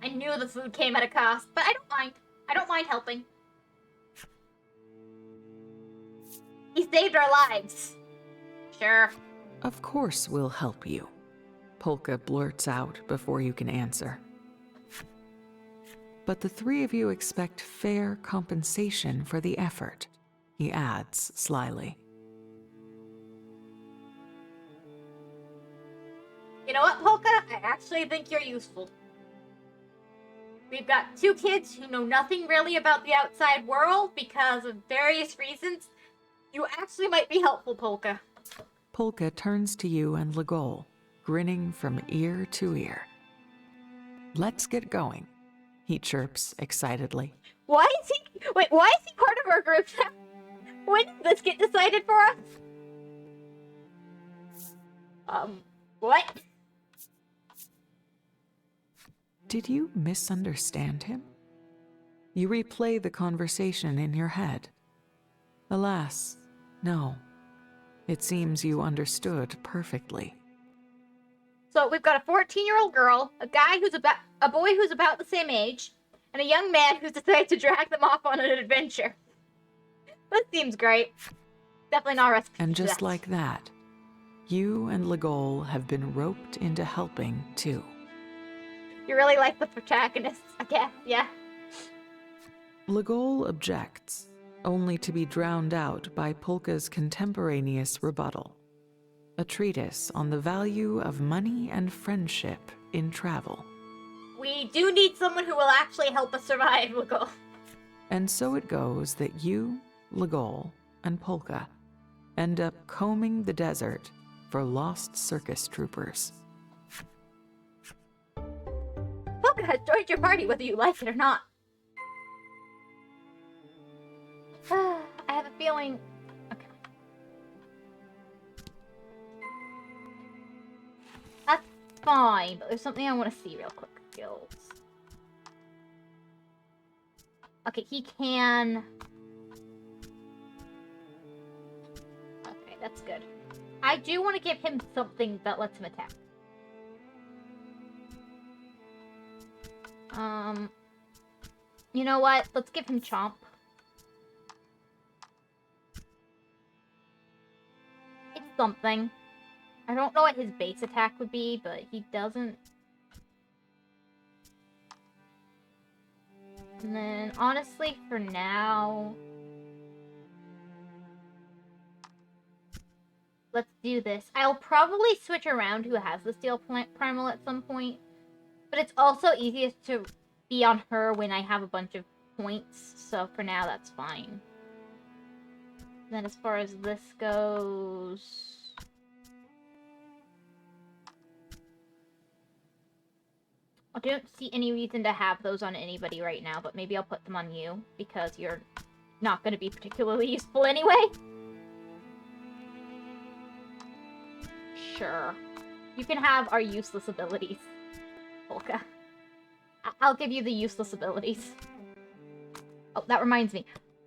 I knew the food came at a cost, but I don't mind. I don't mind helping. He saved our lives. Sure. Of course we'll help you, Polka blurts out before you can answer. But the three of you expect fair compensation for the effort, he adds slyly. You know what, Polka? I actually think you're useful. We've got two kids who know nothing really about the outside world because of various reasons. You actually might be helpful, Polka. Polka turns to you and Legol, grinning from ear to ear. Let's get going, he chirps excitedly. Why is he part of our group now? When did this get decided for us? What? Did you misunderstand him? You replay the conversation in your head. Alas, no. It seems you understood perfectly. So we've got a 14-year-old girl, a boy who's about the same age, and a young man who's decided to drag them off on an adventure. That seems great. Definitely not a recipe. And just like that, you and Legol have been roped into helping too. You really like the protagonists, I guess, yeah. Legol objects, only to be drowned out by Polka's contemporaneous rebuttal. A treatise on the value of money and friendship in travel. We do need someone who will actually help us survive, Legol. And so it goes that you, Legol, and Polka end up combing the desert for lost circus troopers. Polka has joined your party whether you like it or not. feeling... Okay. That's fine, but there's something I want to see real quick. Skills. Okay, he can... Okay, that's good. I do want to give him something that lets him attack. You know what? Let's give him Chomp. It's something. I don't know what his base attack would be, but he doesn't... And then, honestly, for now... Let's do this. I'll probably switch around who has the Steel Primal at some point. But it's also easiest to be on her when I have a bunch of points. So for now, that's fine. Then as far as this goes... I don't see any reason to have those on anybody right now, but maybe I'll put them on you, because you're not going to be particularly useful anyway. Sure. You can have our useless abilities, Polka. I'll give you the useless abilities. Oh, that reminds me.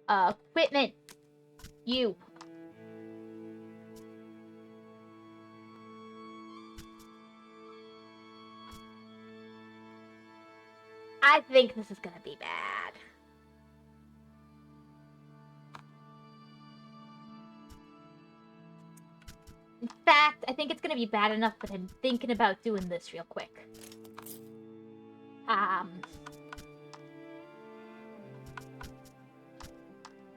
Equipment. You. I think this is gonna be bad. In fact, I think it's gonna be bad enough that I'm thinking about doing this real quick.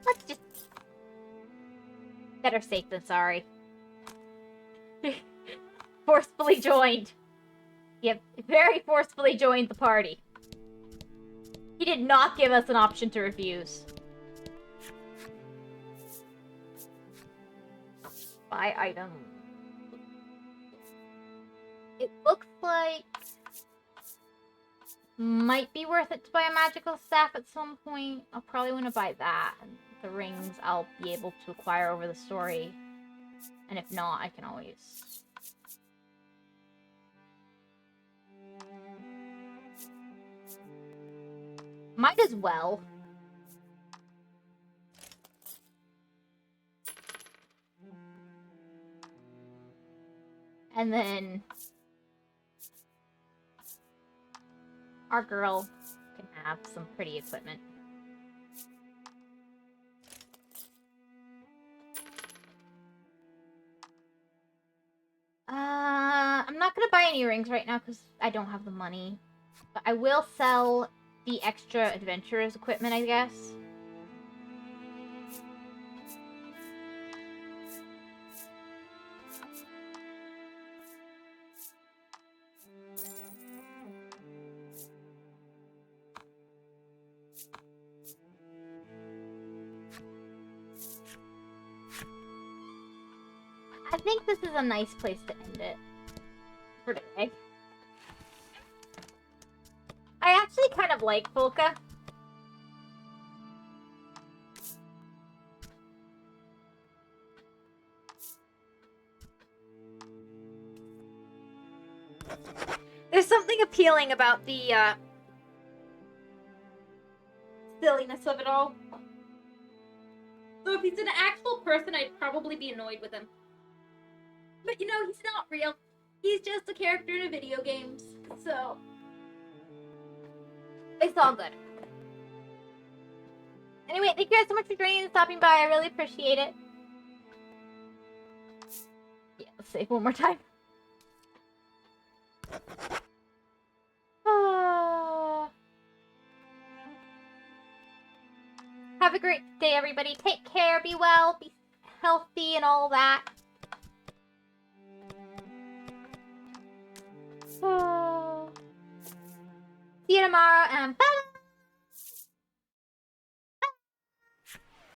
Let's just... Better safe than sorry. Forcefully joined. Yep, very forcefully joined the party. He did not give us an option to refuse. Buy item. It looks like... Might be worth it to buy a magical staff at some point. I'll probably want to buy that. And the rings I'll be able to acquire over the story. And if not, I can always... Might as well. And then... Our girl can have some pretty equipment. I'm not gonna buy any rings right now because I don't have the money. But I will sell the extra adventurer's equipment, I guess. I think this is a nice place to end it for today. I actually kind of like Polka. There's something appealing about the silliness of it all. So if he's an actual person, I'd probably be annoyed with him. But you know, he's not real. He's just a character in a video game, so... It's all good. Anyway, thank you guys so much for joining and stopping by. I really appreciate it. Yeah, let's save one more time. Have a great day, everybody. Take care, be well, be healthy, and all that. See you tomorrow, and bye!